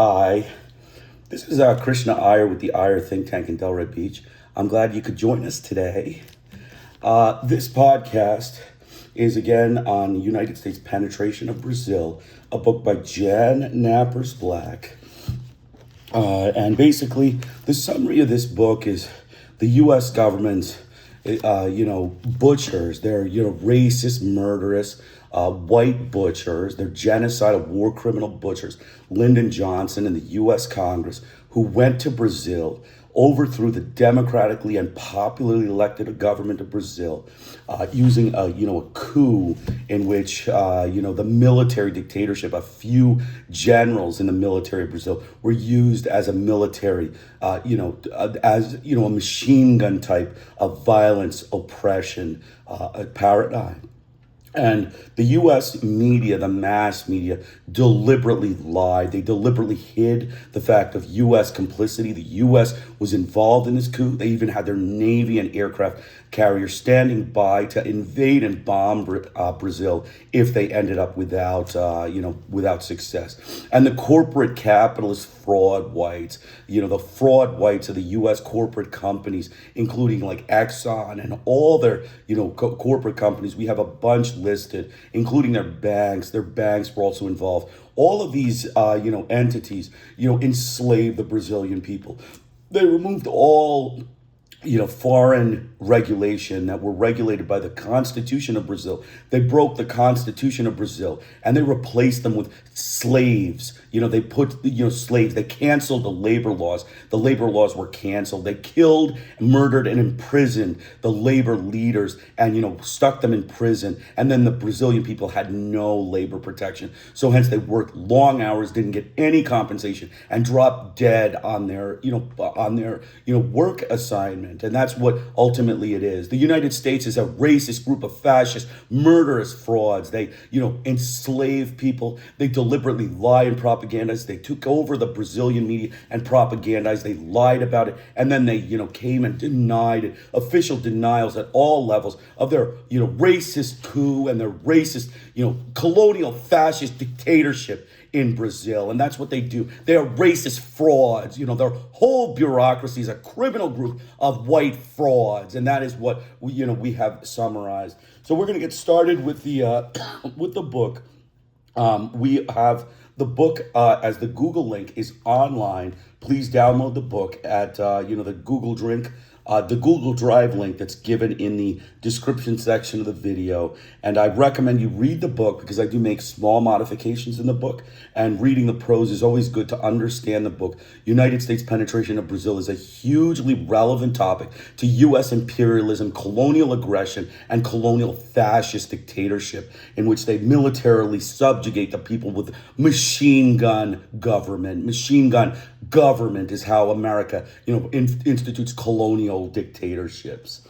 Hi, this is Krishna Iyer with the Iyer think tank in Delray Beach. I'm glad you could join us today. This podcast is again on United States Penetration of Brazil, a book by Jan Knapper's Black. And basically, the summary of this book is the U.S. government's, butchers. They're, racist, murderous, white butchers. They're genocidal war criminal butchers. Lyndon Johnson and the U.S. Congress, who went to Brazil, overthrew the democratically and popularly elected government of Brazil, using a coup in which the military dictatorship, a few generals in the military of Brazil were used as a military, a machine gun type of violence, oppression paradigm. And the U.S. media, the mass media, deliberately lied. They deliberately hid the fact of U.S. complicity. The U.S. was involved in this coup. They even had their Navy and aircraft carriers standing by to invade and bomb Brazil if they ended up without success. And the corporate capitalist fraud whites, the fraud whites of the U.S. corporate companies, including like Exxon and all their, corporate companies. We have a bunch listed, including their banks. Their banks were also involved. All of these, entities, enslaved the Brazilian people. They removed all foreign regulation that were regulated by the Constitution of Brazil. They broke the Constitution of Brazil and they replaced them with slaves. They put, slaves. They canceled the labor laws. The labor laws were canceled. They killed, murdered, and imprisoned the labor leaders and, stuck them in prison. And then the Brazilian people had no labor protection. So hence they worked long hours, didn't get any compensation, and dropped dead on their, work assignment. And that's what ultimately it is. The United States is a racist group of fascist, murderous frauds. They, enslave people. They deliberately lie and propagandize. They took over the Brazilian media and propagandized. They lied about it. And then they, came and denied it. Official denials at all levels of their, racist coup and their racist, colonial fascist dictatorship in Brazil. And that's what they do. They are racist frauds. Their whole bureaucracy is a criminal group of white frauds. And that is what we have summarized. So we're going to get started with the with the book. We have the book as the Google link is online. Please download the book at the Google Drive link that's given in the description section of the video. And I recommend you read the book because I do make small modifications in the book. And reading the prose is always good to understand the book. United States Penetration of Brazil is a hugely relevant topic to U.S. imperialism, colonial aggression, and colonial fascist dictatorship in which they militarily subjugate the people with machine gun government. Machine gun government is how America, institutes colonial dictatorships.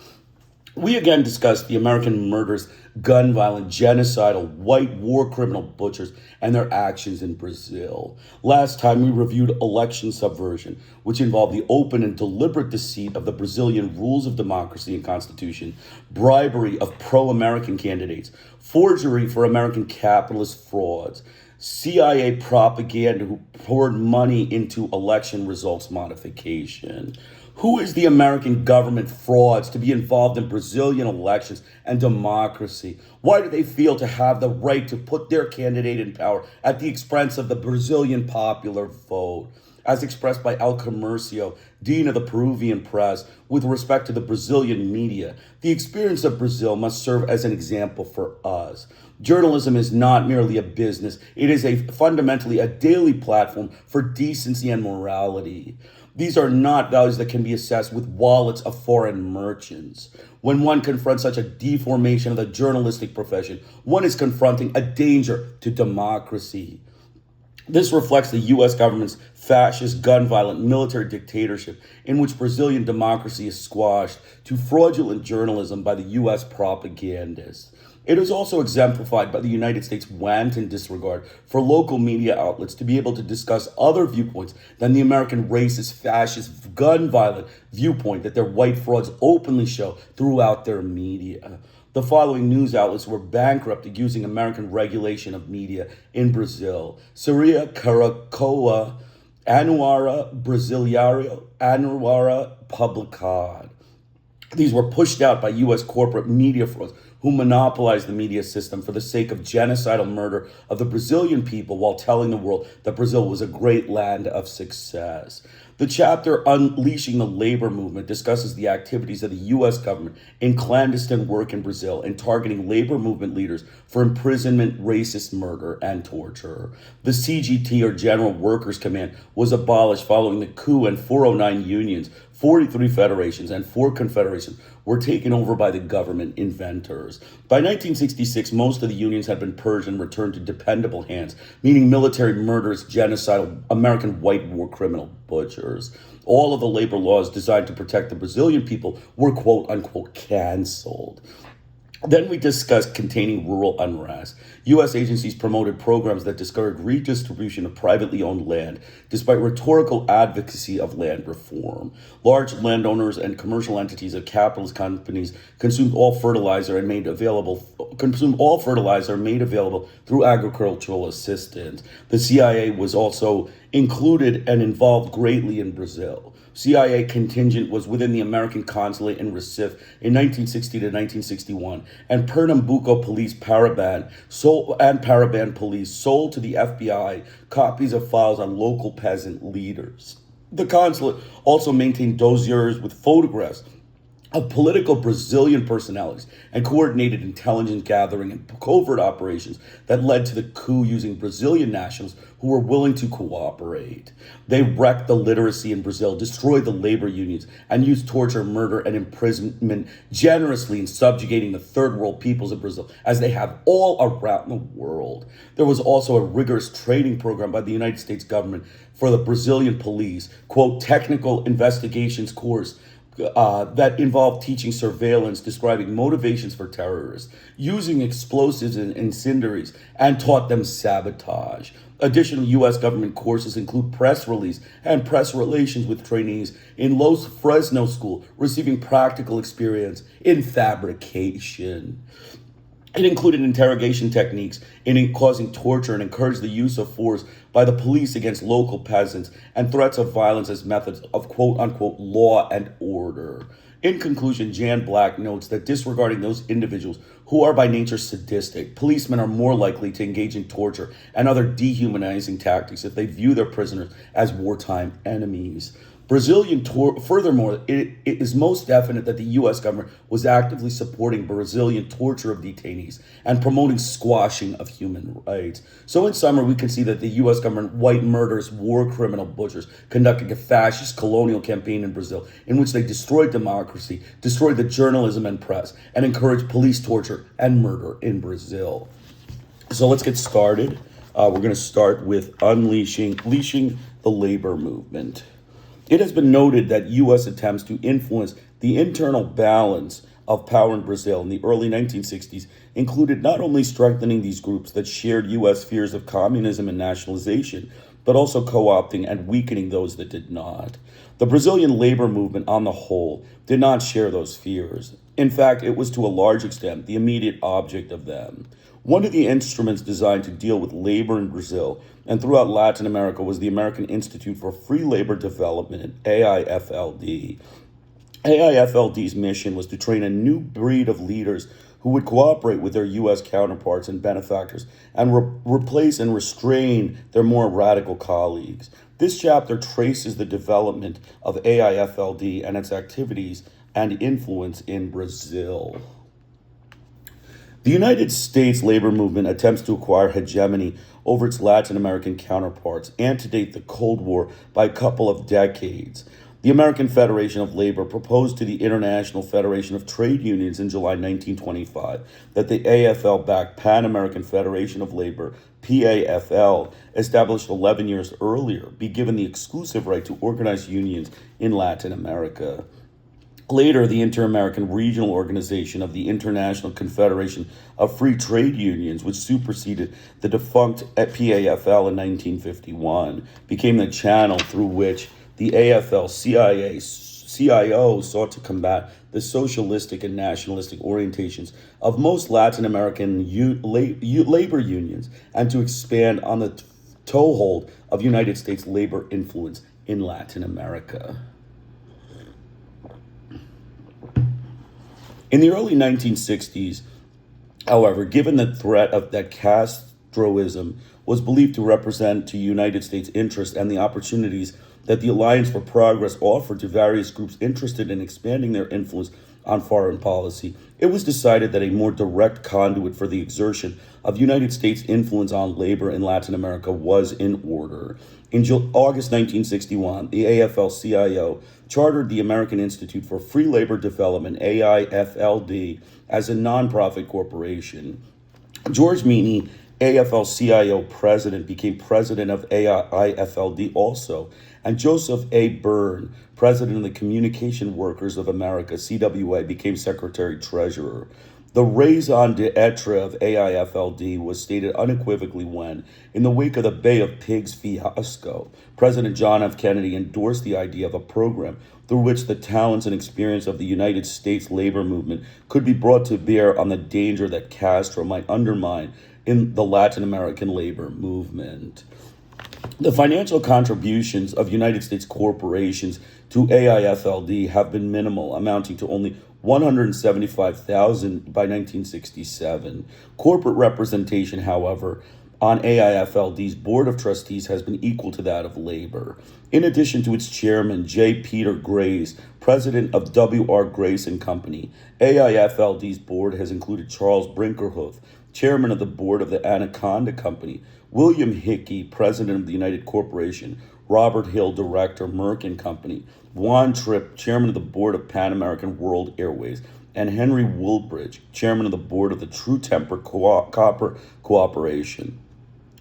We again discussed the American murderous, gun-violent, genocidal, white war criminal butchers and their actions in Brazil. Last time we reviewed election subversion, which involved the open and deliberate deceit of the Brazilian rules of democracy and constitution, bribery of pro-American candidates, forgery for American capitalist frauds, CIA propaganda who poured money into election results modification. Who is the American government frauds to be involved in Brazilian elections and democracy? Why do they feel to have the right to put their candidate in power at the expense of the Brazilian popular vote? As expressed by El Comercio, dean of the Peruvian press, with respect to the Brazilian media, the experience of Brazil must serve as an example for us. Journalism is not merely a business. It is fundamentally a daily platform for decency and morality. These are not values that can be assessed with wallets of foreign merchants. When one confronts such a deformation of the journalistic profession, one is confronting a danger to democracy. This reflects the U.S. government's fascist, gun-violent military dictatorship in which Brazilian democracy is squashed to fraudulent journalism by the U.S. propagandists. It is also exemplified by the United States' wanton disregard for local media outlets to be able to discuss other viewpoints than the American racist, fascist, gun-violent viewpoint that their white frauds openly show throughout their media. The following news outlets were bankrupted using American regulation of media in Brazil: Siri Carioca, Brasiliero, Anuario, publicade. These were pushed out by U.S. corporate media frauds who monopolized the media system for the sake of genocidal murder of the Brazilian people while telling the world that Brazil was a great land of success. The chapter Unleashing the Labor Movement discusses the activities of the U.S. government in clandestine work in Brazil and targeting labor movement leaders for imprisonment, racist murder, and torture. The CGT, or General Workers Command, was abolished following the coup, and 409 unions, 43 federations, and 4 confederations were taken over by the government inventors. By 1966, most of the unions had been purged and returned to dependable hands, meaning military, murderous, genocidal, American white war criminal butchers. All of the labor laws designed to protect the Brazilian people were quote unquote canceled. Then we discussed containing rural unrest. U.S. agencies promoted programs that discouraged redistribution of privately owned land, despite rhetorical advocacy of land reform. Large landowners and commercial entities of capitalist companies consumed all fertilizer made available through agricultural assistance. The CIA was also included and involved greatly in Brazil. CIA contingent was within the American consulate in Recife in 1960 to 1961, and Pernambuco police Paraban police sold to the FBI copies of files on local peasant leaders. The consulate also maintained dossiers with photographs of political Brazilian personalities and coordinated intelligence gathering and covert operations that led to the coup using Brazilian nationals who were willing to cooperate. They wrecked the literacy in Brazil, destroyed the labor unions, and used torture, murder, and imprisonment generously in subjugating the third world peoples of Brazil, as they have all around the world. There was also a rigorous training program by the United States government for the Brazilian police, quote, technical investigations course, that involved teaching surveillance, describing motivations for terrorists, using explosives and incendiaries, and taught them sabotage. Additional U.S. government courses include press release and press relations with trainees in Los Fresno School, receiving practical experience in fabrication. It included interrogation techniques in causing torture and encouraged the use of force by the police against local peasants and threats of violence as methods of quote-unquote law and order. In conclusion, Jan Black notes that disregarding those individuals who are by nature sadistic, policemen are more likely to engage in torture and other dehumanizing tactics if they view their prisoners as wartime enemies. Furthermore, it is most definite that the U.S. government was actively supporting Brazilian torture of detainees and promoting squashing of human rights. So in summary, we can see that the U.S. government, white murderous, war criminal butchers, conducting a fascist colonial campaign in Brazil in which they destroyed democracy, destroyed the journalism and press, and encouraged police torture and murder in Brazil. So let's get started. We're going to start with leashing the labor movement. It has been noted that U.S. attempts to influence the internal balance of power in Brazil in the early 1960s included not only strengthening these groups that shared U.S. fears of communism and nationalization, but also co-opting and weakening those that did not. The Brazilian labor movement on the whole did not share those fears. In fact, it was to a large extent the immediate object of them. One of the instruments designed to deal with labor in Brazil and throughout Latin America was the American Institute for Free Labor Development, AIFLD. AIFLD's mission was to train a new breed of leaders who would cooperate with their U.S. counterparts and benefactors and replace and restrain their more radical colleagues. This chapter traces the development of AIFLD and its activities and influence in Brazil. The United States labor movement attempts to acquire hegemony over its Latin American counterparts, antedate the Cold War by a couple of decades. The American Federation of Labor proposed to the International Federation of Trade Unions in July 1925 that the AFL-backed Pan American Federation of Labor, PAFL, established 11 years earlier, be given the exclusive right to organize unions in Latin America. Later, the Inter-American Regional Organization of the International Confederation of Free Trade Unions, which superseded the defunct PAFL in 1951, became the channel through which the AFL-CIO sought to combat the socialistic and nationalistic orientations of most Latin American labor unions and to expand on the toehold of United States labor influence in Latin America. In the early 1960s, however, given the threat of that Castroism was believed to represent to United States interest and the opportunities that the Alliance for Progress offered to various groups interested in expanding their influence on foreign policy, it was decided that a more direct conduit for the exertion of United States influence on labor in Latin America was in order. In August 1961, the AFL-CIO chartered the American Institute for Free Labor Development, AIFLD, as a nonprofit corporation. George Meany, AFL-CIO president, became president of AIFLD also, and Joseph A. Byrne, president of the Communication Workers of America, CWA, became secretary-treasurer. The raison d'etre of AIFLD was stated unequivocally when, in the wake of the Bay of Pigs fiasco, President John F. Kennedy endorsed the idea of a program through which the talents and experience of the United States labor movement could be brought to bear on the danger that Castro might undermine in the Latin American labor movement. The financial contributions of United States corporations to AIFLD have been minimal, amounting to only $175,000 by 1967. Corporate representation, however, on AIFLD's Board of Trustees has been equal to that of labor. In addition to its chairman, J. Peter Grace, president of W.R. Grace and Company, AIFLD's board has included Charles Brinkerhoff, chairman of the board of the Anaconda Company, William Hickey, president of the United Corporation, Robert Hill, director, Merck and Company, Juan Tripp, chairman of the board of Pan American World Airways, and Henry Woolbridge, chairman of the board of the True Temper Copper Cooperation.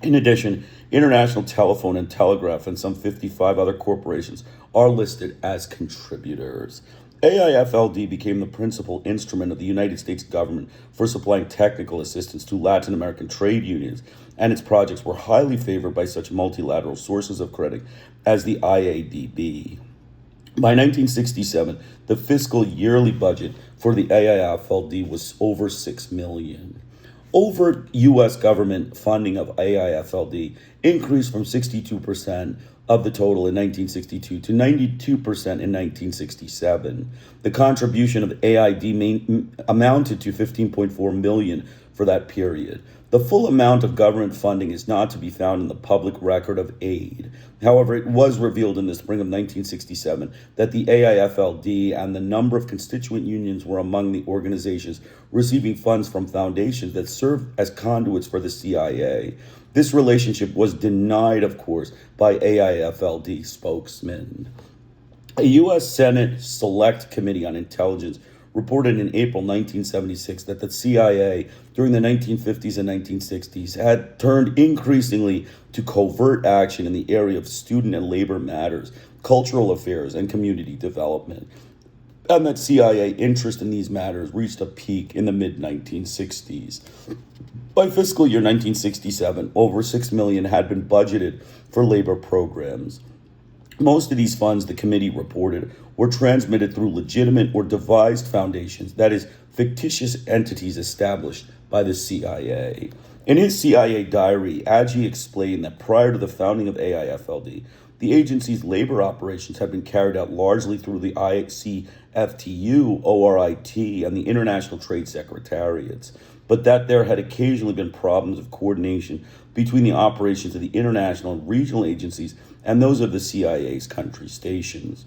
In addition, International Telephone and Telegraph and some 55 other corporations are listed as contributors. AIFLD became the principal instrument of the United States government for supplying technical assistance to Latin American trade unions, and its projects were highly favored by such multilateral sources of credit as the IADB. By 1967, the fiscal yearly budget for the AIFLD was over $6 million. Overt U.S. government funding of AIFLD increased from 62% of the total in 1962 to 92% in 1967. The contribution of AID amounted to $15.4 million for that period. The full amount of government funding is not to be found in the public record of aid. However, it was revealed in the spring of 1967 that the AIFLD and the number of constituent unions were among the organizations receiving funds from foundations that served as conduits for the CIA. This relationship was denied, of course, by AIFLD spokesmen. A U.S. Senate Select Committee on Intelligence reported in April 1976 that the CIA during the 1950s and 1960s had turned increasingly to covert action in the area of student and labor matters, cultural affairs, and community development, and that CIA interest in these matters reached a peak in the mid-1960s. By fiscal year 1967, over $6 million had been budgeted for labor programs. Most of these funds, the committee reported, were transmitted through legitimate or devised foundations, that is, fictitious entities established by the CIA. In his CIA diary, Agee explained that prior to the founding of AIFLD, the agency's labor operations had been carried out largely through the ICFTU, ORIT, and the International Trade Secretariats, but that there had occasionally been problems of coordination between the operations of the international and regional agencies and those of the CIA's country stations.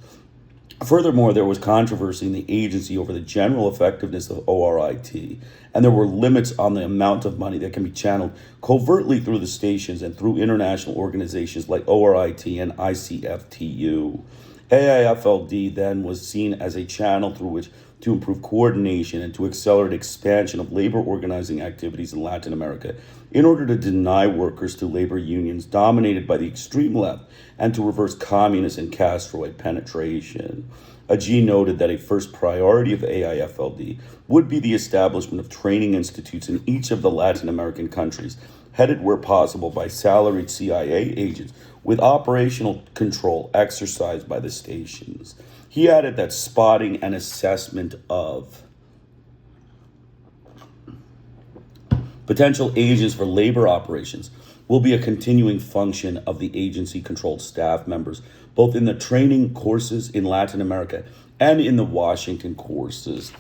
Furthermore, there was controversy in the agency over the general effectiveness of ORIT, and there were limits on the amount of money that can be channeled covertly through the stations and through international organizations like ORIT and ICFTU. AIFLD then was seen as a channel through which to improve coordination and to accelerate expansion of labor organizing activities in Latin America in order to deny workers to labor unions dominated by the extreme left and to reverse communist and Castroid penetration. Agee noted that a first priority of AIFLD would be the establishment of training institutes in each of the Latin American countries, headed where possible by salaried CIA agents with operational control exercised by the stations. He added that spotting and assessment of potential agents for labor operations will be a continuing function of the agency-controlled staff members, both in the training courses in Latin America and in the Washington courses.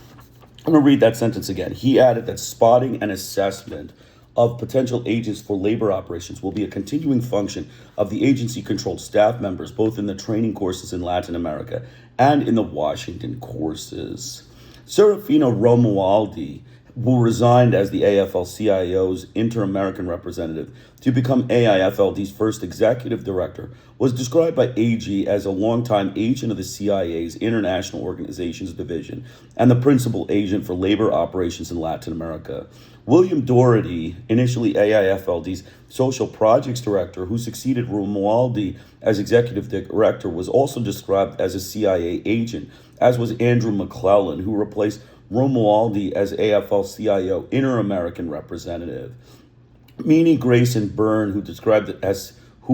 I'm going to read that sentence again. He added that spotting and assessment of potential agents for labor operations will be a continuing function of the agency-controlled staff members, both in the training courses in Latin America and in the Washington courses. Serafino Romualdi, who resigned as the AFL-CIO's Inter-American representative to become AIFLD's first executive director, was described by AG as a longtime agent of the CIA's International Organizations Division and the principal agent for labor operations in Latin America. William Doherty, initially AIFLD's social projects director, who succeeded Romualdi as executive director, was also described as a CIA agent, as was Andrew McClellan, who replaced Romualdi as AFL-CIO Inter-American representative. Meany, Grace, and Byrne, who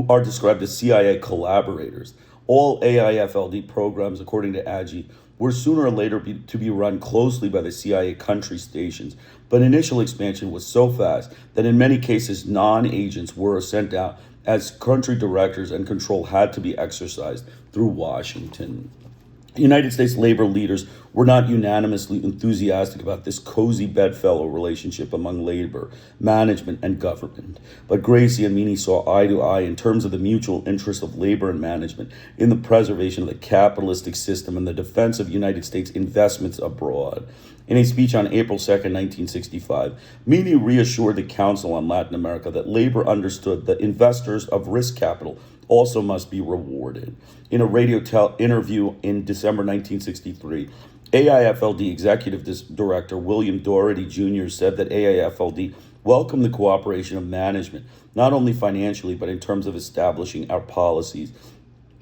are described as CIA collaborators. All AIFLD programs, according to AGI, were sooner or later to be run closely by the CIA country stations, but initial expansion was so fast that in many cases non-agents were sent out as country directors and control had to be exercised through Washington. United States labor leaders were not unanimously enthusiastic about this cozy bedfellow relationship among labor, management, and government. But Gracie and Meany saw eye to eye in terms of the mutual interest of labor and management in the preservation of the capitalistic system and the defense of United States investments abroad. In a speech on April 2nd, 1965, Meany reassured the Council on Latin America that labor understood that investors of risk capital also must be rewarded. In a radio interview in December 1963, AIFLD Executive Director William Doherty Jr. said that AIFLD welcomed the cooperation of management, not only financially, but in terms of establishing our policies.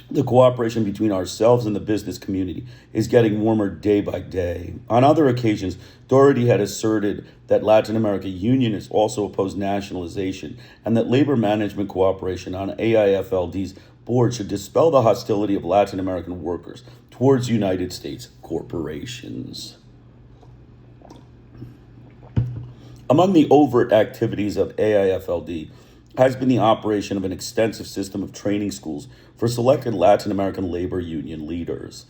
The cooperation between ourselves and the business community is getting warmer day by day. On other occasions, Doherty had asserted that Latin America unionists also oppose nationalization and that labor management cooperation on AIFLD's board should dispel the hostility of Latin American workers towards United States corporations. Among the overt activities of AIFLD has been the operation of an extensive system of training schools for selected Latin American labor union leaders.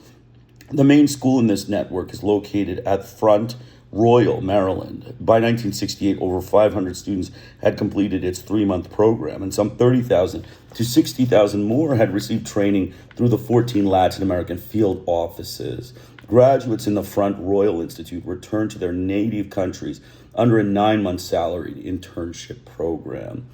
The main school in this network is located at Front Royal, Maryland. By 1968, over 500 students had completed its 3-month program, and some 30,000 to 60,000 more had received training through the 14 Latin American field offices. Graduates in the Front Royal Institute returned to their native countries under a 9-month salaried internship program.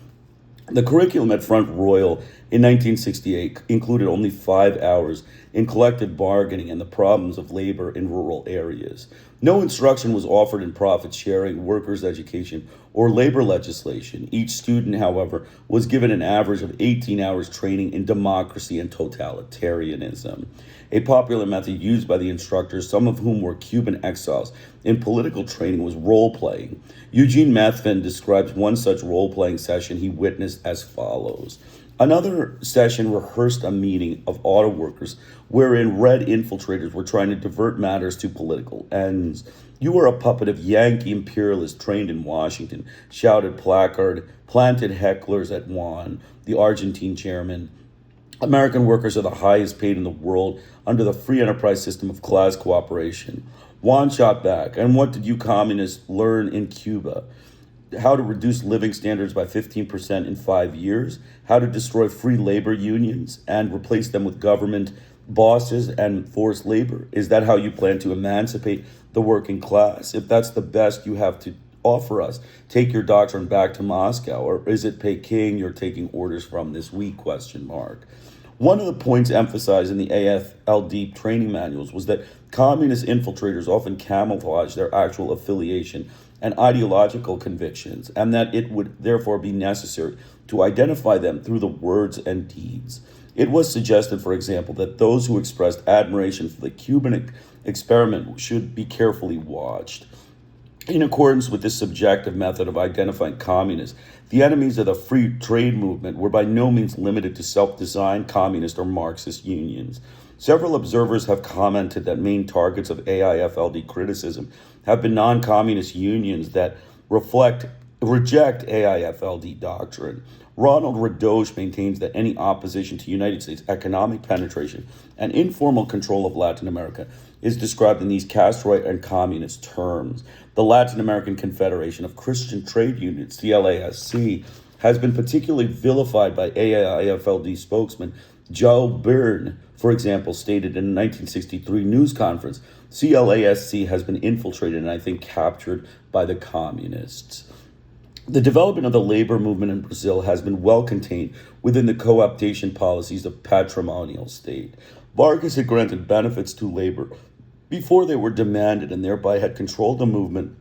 The curriculum at Front Royal in 1968 included only 5 hours in collective bargaining and the problems of labor in rural areas. No instruction was offered in profit sharing, workers' education, or labor legislation. Each student, however, was given an average of 18 hours training in democracy and totalitarianism. A popular method used by the instructors, some of whom were Cuban exiles, in political training was role-playing. Eugene Methvin describes one such role-playing session he witnessed as follows. Another session rehearsed a meeting of auto workers wherein red infiltrators were trying to divert matters to political ends. "You are a puppet of Yankee imperialists trained in Washington," shouted planted hecklers at Juan, the Argentine chairman. "American workers are the highest paid in the world under the free enterprise system of class cooperation." Juan shot back, "And what did you communists learn in Cuba? How to reduce living standards by 15% in 5 years? How to destroy free labor unions and replace them with government bosses and forced labor? Is that how you plan to emancipate the working class? If that's the best you have to offer us, take your doctrine back to Moscow. Or is it Peking you're taking orders from this week? One of the points emphasized in the AFLD training manuals was that communist infiltrators often camouflage their actual affiliation and ideological convictions, and that it would therefore be necessary to identify them through the words and deeds. It was suggested, for example, that those who expressed admiration for the Cuban experiment should be carefully watched. In accordance with this subjective method of identifying communists, the enemies of the free trade movement were by no means limited to self-designed communist or Marxist unions. Several observers have commented that main targets of AIFLD criticism have been non-communist unions that reject AIFLD doctrine. Ronald Radosh maintains that any opposition to United States economic penetration and informal control of Latin America is described in these Castroid and communist terms. The Latin American Confederation of Christian Trade Unions, CLASC, has been particularly vilified by AIFLD spokesman Joe Byrne, for example, stated in a 1963 news conference, CLASC has been infiltrated and I think captured by the communists. The development of the labor movement in Brazil has been well contained within the cooptation policies of patrimonial state. Vargas had granted benefits to labor before they were demanded and thereby had controlled the movement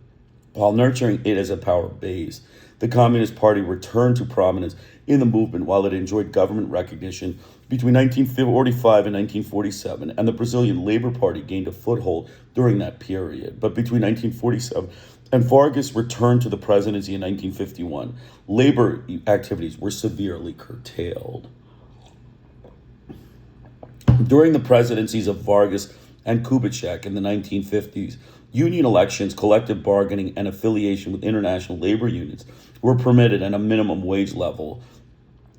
while nurturing it as a power base. The Communist Party returned to prominence in the movement while it enjoyed government recognition between 1945 and 1947, and the Brazilian Labor Party gained a foothold during that period. But between 1947 and Vargas' return to the presidency in 1951, labor activities were severely curtailed. During the presidencies of Vargas and Kubitschek in the 1950s, union elections, collective bargaining, and affiliation with international labor unions were permitted at a minimum wage level,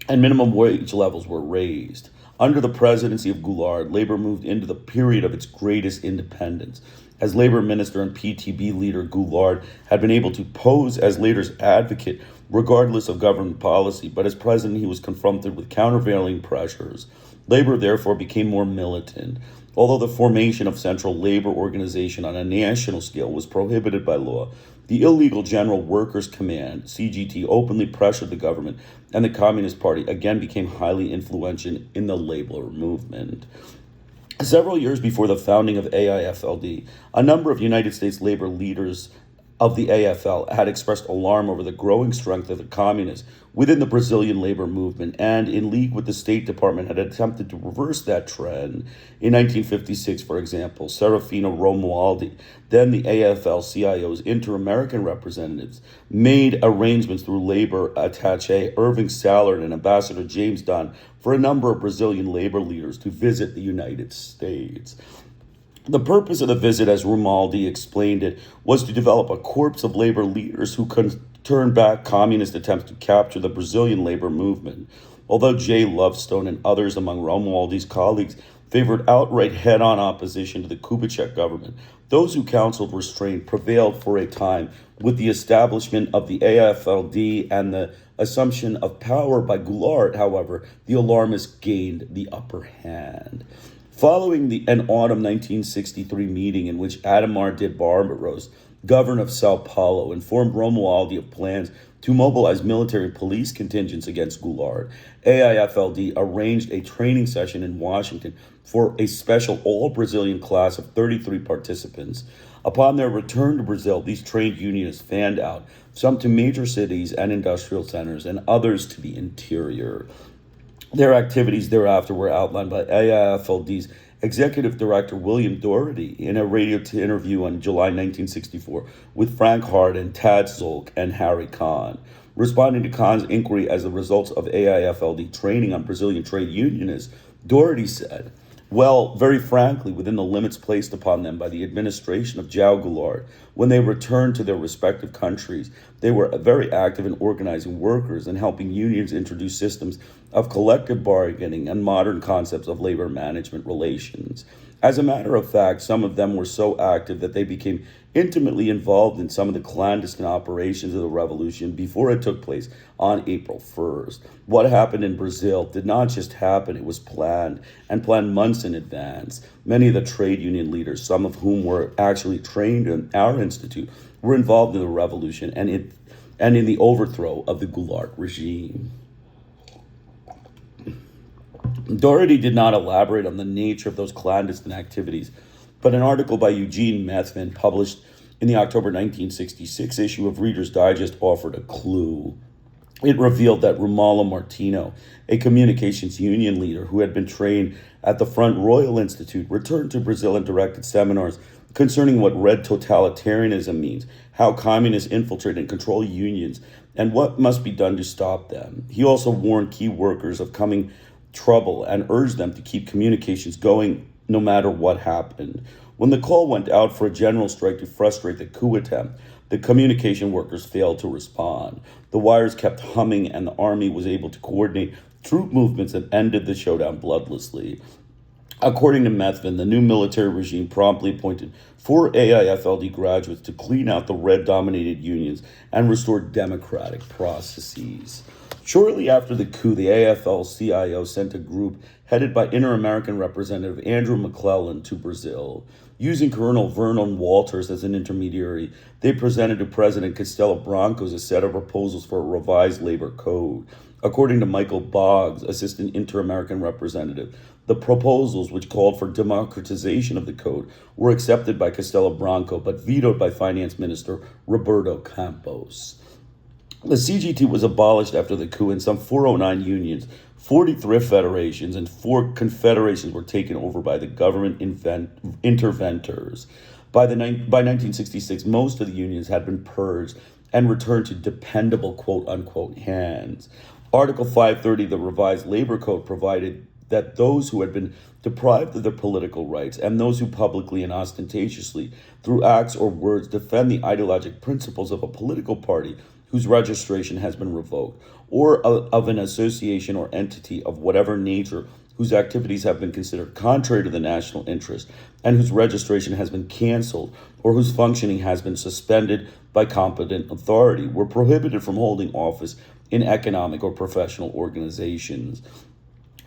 and minimum wage levels were raised. Under the presidency of Goulart, labor moved into the period of its greatest independence. As labor minister and PTB leader, Goulart had been able to pose as labor's advocate regardless of government policy, but as president he was confronted with countervailing pressures. Labor therefore became more militant. Although the formation of central labor organization on a national scale was prohibited by law, the illegal General Workers' Command, CGT, openly pressured the government, and the Communist Party again became highly influential in the labor movement. Several years before the founding of AIFLD, a number of United States labor leaders of the AFL had expressed alarm over the growing strength of the communists within the Brazilian labor movement, and in league with the State Department had attempted to reverse that trend. In 1956, for example, Serafino Romualdi, then the AFL-CIO's inter-American representatives, made arrangements through labor attaché Irving Sallard and Ambassador James Dunn for a number of Brazilian labor leaders to visit the United States. The purpose of the visit, as Romualdi explained it, was to develop a corps of labor leaders who could turn back communist attempts to capture the Brazilian labor movement. Although Jay Lovestone and others among Romualdi's colleagues favored outright head-on opposition to the Kubitschek government, those who counseled restraint prevailed for a time with the establishment of the AFLD and the assumption of power by Goulart. However, the alarmists gained the upper hand. Following an autumn 1963 meeting in which Ademar de Barbaros, governor of Sao Paulo, informed Romualdi of plans to mobilize military and police contingents against Goulart, AIFLD arranged a training session in Washington for a special all-Brazilian class of 33 participants. Upon their return to Brazil, these trained unionists fanned out, some to major cities and industrial centers, and others to the interior. Their activities thereafter were outlined by AIFLD's executive director William Doherty in a radio interview on July 1964 with Frank Hardin, Tad Zolk, and Harry Kahn. Responding to Kahn's inquiry as the results of AIFLD training on Brazilian trade unionists, Doherty said, "Well, very frankly, within the limits placed upon them by the administration of João Goulart, when they returned to their respective countries, they were very active in organizing workers and helping unions introduce systems of collective bargaining and modern concepts of labor management relations. As a matter of fact, some of them were so active that they became intimately involved in some of the clandestine operations of the revolution before it took place on April 1st. What happened in Brazil did not just happen, it was planned, and planned months in advance. Many of the trade union leaders, some of whom were actually trained in our institute, were involved in the revolution and in the overthrow of the Goulart regime." Doherty did not elaborate on the nature of those clandestine activities, but an article by Eugene Methvin published in the October 1966 issue of Reader's Digest offered a clue. It revealed that Romulo Martino, a communications union leader who had been trained at the Front Royal Institute, returned to Brazil and directed seminars concerning what red totalitarianism means, how communists infiltrate and control unions, and what must be done to stop them. He also warned key workers of coming trouble and urged them to keep communications going no matter what happened. When the call went out for a general strike to frustrate the coup attempt, the communication workers failed to respond. The wires kept humming, and the army was able to coordinate troop movements and ended the showdown bloodlessly. According to Methvin, the new military regime promptly appointed 4 AIFLD graduates to clean out the red-dominated unions and restore democratic processes. Shortly after the coup, the AFL-CIO sent a group headed by Inter-American Representative Andrew McClellan to Brazil. Using Colonel Vernon Walters as an intermediary, they presented to President Castelo Branco's a set of proposals for a revised labor code. According to Michael Boggs, Assistant Inter-American Representative, the proposals, which called for democratization of the code, were accepted by Castelo Branco but vetoed by Finance Minister Roberto Campos. The CGT was abolished after the coup, and some 409 unions, 40 thrift federations, and 4 confederations were taken over by the government interventors. By 1966, most of the unions had been purged and returned to dependable quote-unquote hands. Article 530 of the revised labor code provided that those who had been deprived of their political rights and those who publicly and ostentatiously, through acts or words, defend the ideologic principles of a political party whose registration has been revoked, or of an association or entity of whatever nature whose activities have been considered contrary to the national interest and whose registration has been canceled or whose functioning has been suspended by competent authority, were prohibited from holding office in economic or professional organizations.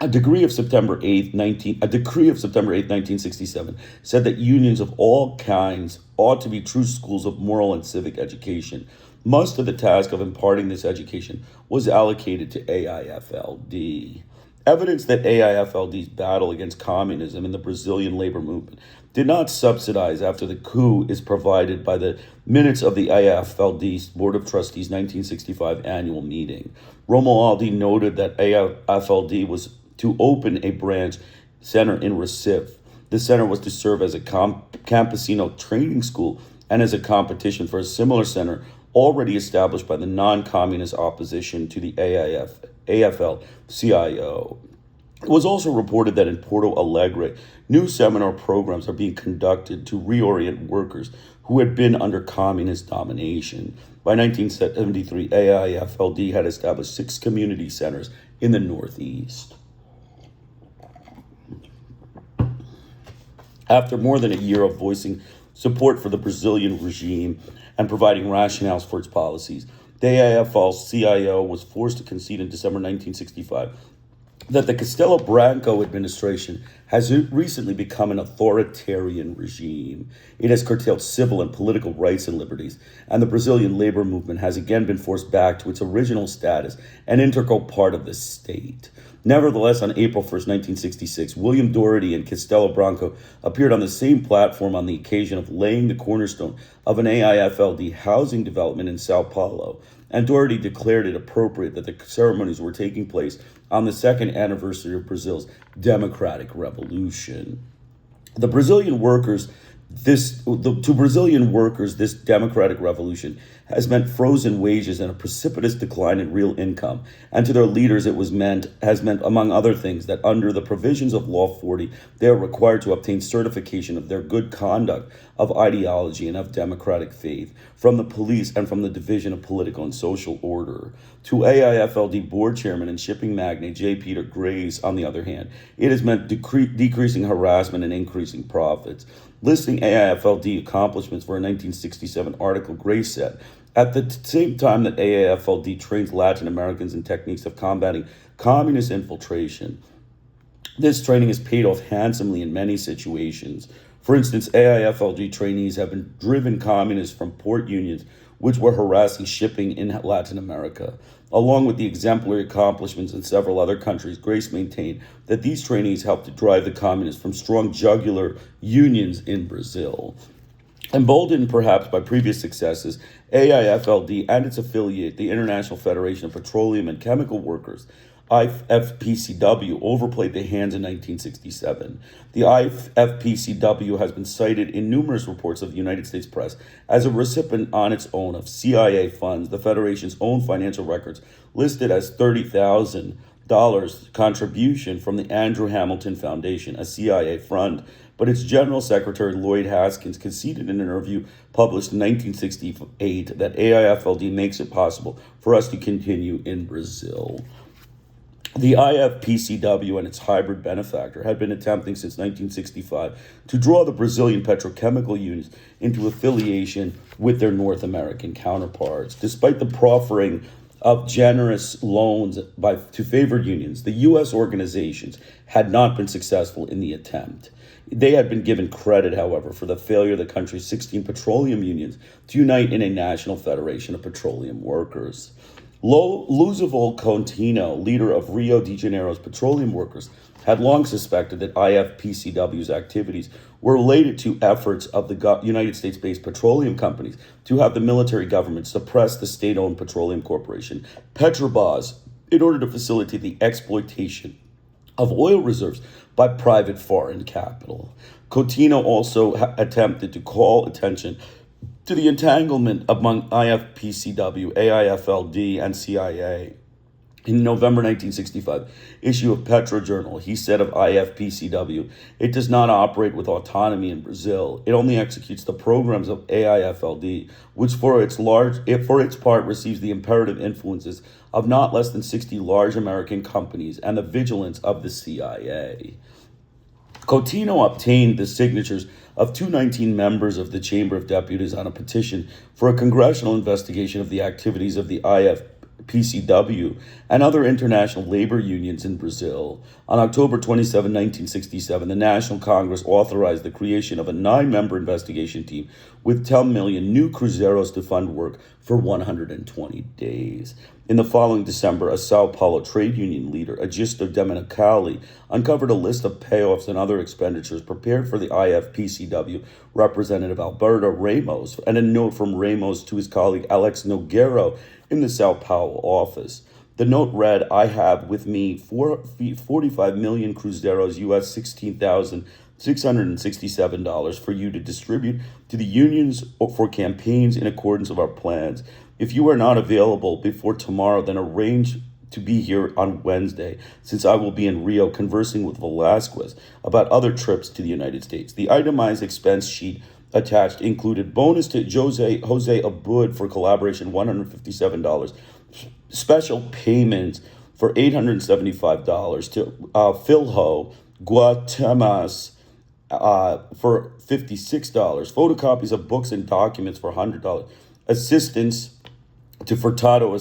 A decree of September 8, 1967 said that unions of all kinds ought to be true schools of moral and civic education. Most of the task of imparting this education was allocated to AIFLD. Evidence that AIFLD's battle against communism and the Brazilian labor movement did not subsidize after the coup is provided by the minutes of the AIFLD's Board of Trustees 1965 annual meeting. Romualdi noted that AIFLD was to open a branch center in Recife. The center was to serve as a campesino training school and as a competition for a similar center already established by the non-communist opposition to the AFL-CIO. It was also reported that in Porto Alegre, new seminar programs are being conducted to reorient workers who had been under communist domination. By 1973, AIFLD had established 6 community centers in the Northeast. After more than a year of voicing support for the Brazilian regime and providing rationales for its policies, the AFL-CIO was forced to concede in December 1965 that the Castelo Branco administration has recently become an authoritarian regime. It has curtailed civil and political rights and liberties, and the Brazilian labor movement has again been forced back to its original status, an integral part of the state. Nevertheless, on April 1st, 1966, William Doherty and Castelo Branco appeared on the same platform on the occasion of laying the cornerstone of an AIFLD housing development in Sao Paulo, and Doherty declared it appropriate that the ceremonies were taking place on the second anniversary of Brazil's democratic revolution. To Brazilian workers, this democratic revolution has meant frozen wages and a precipitous decline in real income. And to their leaders, has meant, among other things, that under the provisions of Law 40, they are required to obtain certification of their good conduct, of ideology, and of democratic faith from the police and from the Division of Political and Social Order. To AIFLD board chairman and shipping magnate J. Peter Grace, on the other hand, it has meant decreasing harassment and increasing profits. Listing AIFLD accomplishments for a 1967 article, Grace said, at the same time that AIFLD trains Latin Americans in techniques of combating communist infiltration, this training has paid off handsomely in many situations. For instance, AIFLD trainees have been driven communists from port unions which were harassing shipping in Latin America. Along with the exemplary accomplishments in several other countries, Grace maintained that these trainees helped to drive the communists from strong jugular unions in Brazil. Emboldened perhaps by previous successes, AIFLD and its affiliate, the International Federation of Petroleum and Chemical Workers, IFPCW, overplayed their hands in 1967. The IFPCW has been cited in numerous reports of the United States press as a recipient on its own of CIA funds. The Federation's own financial records listed as 30,000 contribution from the Andrew Hamilton Foundation, a CIA fund, but its General Secretary Lloyd Haskins conceded in an interview published in 1968 that AIFLD makes it possible for us to continue in Brazil. The IFPCW and its hybrid benefactor had been attempting since 1965 to draw the Brazilian petrochemical units into affiliation with their North American counterparts. Despite the proffering of generous loans to favored unions, the U.S. organizations had not been successful in the attempt. They had been given credit, however, for the failure of the country's 16 petroleum unions to unite in a national federation of petroleum workers. Luzovol Coutinho, leader of Rio de Janeiro's petroleum workers, had long suspected that IFPCW's activities were related to efforts of the United States-based petroleum companies to have the military government suppress the state-owned petroleum corporation, Petrobras, in order to facilitate the exploitation of oil reserves by private foreign capital. Coutinho also attempted to call attention to the entanglement among IFPCW, AIFLD, and CIA. In November 1965 issue of Petro Journal, he said of IFPCW, it does not operate with autonomy in Brazil. It only executes the programs of AIFLD, which for its part receives the imperative influences of not less than 60 large American companies and the vigilance of the CIA. Coutinho obtained the signatures of 219 members of the Chamber of Deputies on a petition for a congressional investigation of the activities of the IFPCW and other international labor unions in Brazil. On October 27, 1967, the National Congress authorized the creation of a 9-member investigation team with 10 million new cruzeiros to fund work for 120 days. In the following December, a Sao Paulo trade union leader, Agisto Domenicali, uncovered a list of payoffs and other expenditures prepared for the IFPCW representative Alberto Ramos, and a note from Ramos to his colleague Alex Nogueiro in the Sao Paulo office. The note read, I have with me 45 million cruzeiros, US $16,667 for you to distribute to the unions for campaigns in accordance with our plans. If you are not available before tomorrow, then arrange to be here on Wednesday, since I will be in Rio conversing with Velasquez about other trips to the United States. The itemized expense sheet attached included bonus to Jose Abud for collaboration, $157, special payments for $875 to Philho Guatemas for $56, photocopies of books and documents for $100, assistance to Furtado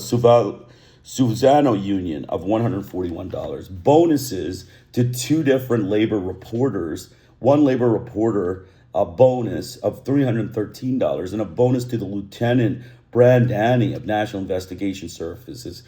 Suzano Union of $141, bonuses to 2 different labor reporters, one labor reporter a bonus of $313, and a bonus to the Lieutenant Brandani of National Investigation Services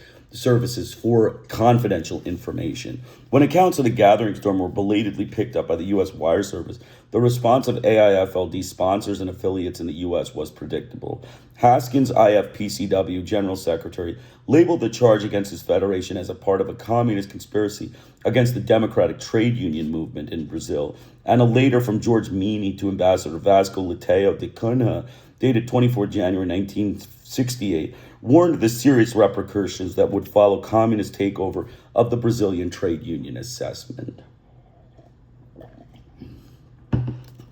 for confidential information. When accounts of the gathering storm were belatedly picked up by the U.S. Wire Service, the response of AIFLD sponsors and affiliates in the U.S. was predictable. Haskins, IFPCW General Secretary, labeled the charge against his federation as a part of a communist conspiracy against the democratic trade union movement in Brazil, and a letter from George Meany to Ambassador Vasco Leteo de Cunha, dated 24 January 1968, warned of the serious repercussions that would follow communist takeover of the Brazilian trade union assessment.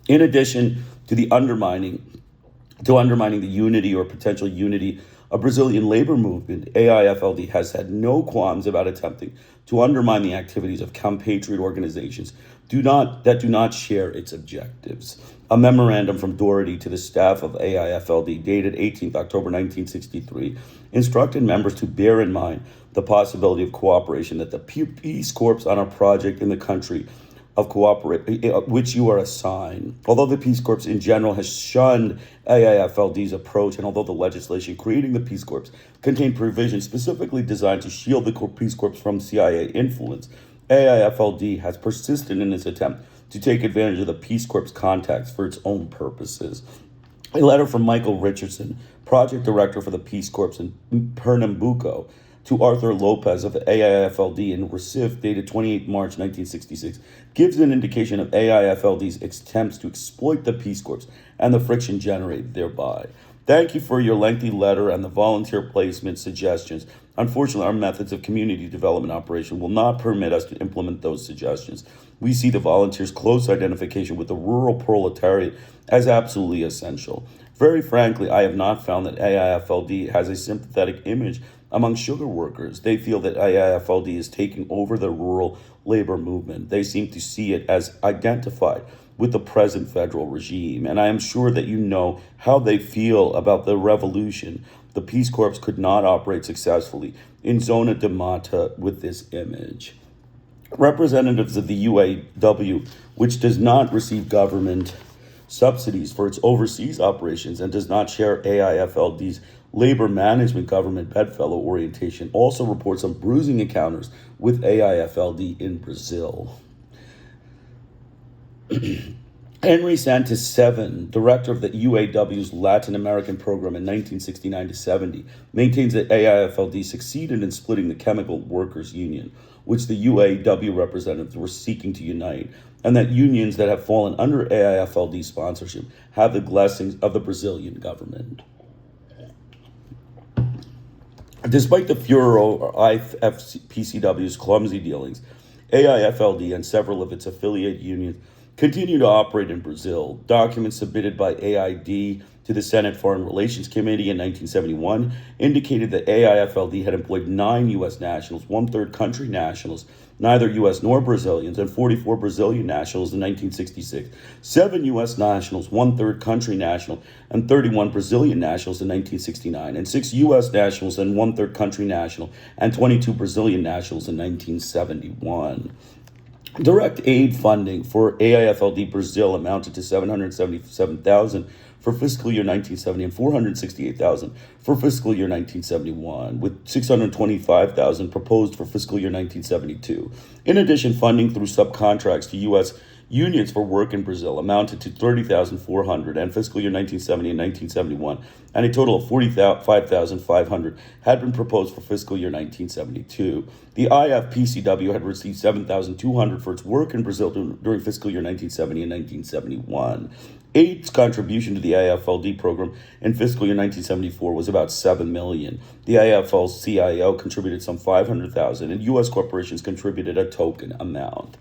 In addition to undermining the unity or potential unity of Brazilian labor movement, AIFLD has had no qualms about attempting to undermine the activities of compatriot organizations that do not share its objectives. A memorandum from Doherty to the staff of AIFLD, dated 18th October 1963, instructed members to bear in mind the possibility of cooperation that the Peace Corps on a project in the country of which you are assigned. Although the Peace Corps in general has shunned AIFLD's approach, and although the legislation creating the Peace Corps contained provisions specifically designed to shield the Peace Corps from CIA influence, AIFLD has persisted in its attempt to take advantage of the Peace Corps contacts for its own purposes. A letter from Michael Richardson, project director for the Peace Corps in Pernambuco, to Arthur Lopez of AIFLD in Recife, dated 28 March 1966, gives an indication of AIFLD's attempts to exploit the Peace Corps and the friction generated thereby. Thank you for your lengthy letter and the volunteer placement suggestions. Unfortunately, our methods of community development operation will not permit us to implement those suggestions. We see the volunteers' close identification with the rural proletariat as absolutely essential. Very frankly, I have not found that AIFLD has a sympathetic image among sugar workers. They feel that AIFLD is taking over the rural labor movement. They seem to see it as identified with the present federal regime. And I am sure that you know how they feel about the revolution. The Peace Corps could not operate successfully in zona de mata with this image. Representatives of the UAW, which does not receive government subsidies for its overseas operations and does not share AIFLD's labor management government bedfellow orientation, also report some bruising encounters with AIFLD in Brazil. Henry Santos Seven, director of the UAW's Latin American program in 1969 to 70, maintains that AIFLD succeeded in splitting the Chemical Workers Union, which the UAW representatives were seeking to unite, and that unions that have fallen under AIFLD sponsorship have the blessings of the Brazilian government. Despite the furor of IFPCW's clumsy dealings, AIFLD and several of its affiliate unions continue to operate in Brazil. Documents submitted by AID to the Senate Foreign Relations Committee in 1971 indicated that AIFLD had employed 9 U.S. nationals, 1/3 country nationals, neither U.S. nor Brazilians, and 44 Brazilian nationals in 1966, 7 U.S. nationals, 1/3 country national, and 31 Brazilian nationals in 1969, and 6 U.S. nationals and 1/3 country national, and 22 Brazilian nationals in 1971. Direct aid funding for AIFLD Brazil amounted to $777,000 for fiscal year 1970 and $468,000 for fiscal year 1971, with $625,000 proposed for fiscal year 1972. In addition, funding through subcontracts to U.S. unions for work in Brazil amounted to $30,400 in fiscal year 1970 and 1971, and a total of $45,500 had been proposed for fiscal year 1972. The IFPCW had received $7,200 for its work in Brazil during fiscal year 1970 and 1971. AID's contribution to the AFLD program in fiscal year 1974 was about $7 million. The AFL-CIO contributed some $500,000, and U.S. corporations contributed a token amount.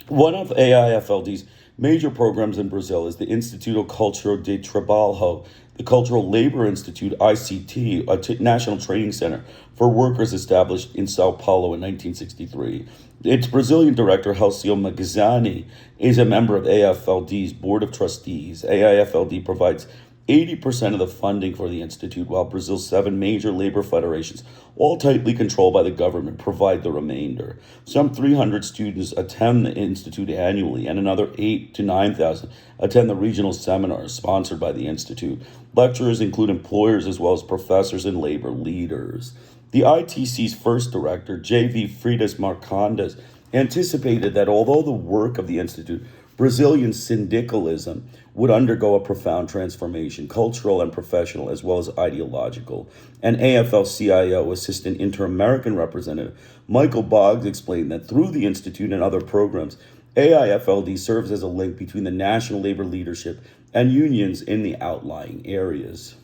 One of AIFLD's major programs in Brazil is the Instituto Cultural de Trabalho, the Cultural Labor Institute, ICT, a national training center for workers established in Sao Paulo in 1963. Its Brazilian director, Halcio Magazzani, is a member of AIFLD's Board of Trustees. AIFLD provides 80% of the funding for the institute, while Brazil's 7 major labor federations, all tightly controlled by the government, provide the remainder. Some 300 students attend the institute annually, and another 8,000 to 9,000 attend the regional seminars sponsored by the institute. Lecturers include employers as well as professors and labor leaders. The ITC's first director, J.V. Fridas Marcondes, anticipated that although the work of the institute, Brazilian syndicalism, would undergo a profound transformation, cultural and professional as well as ideological. And AFL-CIO Assistant Inter-American Representative Michael Boggs explained that through the Institute and other programs, AIFLD serves as a link between the national labor leadership and unions in the outlying areas.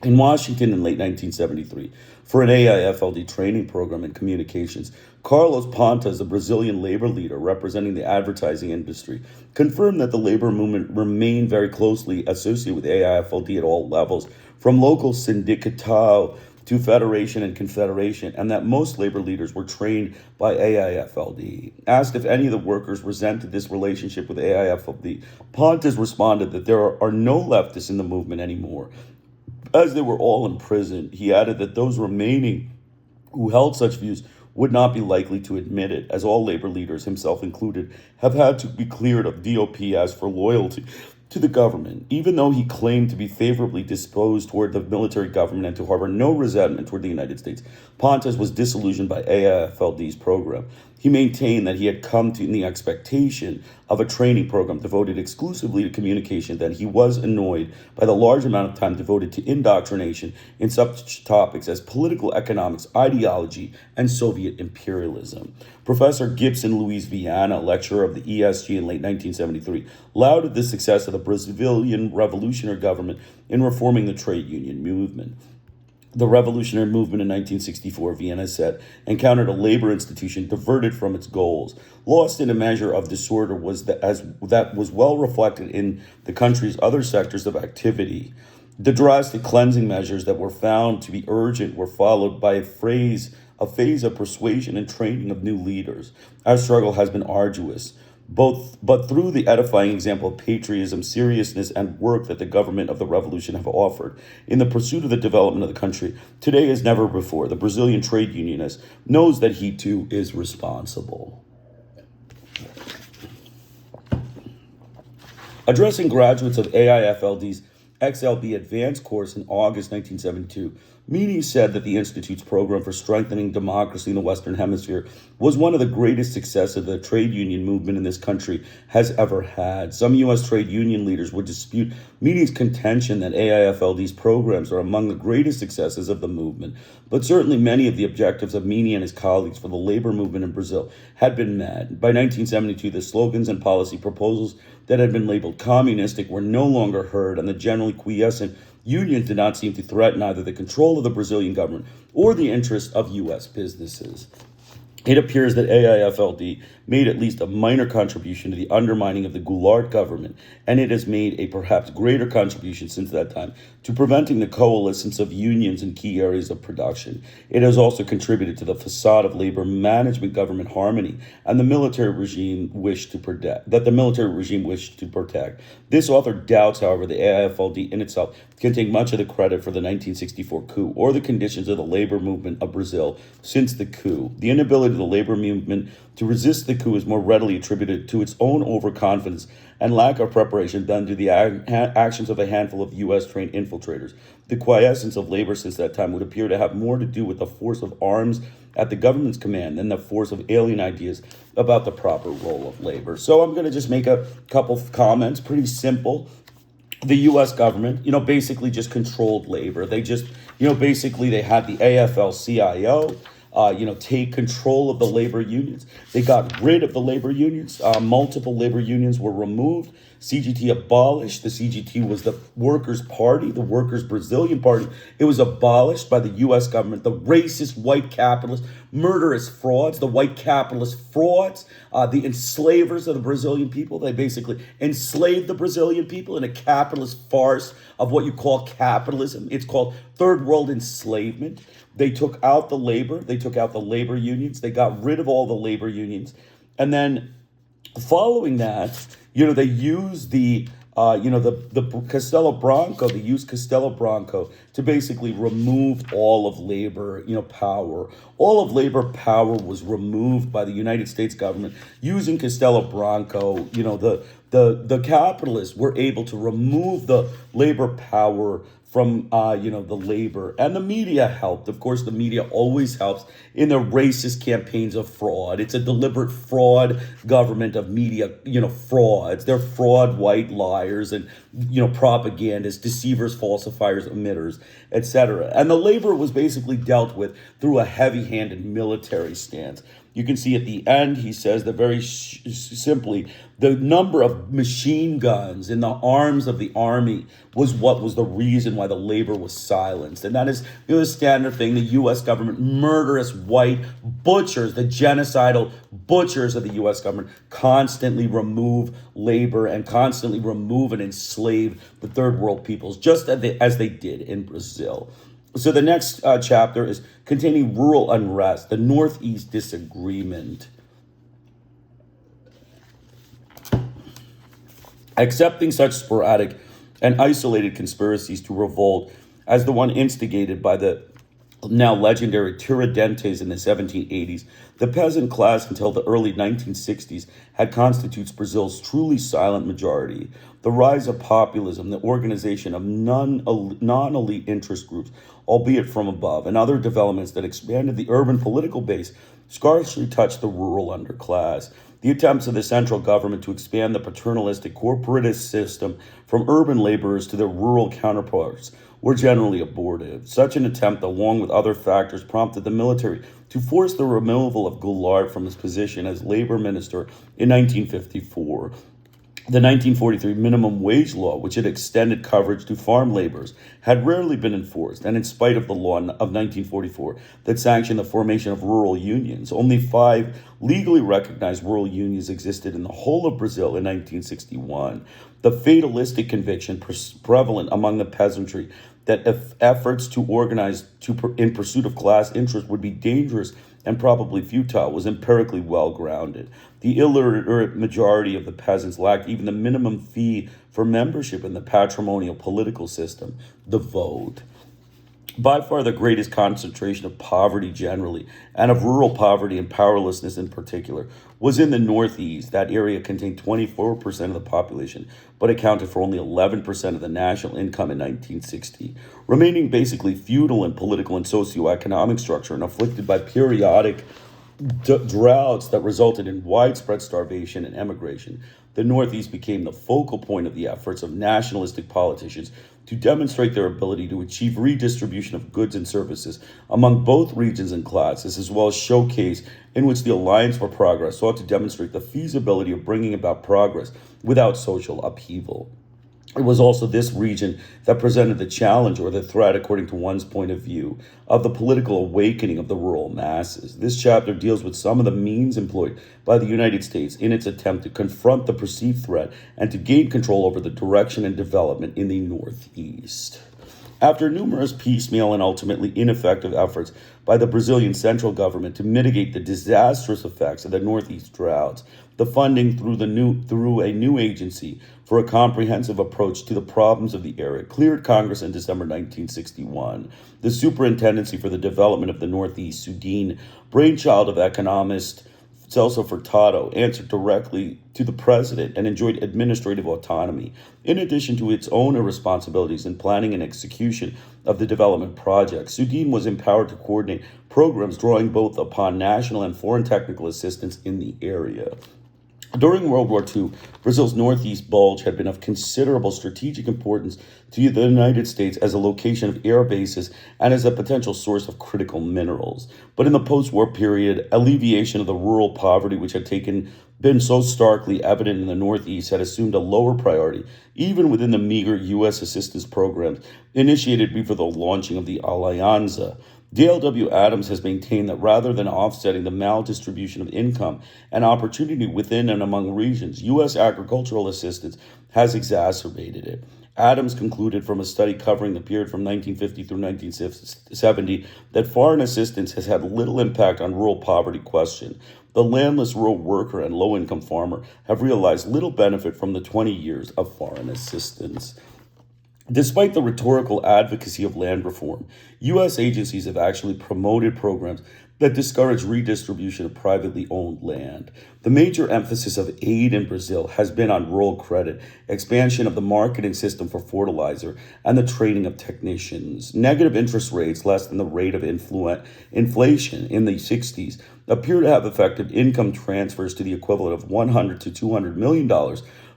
In Washington in late 1973, for an AIFLD training program in communications, Carlos Pontas, a Brazilian labor leader representing the advertising industry, confirmed that the labor movement remained very closely associated with AIFLD at all levels, from local sindicatal to federation and confederation, and that most labor leaders were trained by AIFLD. Asked if any of the workers resented this relationship with AIFLD, Pontas responded that there are no leftists in the movement anymore, as they were all in prison. He added that those remaining who held such views would not be likely to admit it, as all labor leaders, himself included, have had to be cleared of DOP as for loyalty to the government. Even though he claimed to be favorably disposed toward the military government and to harbor no resentment toward the United States, Pontas was disillusioned by AIFLD's program. He maintained that he had come to in the expectation of a training program devoted exclusively to communication, that he was annoyed by the large amount of time devoted to indoctrination in such topics as political economics, ideology, and Soviet imperialism. Professor Gibson Luis Viana, lecturer of the ESG in late 1973, lauded the success of the Brazilian revolutionary government in reforming the trade union movement. The revolutionary movement in 1964, Vienna said, encountered a labor institution diverted from its goals. Lost in a measure of disorder that was well reflected in the country's other sectors of activity. The drastic cleansing measures that were found to be urgent were followed by a phase of persuasion and training of new leaders. Our struggle has been arduous, but through the edifying example of patriotism, seriousness, and work that the government of the revolution have offered in the pursuit of the development of the country, today as never before, the Brazilian trade unionist knows that he too is responsible. Addressing graduates of AIFLD's XLB advanced course in August 1972, Meany said that the Institute's program for strengthening democracy in the Western Hemisphere was one of the greatest successes the trade union movement in this country has ever had. Some U.S. trade union leaders would dispute Meany's contention that AIFLD's programs are among the greatest successes of the movement, but certainly many of the objectives of Meany and his colleagues for the labor movement in Brazil had been met. By 1972, the slogans and policy proposals that had been labeled communistic were no longer heard, and the generally quiescent unions did not seem to threaten either the control of the Brazilian government or the interests of U.S. businesses. It appears that AIFLD made at least a minor contribution to the undermining of the Goulart government, and it has made a perhaps greater contribution since that time to preventing the coalescence of unions in key areas of production. It has also contributed to the facade of labor management government harmony and the military regime wished to protect. This author doubts, however, the AIFLD in itself can take much of the credit for the 1964 coup or the conditions of the labor movement of Brazil since the coup. The inability of the labor movement to resist the coup is more readily attributed to its own overconfidence and lack of preparation than to the actions of a handful of U.S.-trained infiltrators. The quiescence of labor since that time would appear to have more to do with the force of arms at the government's command than the force of alien ideas about the proper role of labor. So I'm going to just make a couple of comments, pretty simple. The U.S. government, basically just controlled labor. They just, basically they had the AFL-CIO, take control of the labor unions. They got rid of the labor unions. Multiple labor unions were removed. CGT abolished. The CGT was the Workers' Party, the Workers' Brazilian Party. It was abolished by the U.S. government. The racist white capitalist, murderous frauds, the white capitalist frauds, the enslavers of the Brazilian people. They basically enslaved the Brazilian people in a capitalist farce of what you call capitalism. It's called third world enslavement. They took out the labor. They took out the labor unions. They got rid of all the labor unions. And then following that, they used the Castelo Branco, they used Castelo Branco to basically remove all of labor, power. All of labor power was removed by the United States government using Castelo Branco. The capitalists were able to remove the labor power from, the labor. And the media helped. Of course, the media always helps in their racist campaigns of fraud. It's a deliberate fraud government of media, frauds. They're fraud white liars and, propagandists, deceivers, falsifiers, emitters, etc. And the labor was basically dealt with through a heavy-handed military stance. You can see at the end, he says that very simply, the number of machine guns in the arms of the army was what was the reason why the labor was silenced. And that is the standard thing. The U.S. government, murderous white butchers, the genocidal butchers of the U.S. government, constantly remove labor and constantly remove and enslave the third world peoples, just as they did in Brazil. So the next chapter is containing rural unrest, the Northeast disagreement. Accepting such sporadic and isolated conspiracies to revolt as the one instigated by the now legendary Tiradentes in the 1780s, the peasant class until the early 1960s had constitutes Brazil's truly silent majority. The rise of populism, the organization of non-elite interest groups, albeit from above, and other developments that expanded the urban political base scarcely touched the rural underclass. The attempts of the central government to expand the paternalistic corporatist system from urban laborers to their rural counterparts were generally abortive. Such an attempt, along with other factors, prompted the military to force the removal of Goulart from his position as labor minister in 1954. The 1943 minimum wage law, which had extended coverage to farm laborers, had rarely been enforced, and in spite of the law of 1944 that sanctioned the formation of rural unions, only 5 legally recognized rural unions existed in the whole of Brazil in 1961. The fatalistic conviction prevalent among the peasantry that efforts to organize in pursuit of class interest would be dangerous and probably futile was empirically well grounded. The illiterate majority of the peasants lacked even the minimum fee for membership in the patrimonial political system, the vote. By far the greatest concentration of poverty generally, and of rural poverty and powerlessness in particular, was in the Northeast. That area contained 24% of the population, but accounted for only 11% of the national income in 1960, remaining basically feudal in political and socioeconomic structure and afflicted by periodic droughts that resulted in widespread starvation and emigration. The Northeast became the focal point of the efforts of nationalistic politicians to demonstrate their ability to achieve redistribution of goods and services among both regions and classes, as well as showcase in which the Alliance for Progress sought to demonstrate the feasibility of bringing about progress without social upheaval. It was also this region that presented the challenge or the threat, according to one's point of view, of the political awakening of the rural masses. This chapter deals with some of the means employed by the United States in its attempt to confront the perceived threat and to gain control over the direction and development in the Northeast. After numerous piecemeal and ultimately ineffective efforts by the Brazilian central government to mitigate the disastrous effects of the Northeast droughts, the funding through a new agency for a comprehensive approach to the problems of the area cleared Congress in December 1961. The Superintendency for the Development of the Northeast, SUDENE, brainchild of economist Celso Furtado, answered directly to the president and enjoyed administrative autonomy. In addition to its own responsibilities in planning and execution of the development project, SUDENE was empowered to coordinate programs drawing both upon national and foreign technical assistance in the area. During World War II, Brazil's northeast bulge had been of considerable strategic importance to the United States as a location of air bases and as a potential source of critical minerals. But in the post-war period, alleviation of the rural poverty which had been so starkly evident in the Northeast had assumed a lower priority, even within the meager U.S. assistance programs initiated before the launching of the Alianza. Dale W. Adams has maintained that rather than offsetting the maldistribution of income and opportunity within and among regions, U.S. agricultural assistance has exacerbated it. Adams concluded from a study covering the period from 1950 through 1970 that foreign assistance has had little impact on rural poverty question. The landless rural worker and low-income farmer have realized little benefit from the 20 years of foreign assistance. Despite the rhetorical advocacy of land reform, U.S. agencies have actually promoted programs that discourage redistribution of privately owned land. The major emphasis of aid in Brazil has been on rural credit, expansion of the marketing system for fertilizer, and the training of technicians. Negative interest rates, less than the rate of inflation in the 60s, appear to have affected income transfers to the equivalent of $100 to $200 million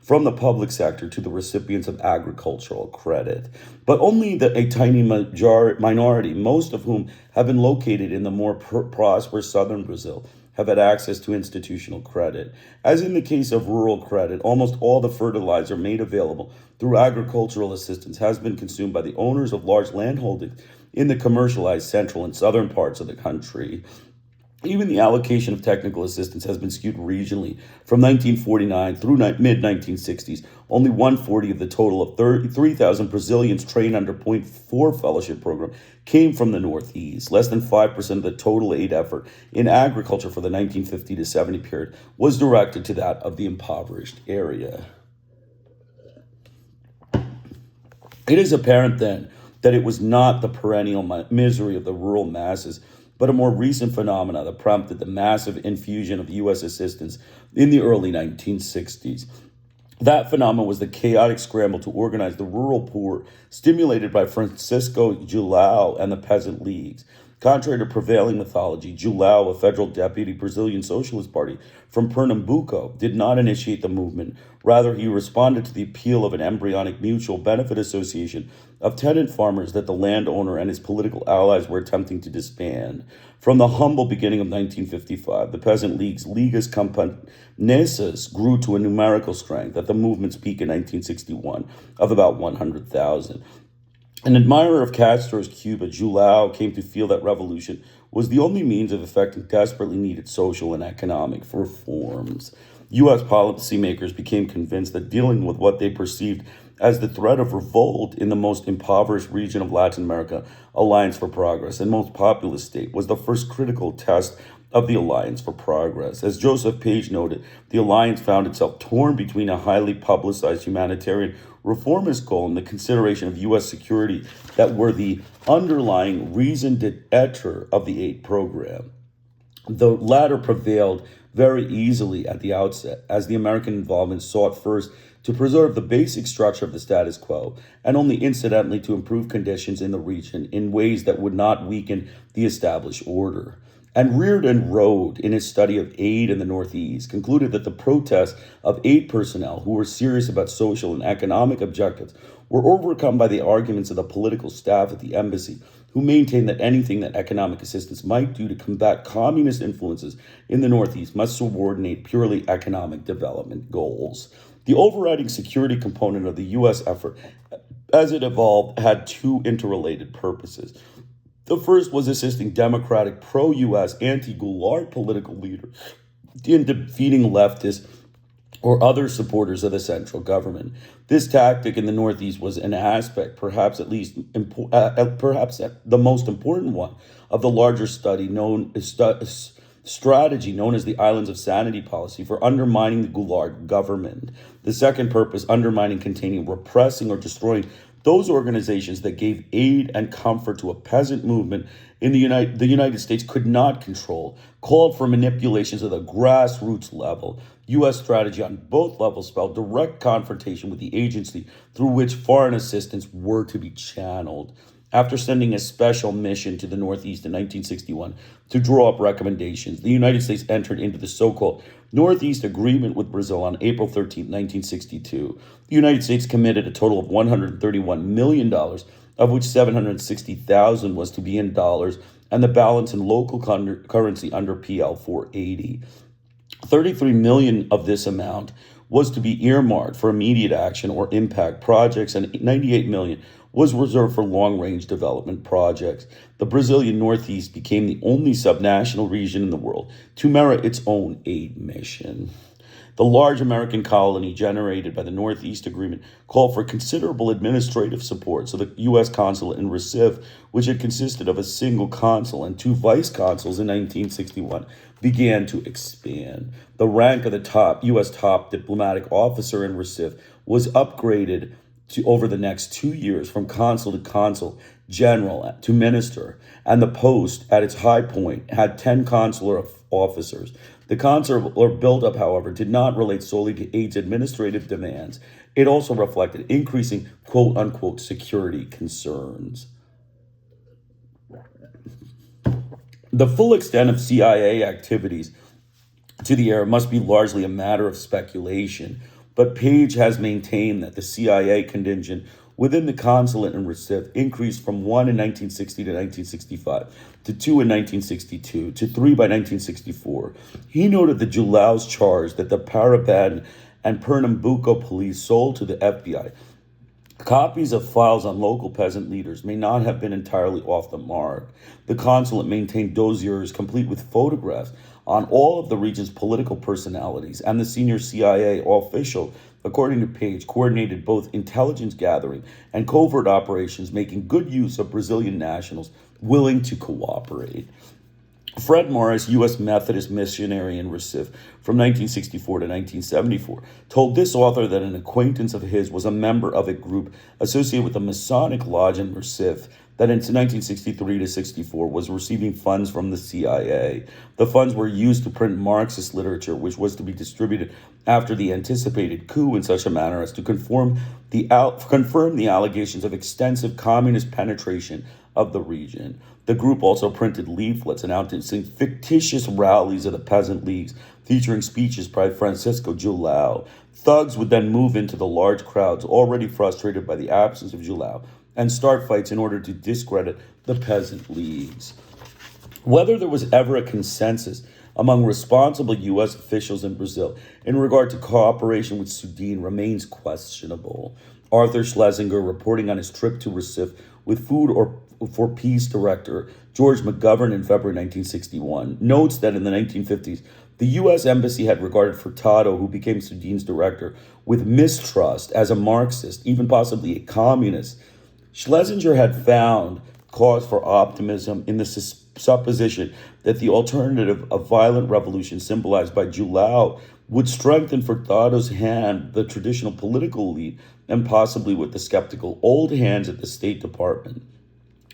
from the public sector to the recipients of agricultural credit. But only a tiny minority, most of whom have been located in the more prosperous southern Brazil, have had access to institutional credit. As in the case of rural credit, almost all the fertilizer made available through agricultural assistance has been consumed by the owners of large landholdings in the commercialized central and southern parts of the country. Even the allocation of technical assistance has been skewed regionally. From 1949 through mid-1960s, only 140 of the total of 3,000 Brazilians trained under Point 4 fellowship program came from the Northeast. Less than 5% of the total aid effort in agriculture for the 1950 to 70 period was directed to that of the impoverished area. It is apparent then that it was not the perennial misery of the rural masses, but a more recent phenomenon that prompted the massive infusion of U.S. assistance in the early 1960s. That phenomenon was the chaotic scramble to organize the rural poor, stimulated by Francisco João and the peasant leagues. Contrary to prevailing mythology, Julão, a federal deputy Brazilian Socialist Party from Pernambuco, did not initiate the movement. Rather, he responded to the appeal of an embryonic mutual benefit association of tenant farmers that the landowner and his political allies were attempting to disband. From the humble beginning of 1955, the peasant league's Ligas Camponesas grew to a numerical strength at the movement's peak in 1961 of about 100,000. An admirer of Castro's Cuba, Julão came to feel that revolution was the only means of effecting desperately needed social and economic reforms. U.S. policymakers became convinced that dealing with what they perceived as the threat of revolt in the most impoverished region of Latin America, Alliance for Progress, and most populous state, was the first critical test of the Alliance for Progress. As Joseph Page noted, the Alliance found itself torn between a highly publicized humanitarian reformist goal and the consideration of U.S. security that were the underlying raison d'etre of the aid program. The latter prevailed very easily at the outset, as the American involvement sought first to preserve the basic structure of the status quo, and only incidentally to improve conditions in the region in ways that would not weaken the established order. And Reardon Rode, in his study of aid in the Northeast, concluded that the protests of aid personnel who were serious about social and economic objectives were overcome by the arguments of the political staff at the embassy, who maintained that anything that economic assistance might do to combat communist influences in the Northeast must subordinate purely economic development goals. The overriding security component of the U.S. effort, as it evolved, had two interrelated purposes. The first was assisting Democratic, pro-U.S., anti-Goulart political leaders in defeating leftists or other supporters of the central government. This tactic in the Northeast was an aspect, perhaps the most important one, of the larger strategy known as the Islands of Sanity policy for undermining the Goulart government. The second purpose, undermining, containing, repressing, or destroying those organizations that gave aid and comfort to a peasant movement in the United States could not control, called for manipulations at the grassroots level. U.S. strategy on both levels spelled direct confrontation with the agency through which foreign assistance were to be channeled. After sending a special mission to the Northeast in 1961 to draw up recommendations, the United States entered into the so-called Northeast Agreement with Brazil on April 13, 1962. The United States committed a total of $131 million, of which $760,000 was to be in dollars, and the balance in local currency under PL 480. $33 million of this amount was to be earmarked for immediate action or impact projects, and $98 million was reserved for long-range development projects. The Brazilian Northeast became the only subnational region in the world to merit its own aid mission. The large American colony generated by the Northeast Agreement called for considerable administrative support, so the U.S. consulate in Recife, which had consisted of a single consul and two vice consuls in 1961, began to expand. The rank of the U.S. top diplomatic officer in Recife was upgraded over the next 2 years from consul to consul general to minister, and the post at its high point had 10 consular officers. The consular buildup, however, did not relate solely to aid's administrative demands. It also reflected increasing quote-unquote security concerns. The full extent of CIA activities to the era must be largely a matter of speculation, but Page has maintained that the CIA contingent within the consulate in Recife increased from 1 in 1960 to 1965, to 2 in 1962, to 3 by 1964. He noted that Julau's charge that the Paraben and Pernambuco police sold to the FBI copies of files on local peasant leaders may not have been entirely off the mark. The consulate maintained dossiers complete with photographs on all of the region's political personalities, and the senior CIA official, according to Page, coordinated both intelligence gathering and covert operations, making good use of Brazilian nationals willing to cooperate. Fred Morris, U.S. Methodist missionary in Recife from 1964 to 1974, told this author that an acquaintance of his was a member of a group associated with the Masonic Lodge in Recife that in 1963 to 64 was receiving funds from the CIA. The funds were used to print Marxist literature, which was to be distributed after the anticipated coup in such a manner as to confirm the allegations of extensive communist penetration of the region. The group also printed leaflets announcing fictitious rallies of the peasant leagues, featuring speeches by Francisco João. Thugs would then move into the large crowds, already frustrated by the absence of João, and start fights in order to discredit the peasant leagues. Whether there was ever a consensus among responsible U.S. officials in Brazil in regard to cooperation with Sudan remains questionable. Arthur Schlesinger, reporting on his trip to Recife with Food for Peace director George McGovern in February 1961, notes that in the 1950s, the U.S. Embassy had regarded Furtado, who became Sudan's director, with mistrust as a Marxist, even possibly a communist. Schlesinger had found cause for optimism in the supposition that the alternative of violent revolution symbolized by João would strengthen Furtado's hand, the traditional political elite, and possibly with the skeptical old hands at the State Department.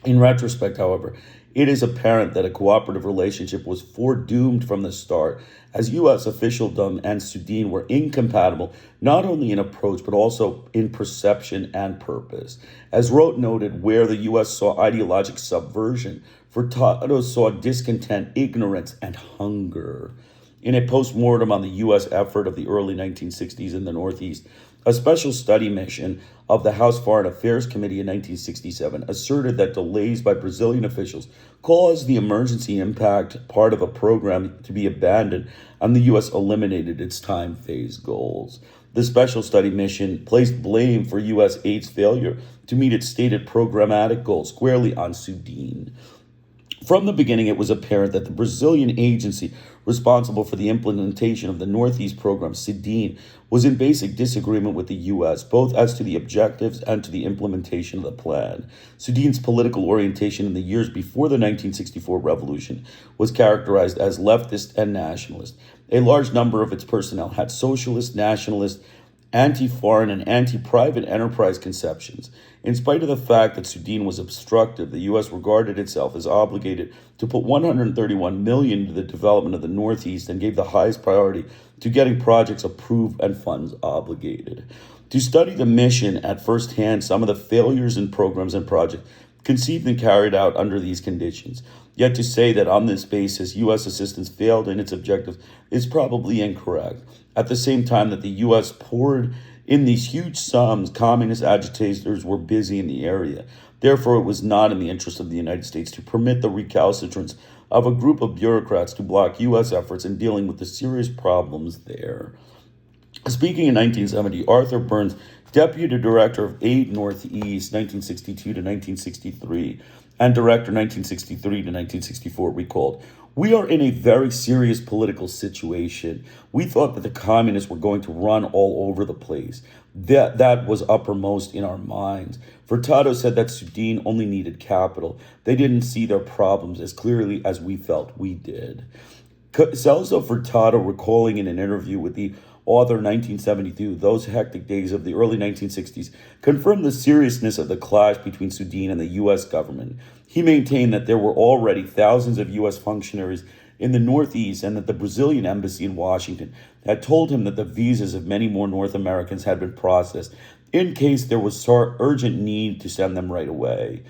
In retrospect, however, it is apparent that a cooperative relationship was foredoomed from the start, as U.S. officialdom and Sudan were incompatible not only in approach but also in perception and purpose. As Roth noted, where the U.S. saw ideologic subversion, Furtado saw discontent, ignorance, and hunger. In a postmortem on the U.S. effort of the early 1960s in the Northeast, a special study mission of the House Foreign Affairs Committee in 1967 asserted that delays by Brazilian officials caused the emergency impact part of a program to be abandoned, and the U.S. eliminated its time phase goals. The special study mission placed blame for U.S. aid's failure to meet its stated programmatic goals squarely on Sudan. From the beginning, it was apparent that the Brazilian agency responsible for the implementation of the Northeast program, Sudan, was in basic disagreement with the U.S., both as to the objectives and to the implementation of the plan. Sudan's political orientation in the years before the 1964 revolution was characterized as leftist and nationalist. A large number of its personnel had socialist, nationalist, anti-foreign, and anti-private enterprise conceptions. In spite of the fact that Sudan was obstructive, the U.S. regarded itself as obligated to put $131 million into the development of the Northeast and gave the highest priority to getting projects approved and funds obligated. To study the mission at first hand, some of the failures in programs and projects conceived and carried out under these conditions. Yet to say that on this basis, U.S. assistance failed in its objectives is probably incorrect. At the same time that the U.S. poured in these huge sums, communist agitators were busy in the area. Therefore, it was not in the interest of the United States to permit the recalcitrance of a group of bureaucrats to block U.S. efforts in dealing with the serious problems there. Speaking in 1970, Arthur Burns, Deputy Director of Aid Northeast, 1962 to 1963, and Director 1963 to 1964, recalled, "We are in a very serious political situation. We thought that the communists were going to run all over the place. That was uppermost in our minds. Furtado said that Sudan only needed capital. They didn't see their problems as clearly as we felt we did." Celso Furtado, recalling in an interview with the author 1972, those hectic days of the early 1960s, confirmed the seriousness of the clash between Sudan and the U.S. government. He maintained that there were already thousands of U.S. functionaries in the Northeast and that the Brazilian embassy in Washington had told him that the visas of many more North Americans had been processed in case there was urgent need to send them right away.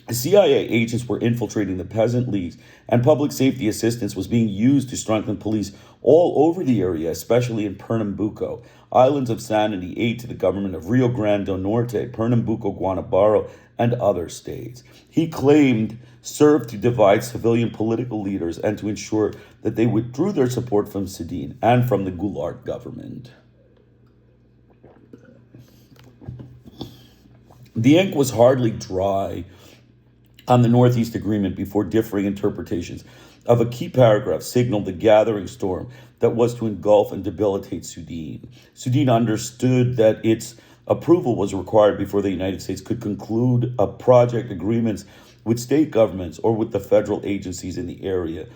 CIA agents were infiltrating the peasant leagues, and public safety assistance was being used to strengthen police all over the area, especially in Pernambuco. Islands of sanity aid to the government of Rio Grande do Norte, Pernambuco, Guanabara, and other states. He claimed served to divide civilian political leaders and to ensure that they withdrew their support from Sudan and from the Goulart government. The ink was hardly dry on the Northeast Agreement before differing interpretations of a key paragraph signaled the gathering storm that was to engulf and debilitate Sudan. Sudan understood that its approval was required before the United States could conclude a project agreements with state governments or with the federal agencies in the area.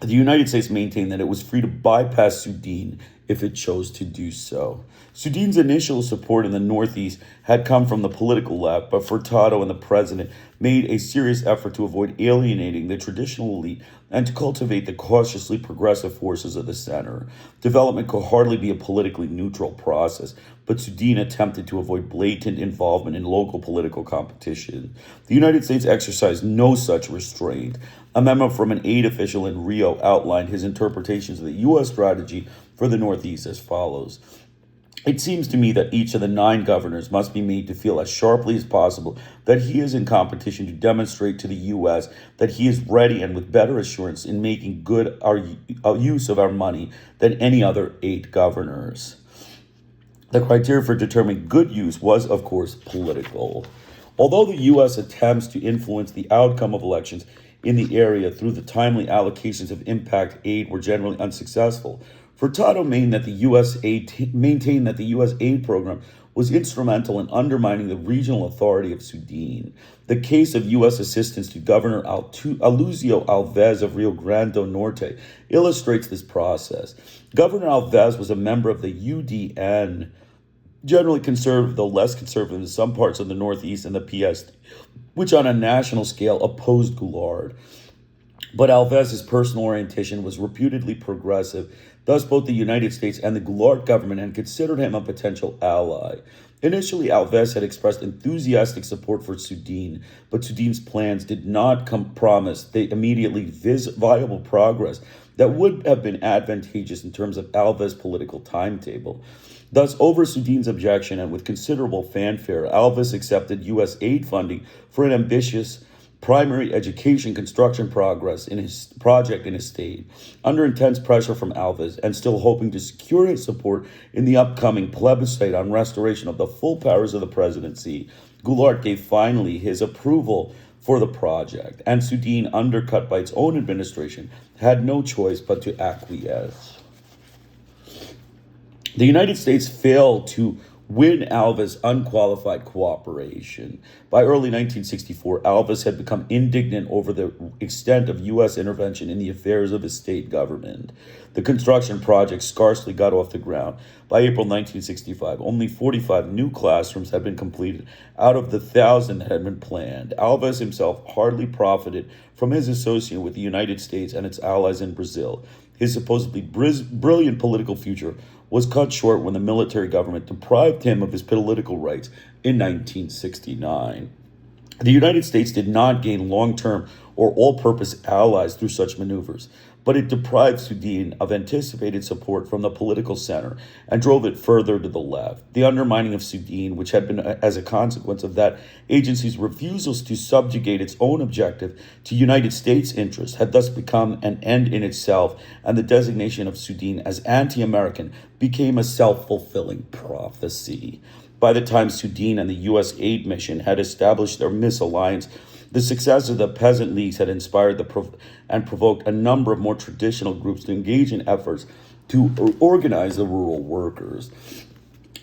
The United States maintained that it was free to bypass Sudan if it chose to do so. Sudan's initial support in the Northeast had come from the political left, but Furtado and the president made a serious effort to avoid alienating the traditional elite and to cultivate the cautiously progressive forces of the center. Development could hardly be a politically neutral process, but Sudan attempted to avoid blatant involvement in local political competition. The United States exercised no such restraint. A memo from an aid official in Rio outlined his interpretations of the U.S. strategy for the Northeast as follows. It seems to me that each of the 9 governors must be made to feel as sharply as possible that he is in competition to demonstrate to the U.S. that he is ready and with better assurance in making good our use of our money than any other 8 governors. The criteria for determining good use was, of course, political. Although the U.S. attempts to influence the outcome of elections in the area through the timely allocations of impact aid were generally unsuccessful, Furtado maintained that the U.S. aid program was instrumental in undermining the regional authority of Sudan. The case of U.S. assistance to Governor Alucio Alves of Rio Grande do Norte illustrates this process. Governor Alves was a member of the UDN, generally conservative, though less conservative in some parts of the Northeast and the PS, which on a national scale opposed Goulart. But Alves' personal orientation was reputedly progressive. Thus, both the United States and the Goulart government had considered him a potential ally. Initially, Alves had expressed enthusiastic support for Sudan, but Sudan's plans did not promise the immediately viable progress that would have been advantageous in terms of Alves' political timetable. Thus, over Sudan's objection and with considerable fanfare, Alves accepted U.S. aid funding for an ambitious primary education construction progress in his project in his state. Under intense pressure from Alves and still hoping to secure his support in the upcoming plebiscite on restoration of the full powers of the presidency, Goulart gave finally his approval for the project, and Sudan, undercut by its own administration, had no choice but to acquiesce. The United States failed to win Alves' unqualified cooperation. By early 1964, Alves had become indignant over the extent of U.S. intervention in the affairs of his state government. The construction project scarcely got off the ground. By April 1965, only 45 new classrooms had been completed out of the 1,000 that had been planned. Alves himself hardly profited from his association with the United States and its allies in Brazil. His supposedly brilliant political future was cut short when the military government deprived him of his political rights in 1969. The United States did not gain long-term or all-purpose allies through such maneuvers, but it deprived Sudan of anticipated support from the political center and drove it further to the left. The undermining of Sudan, which had been as a consequence of that agency's refusals to subjugate its own objective to United States interests, had thus become an end in itself, and the designation of Sudan as anti-American became a self-fulfilling prophecy. By the time Sudan and the U.S. aid mission had established their misalliance, the success of the peasant leagues had inspired and provoked a number of more traditional groups to engage in efforts to organize the rural workers.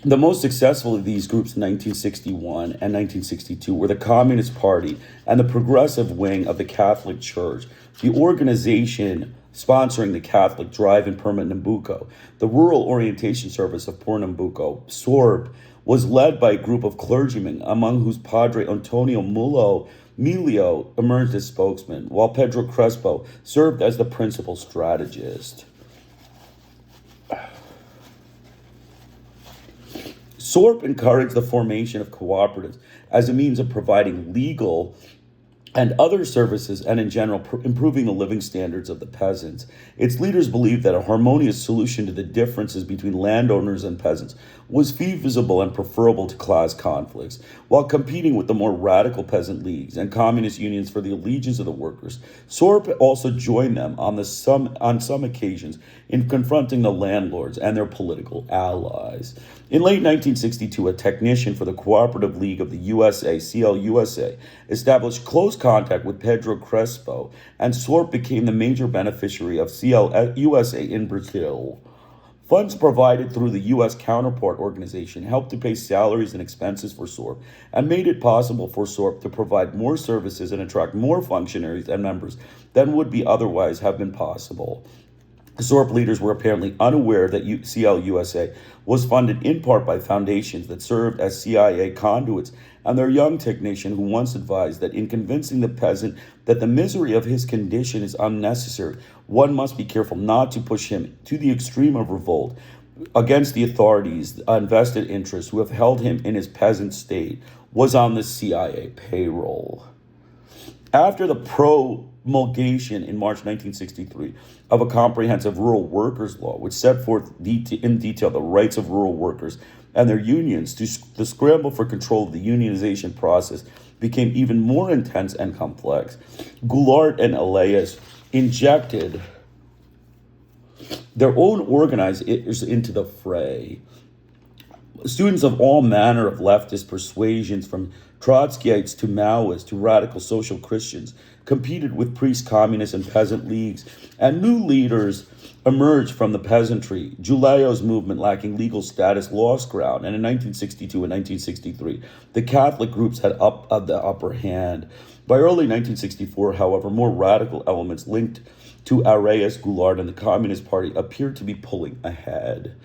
The most successful of these groups in 1961 and 1962 were the Communist Party and the progressive wing of the Catholic Church. The organization sponsoring the Catholic Drive in Pernambuco, the Rural Orientation Service of Pernambuco, SORP, was led by a group of clergymen, among whose Padre Antonio Milio emerged as spokesman, while Pedro Crespo served as the principal strategist. SORP encouraged the formation of cooperatives as a means of providing legal and other services, and in general, improving the living standards of the peasants. Its leaders believed that a harmonious solution to the differences between landowners and peasants was feasible and preferable to class conflicts, while competing with the more radical peasant leagues and communist unions for the allegiance of the workers. SORP also joined them on some occasions in confronting the landlords and their political allies. In late 1962, a technician for the Cooperative League of the USA, CLUSA, established close contact with Pedro Crespo, and SORP became the major beneficiary of CLUSA in Brazil. Funds provided through the U.S. counterpart organization helped to pay salaries and expenses for SORP and made it possible for SORP to provide more services and attract more functionaries and members than would be otherwise have been possible. SORP leaders were apparently unaware that CLUSA was funded in part by foundations that served as CIA conduits, and their young technician who once advised that in convincing the peasant that the misery of his condition is unnecessary, one must be careful not to push him to the extreme of revolt against the authorities and vested interests who have held him in his peasant state, was on the CIA payroll. After the promulgation in March 1963 of a comprehensive rural workers law, which set forth in detail the rights of rural workers and their unions, the scramble for control of the unionization process became even more intense and complex. Goulart and Elias injected their own organizers into the fray. Students of all manner of leftist persuasions, from Trotskyites to Maoists to radical social Christians, competed with priest communists and peasant leagues, and new leaders emerged from the peasantry. Giulio's movement, lacking legal status, lost ground, and in 1962 and 1963, the Catholic groups had the upper hand. By early 1964, however, more radical elements linked to Arias, Goulart, and the Communist Party appeared to be pulling ahead.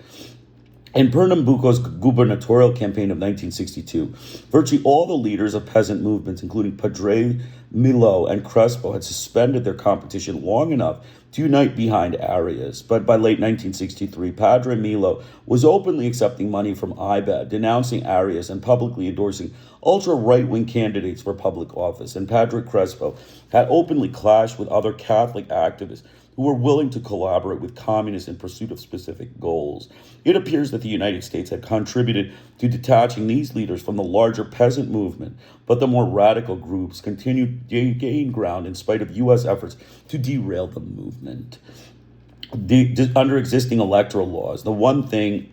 In Pernambuco's gubernatorial campaign of 1962, virtually all the leaders of peasant movements, including Padre Milo and Crespo, had suspended their competition long enough to unite behind Arias. But by late 1963, Padre Milo was openly accepting money from IBAD, denouncing Arias, and publicly endorsing ultra-right-wing candidates for public office. And Padre Crespo had openly clashed with other Catholic activists who were willing to collaborate with communists in pursuit of specific goals. It appears that the United States had contributed to detaching these leaders from the larger peasant movement, but the more radical groups continued to gain ground in spite of U.S. efforts to derail the movement. Under existing electoral laws, one thing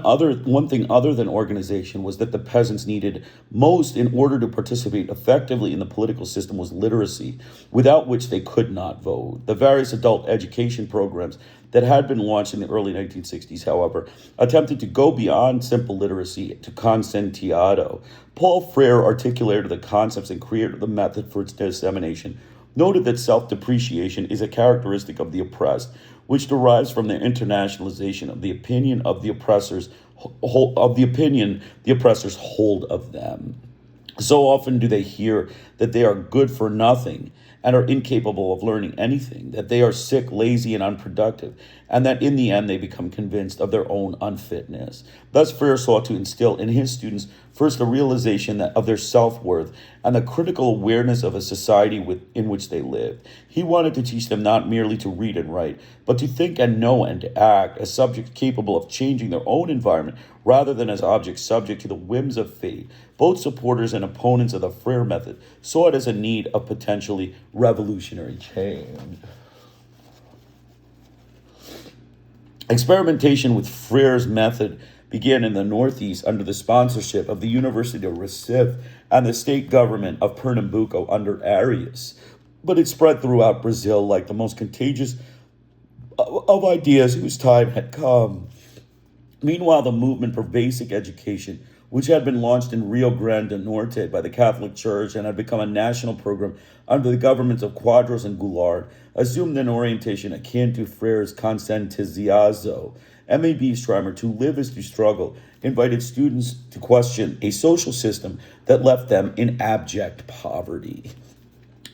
other than organization was that the peasants needed most in order to participate effectively in the political system was literacy, without which they could not vote. The various adult education programs that had been launched in the early 1960s, however, attempted to go beyond simple literacy to consentiado. Paul Freire articulated the concepts and created the method for its dissemination, noted that self-depreciation is a characteristic of the oppressed, which derives from their internationalization of the opinion of the oppressors hold of them. So often do they hear that they are good for nothing and are incapable of learning anything, that they are sick, lazy, and unproductive, and that in the end they become convinced of their own unfitness. Thus, Freire sought to instill in his students first the realization of their self-worth and the critical awareness of a society in which they lived. He wanted to teach them not merely to read and write, but to think and know and to act as subjects capable of changing their own environment rather than as objects subject to the whims of fate. Both supporters and opponents of the Freire method saw it as a need of potentially revolutionary change. Experimentation with Freire's method began in the Northeast under the sponsorship of the University of Recife and the state government of Pernambuco under Arias. But it spread throughout Brazil like the most contagious of ideas whose time had come. Meanwhile, the movement for basic education, which had been launched in Rio Grande do Norte by the Catholic Church and had become a national program under the governments of Quadros and Goulart, assumed an orientation akin to Freire's conscientizazo. MAB Schreiber, to live is to struggle, invited students to question a social system that left them in abject poverty.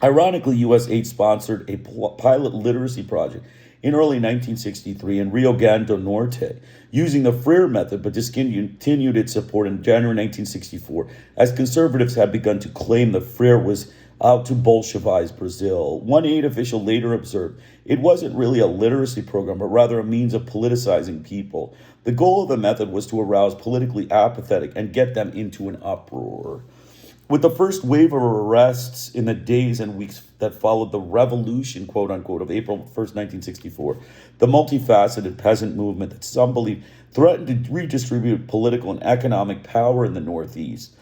Ironically, U.S. aid sponsored a pilot literacy project in early 1963 in Rio Grande do Norte, using the Freire method, but discontinued its support in January 1964, as conservatives had begun to claim that Freire was out to Bolshevize Brazil. One aid official later observed, it wasn't really a literacy program, but rather a means of politicizing people. The goal of the method was to arouse politically apathetic and get them into an uproar. With the first wave of arrests in the days and weeks that followed the revolution, quote unquote, of April 1st, 1964, the multifaceted peasant movement that some believe threatened to redistribute political and economic power in the Northeast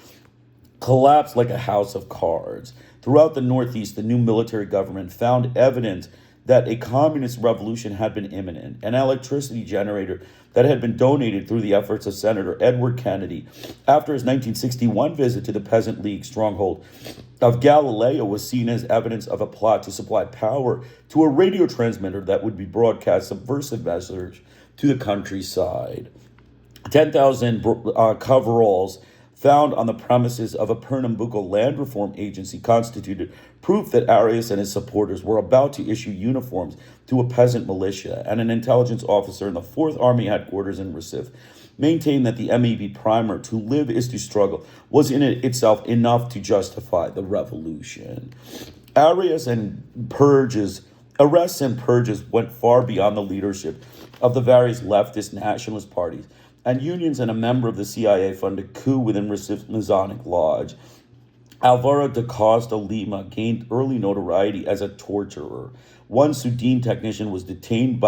collapsed like a house of cards. Throughout the Northeast, the new military government found evident that a communist revolution had been imminent. An electricity generator that had been donated through the efforts of Senator Edward Kennedy after his 1961 visit to the Peasant League stronghold of Galileo was seen as evidence of a plot to supply power to a radio transmitter that would be broadcast subversive messages to the countryside. 10,000 coveralls found on the premises of a Pernambuco land reform agency constituted proof that Arias and his supporters were about to issue uniforms to a peasant militia, and an intelligence officer in the 4th Army headquarters in Recife maintained that the MEB primer, "To live is to struggle," was in it itself enough to justify the revolution. Arias and arrests and purges went far beyond the leadership of the various leftist nationalist parties and unions, and a member of the CIA-funded coup within Recife's Masonic Lodge. Alvaro da Costa Lima gained early notoriety as a torturer. One Sudene technician was detained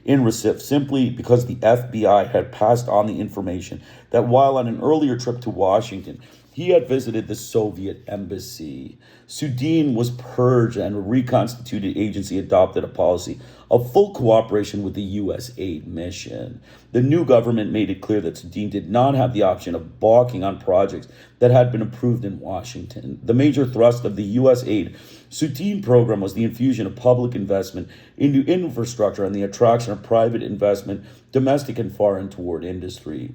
in Recife simply because the FBI had passed on the information that while on an earlier trip to Washington, he had visited the Soviet embassy. Sudene was purged, and a reconstituted agency adopted a policy of full cooperation with the U.S. aid mission. The new government made it clear that Sudene did not have the option of balking on projects that had been approved in Washington. The major thrust of the U.S. aid Sudene program was the infusion of public investment into infrastructure and the attraction of private investment, domestic and foreign, toward industry.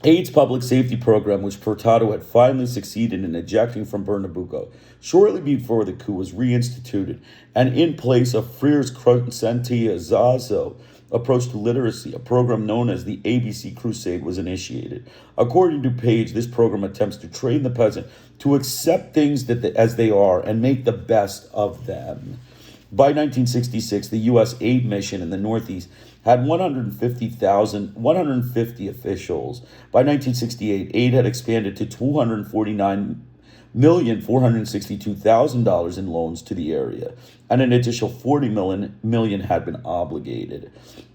Aid's public safety program, which Furtado had finally succeeded in ejecting from Pernambuco shortly before the coup, was reinstituted, and in place of Frere's Conscientizazo approach to literacy, a program known as the ABC Crusade was initiated. According to Page, this program attempts to train the peasant to accept things as they are and make the best of them. By 1966, the U.S. aid mission in the Northeast had 150 officials. By 1968, aid had expanded to $249,462,000 in loans to the area, and an additional $40 million had been obligated.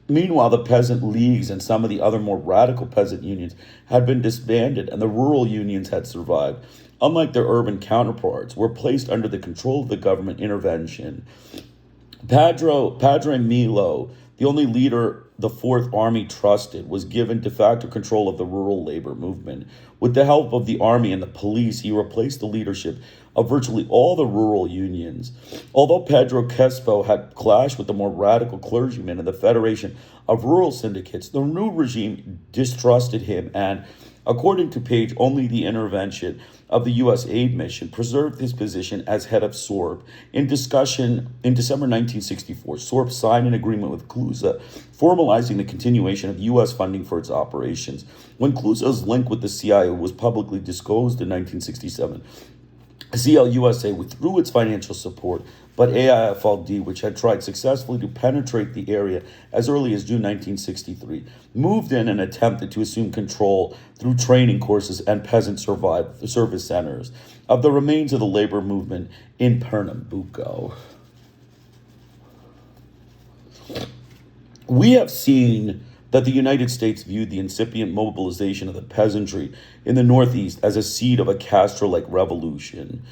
Meanwhile, the peasant leagues and some of the other more radical peasant unions had been disbanded, and the rural unions had survived, unlike their urban counterparts, were placed under the control of the government intervention. Padre Milo, the only leader the 4th Army trusted, was given de facto control of the rural labor movement. With the help of the army and the police, he replaced the leadership of virtually all the rural unions. Although Pedro Crespo had clashed with the more radical clergymen in the Federation of Rural Syndicates, the new regime distrusted him, and, according to Page, only the intervention of the U.S. aid mission preserved his position as head of SORP. In December 1964, SORP signed an agreement with Clusa, formalizing the continuation of U.S. funding for its operations. When Clusa's link with the CIA was publicly disclosed in 1967, CLUSA withdrew its financial support, but AIFLD, which had tried successfully to penetrate the area as early as June 1963, moved in and attempted to assume control through training courses and peasant service centers of the remains of the labor movement in Pernambuco. We have seen that the United States viewed the incipient mobilization of the peasantry in the Northeast as a seed of a Castro-like revolution.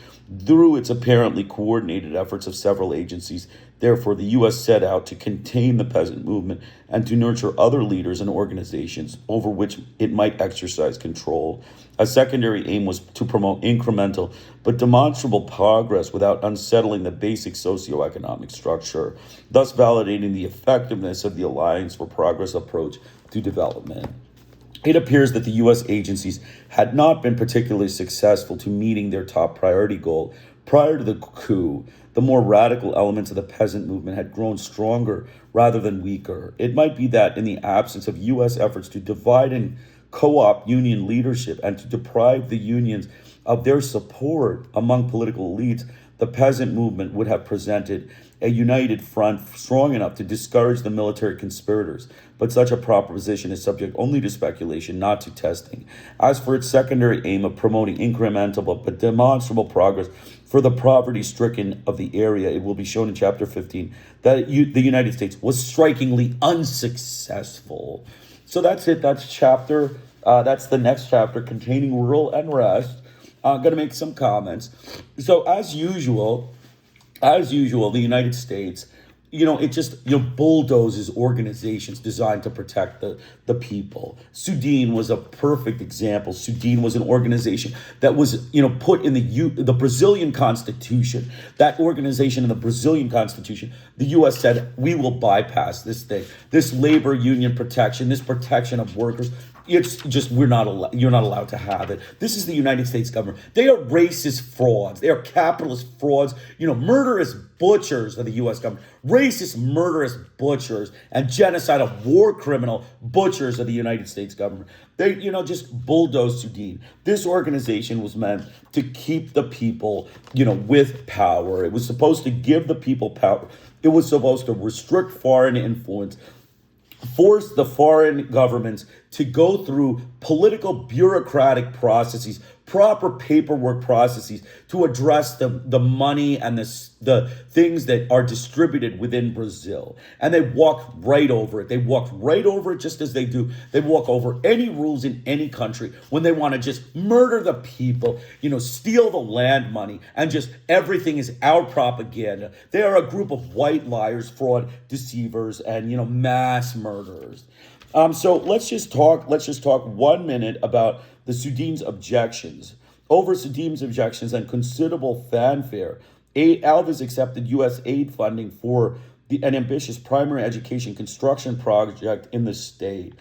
Through its apparently coordinated efforts of several agencies, therefore, the U.S. set out to contain the peasant movement and to nurture other leaders and organizations over which it might exercise control. A secondary aim was to promote incremental but demonstrable progress without unsettling the basic socioeconomic structure, thus validating the effectiveness of the Alliance for Progress approach to development. It appears that the U.S. agencies had not been particularly successful to meeting their top priority goal. Prior to the coup, the more radical elements of the peasant movement had grown stronger rather than weaker. It might be that in the absence of U.S. efforts to divide and co-opt union leadership and to deprive the unions of their support among political elites, the peasant movement would have presented a united front strong enough to discourage the military conspirators, but such a proposition is subject only to speculation, not to testing. As for its secondary aim of promoting incremental but demonstrable progress for the poverty-stricken of the area, it will be shown in Chapter 15 that the United States was strikingly unsuccessful. So that's it. That's that's the next chapter containing rural unrest. I'm going to make some comments. So as usual, the United States it just, bulldozes organizations designed to protect the people. Sudan was a perfect example. Sudan was an organization that was, put in the Brazilian Constitution. That organization in the Brazilian Constitution, the U.S. said, we will bypass this thing, this labor union protection, this protection of workers. It's just, you're not allowed to have it. This is the United States government. They are racist frauds. They are capitalist frauds. Murderous butchers of the U.S. government, racist, murderous butchers, and genocidal war criminal butchers of the United States government. They, just bulldoze Sudan. This organization was meant to keep the people, with power. It was supposed to give the people power. It was supposed to restrict foreign influence, force the foreign governments to go through political bureaucratic processes, proper paperwork processes to address the money and the things that are distributed within Brazil. And they walk right over it. They walk right over it just as they do. They walk over any rules in any country when they want to just murder the people, steal the land money, and just everything is our propaganda. They are a group of white liars, fraud, deceivers, and, mass murderers. So let's just talk 1 minute about the Sudan's objections. Over Sudan's objections and considerable fanfare, Alves accepted U.S. aid funding for an ambitious primary education construction project in the state.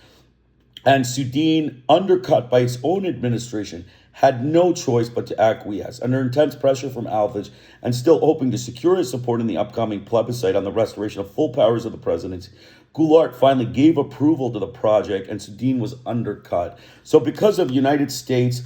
And Sudan, undercut by its own administration, had no choice but to acquiesce. Under intense pressure from Alves and still hoping to secure his support in the upcoming plebiscite on the restoration of full powers of the presidency, Goulart finally gave approval to the project, and Sudan was undercut. So because of United States,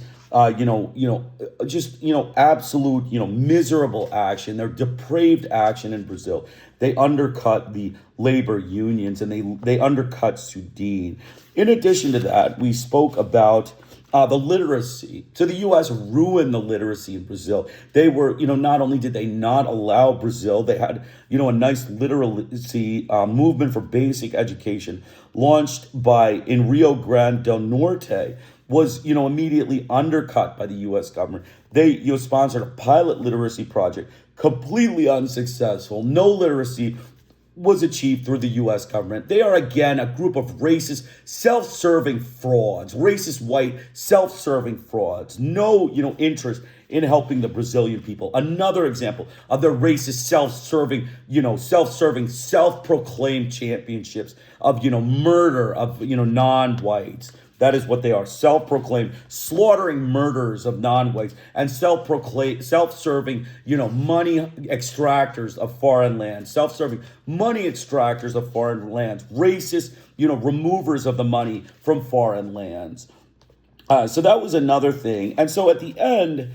absolute, miserable action, their depraved action in Brazil, they undercut the labor unions and they undercut Sudan. In addition to that, we spoke about the literacy. So the U.S. ruined the literacy in Brazil. They were, not only did they not allow Brazil, they had, a nice literacy movement for basic education launched in Rio Grande do Norte, was, immediately undercut by the U.S. government. They, sponsored a pilot literacy project, completely unsuccessful. No literacy was achieved through the U.S. government. They are, again, a group of racist, self-serving frauds, racist, white, self-serving frauds. No, interest in helping the Brazilian people. Another example of their racist, self-serving, self-proclaimed championships of, murder of, non-whites. That is what they are, self-proclaimed, slaughtering murderers of non-whites and self-serving, money extractors of foreign lands, self-serving money extractors of foreign lands, racist, removers of the money from foreign lands. So that was another thing. And so at the end,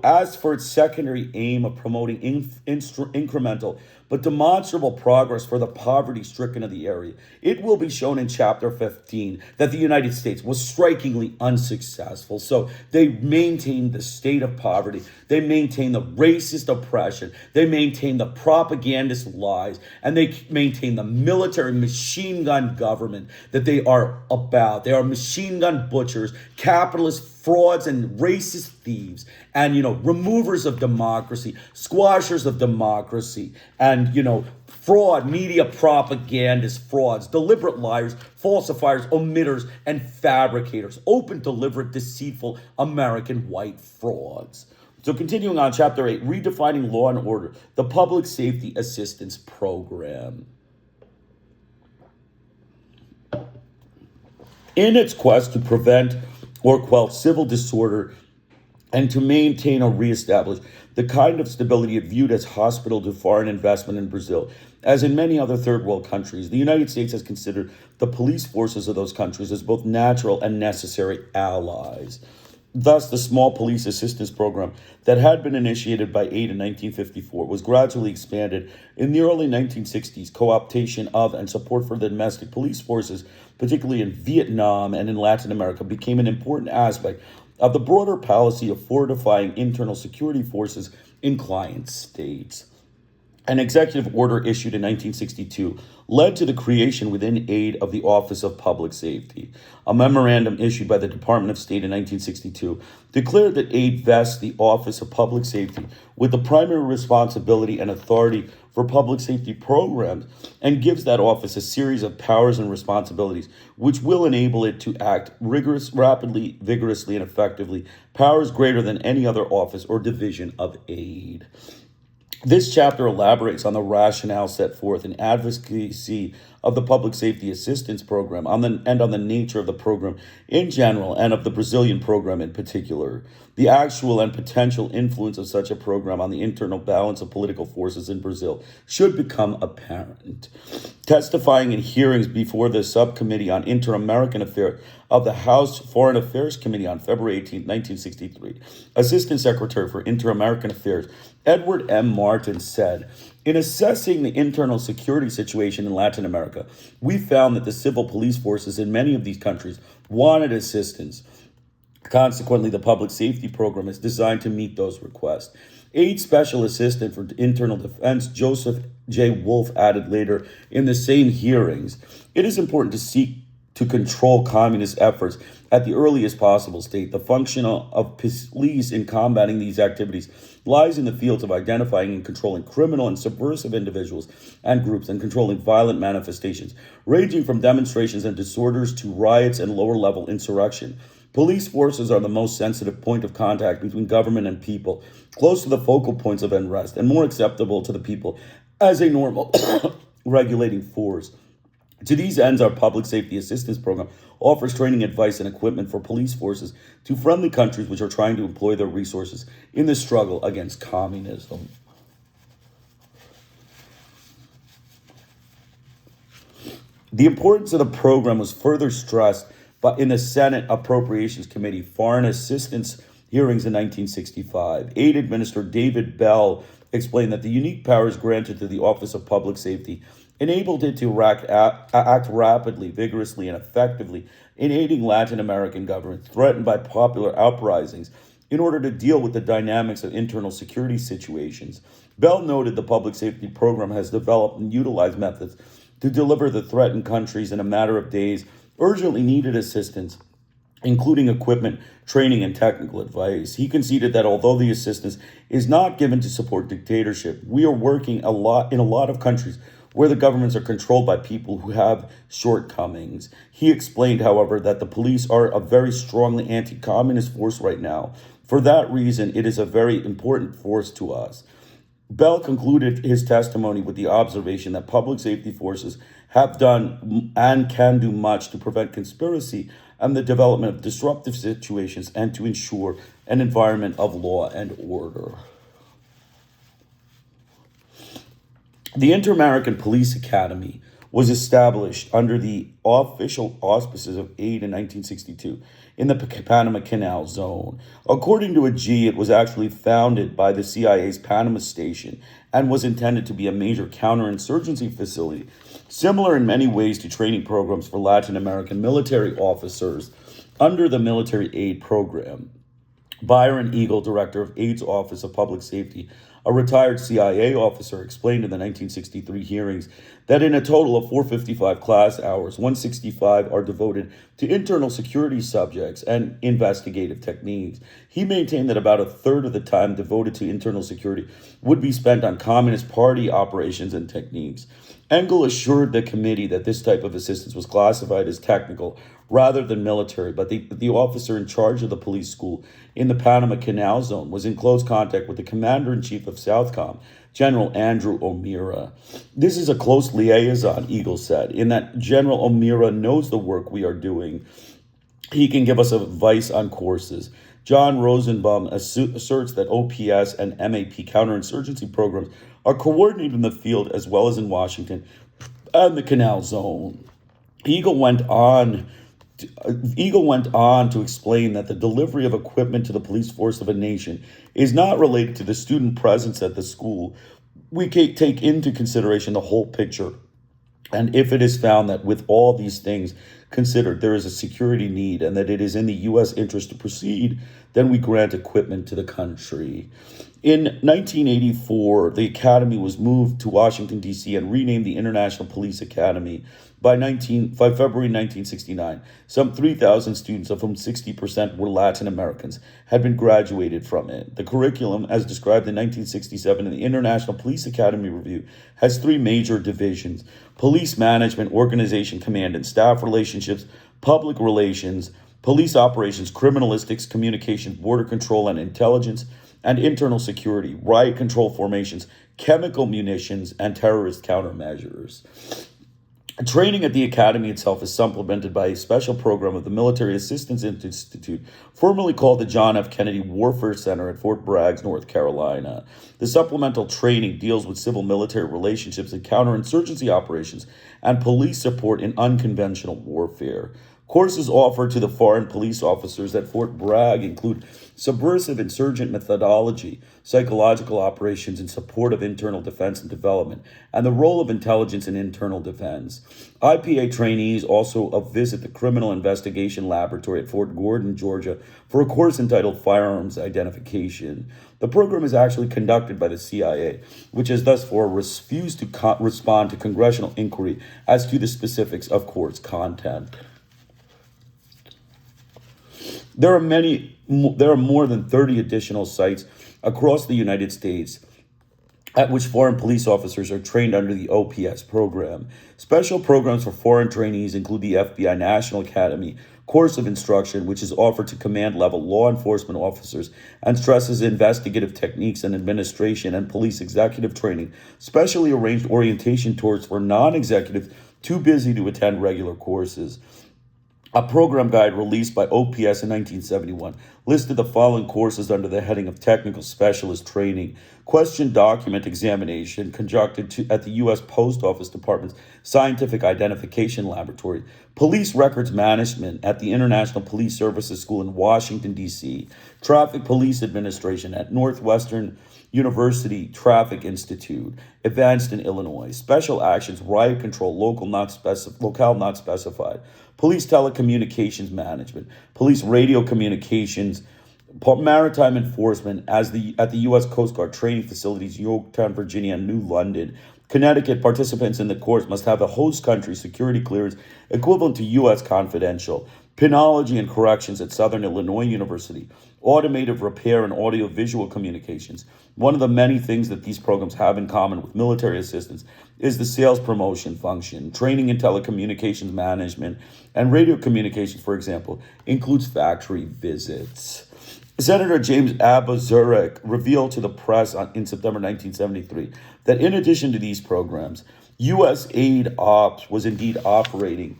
as for its secondary aim of promoting incremental but demonstrable progress for the poverty-stricken of the area, it will be shown in Chapter 15 that the United States was strikingly unsuccessful. So they maintained the state of poverty. They maintained the racist oppression. They maintained the propagandist lies. And they maintained the military machine gun government that they are about. They are machine gun butchers, capitalist frauds and racist thieves, and, removers of democracy, squashers of democracy, and, fraud, media propagandists, frauds, deliberate liars, falsifiers, omitters, and fabricators, open, deliberate, deceitful American white frauds. So continuing on, Chapter 8, redefining law and order, the Public Safety Assistance Program. In its quest to prevent or quell civil disorder and to maintain or reestablish the kind of stability it viewed as hospitable to foreign investment in Brazil, as in many other third world countries, the United States has considered the police forces of those countries as both natural and necessary allies. Thus, the small police assistance program that had been initiated by aid in 1954 was gradually expanded in the early 1960s. Co-optation of and support for the domestic police forces, particularly in Vietnam and in Latin America, became an important aspect of the broader policy of fortifying internal security forces in client states. An executive order issued in 1962 led to the creation within aid of the Office of Public Safety. A memorandum issued by the Department of State in 1962 declared that aid vests the Office of Public Safety with the primary responsibility and authority for public safety programs and gives that office a series of powers and responsibilities which will enable it to act rapidly, vigorously, and effectively, powers greater than any other office or division of aid. This chapter elaborates on the rationale set forth in advocacy of the Public Safety Assistance Program and on the nature of the program in general and of the Brazilian program in particular. The actual and potential influence of such a program on the internal balance of political forces in Brazil should become apparent. Testifying in hearings before the Subcommittee on Inter-American Affairs of the House Foreign Affairs Committee on February 18, 1963, Assistant Secretary for Inter-American Affairs Edward M. Martin said, "In assessing the internal security situation in Latin America, we found that the civil police forces in many of these countries wanted assistance. Consequently, the public safety program is designed to meet those requests." Aid Special Assistant for Internal Defense Joseph J. Wolf added later in the same hearings, "It is important to seek to control communist efforts at the earliest possible state. The function of police in combating these activities lies in the fields of identifying and controlling criminal and subversive individuals and groups and controlling violent manifestations, ranging from demonstrations and disorders to riots and lower-level insurrection. Police forces are the most sensitive point of contact between government and people, close to the focal points of unrest, and more acceptable to the people as a normal regulating force. To these ends, our Public Safety Assistance Program offers training, advice, and equipment for police forces to friendly countries which are trying to employ their resources in the struggle against communism." The importance of the program was further stressed in the Senate Appropriations Committee Foreign Assistance hearings in 1965. Aid Administrator David Bell explained that the unique powers granted to the Office of Public Safety enabled it to act rapidly, vigorously, and effectively in aiding Latin American governments threatened by popular uprisings in order to deal with the dynamics of internal security situations. Bell noted the public safety program has developed and utilized methods to deliver the threatened countries in a matter of days urgently needed assistance, including equipment, training, and technical advice. He conceded that although the assistance is not given to support dictatorship, we are working in a lot of countries where the governments are controlled by people who have shortcomings. He explained, however, that the police are a very strongly anti-communist force right now. For that reason, it is a very important force to us. Bell concluded his testimony with the observation that public safety forces have done and can do much to prevent conspiracy and the development of disruptive situations and to ensure an environment of law and order. The Inter-American Police Academy was established under the official auspices of aid in 1962 in the Panama Canal Zone. According to a G, it was actually founded by the CIA's Panama Station and was intended to be a major counterinsurgency facility, similar in many ways to training programs for Latin American military officers under the Military Aid Program. Byron Eagle, director of AID's Office of Public Safety, a retired CIA officer, explained in the 1963 hearings that in a total of 455 class hours, 165 are devoted to internal security subjects and investigative techniques. He maintained that about a third of the time devoted to internal security would be spent on Communist Party operations and techniques. Engel assured the committee that this type of assistance was classified as technical rather than military, but the officer in charge of the police school in the Panama Canal Zone was in close contact with the commander-in-chief of Southcom, General Andrew O'Meara. "This is a close liaison," Eagle said, "in that General O'Meara knows the work we are doing. He can give us advice on courses." John Rosenbaum asserts that OPS and MAP counterinsurgency programs are coordinated in the field as well as in Washington and the Canal Zone. Eagle went on to explain that the delivery of equipment to the police force of a nation is not related to the student presence at the school. We take into consideration the whole picture. And if it is found that with all these things considered, there is a security need and that it is in the U.S. interest to proceed, then we grant equipment to the country. In 1984, the academy was moved to Washington, D.C. and renamed the International Police Academy. By February 1969, some 3,000 students, of whom 60% were Latin Americans, had been graduated from it. The curriculum, as described in 1967 in the International Police Academy Review, has three major divisions: police management, organization, command and staff relationships, public relations, police operations, criminalistics, communications, border control and intelligence, and internal security, riot control formations, chemical munitions, and terrorist countermeasures. Training at the academy itself is supplemented by a special program of the Military Assistance Institute, formerly called the John F. Kennedy Warfare Center at Fort Bragg, North Carolina. The supplemental training deals with civil-military relationships and counterinsurgency operations and police support in unconventional warfare. Courses offered to the foreign police officers at Fort Bragg include subversive insurgent methodology, psychological operations in support of internal defense and development, and the role of intelligence in internal defense. IPA trainees also visit the Criminal Investigation Laboratory at Fort Gordon, Georgia, for a course entitled Firearms Identification. The program is actually conducted by the CIA, which has thus far refused to respond to congressional inquiry as to the specifics of course content. There are more than 30 additional sites across the United States at which foreign police officers are trained under the OPS program. Special programs for foreign trainees include the FBI National Academy course of instruction, which is offered to command-level law enforcement officers and stresses investigative techniques and administration and police executive training, specially arranged orientation tours for non-executives too busy to attend regular courses. A program guide released by OPS in 1971 listed the following courses under the heading of Technical Specialist Training: Question Document Examination conducted at the U.S. Post Office Department's Scientific Identification Laboratory, Police Records Management at the International Police Services School in Washington, D.C., Traffic Police Administration at Northwestern University Traffic Institute, Advanced in Illinois, Special Actions, Riot Control, locale not specified, Police Telecommunications Management, Police Radio Communications, Maritime Enforcement at the U.S. Coast Guard training facilities, Yorktown, Virginia, and New London. Connecticut, participants in the course must have a host country security clearance equivalent to U.S. confidential. Penology and Corrections at Southern Illinois University, Automotive Repair and Audiovisual Communications. One of the many things that these programs have in common with military assistance is the sales promotion function. Training in telecommunications management and radio communications, for example, includes factory visits. Senator James Abazurek revealed to the press in September 1973 that in addition to these programs, U.S. Aid Ops was indeed operating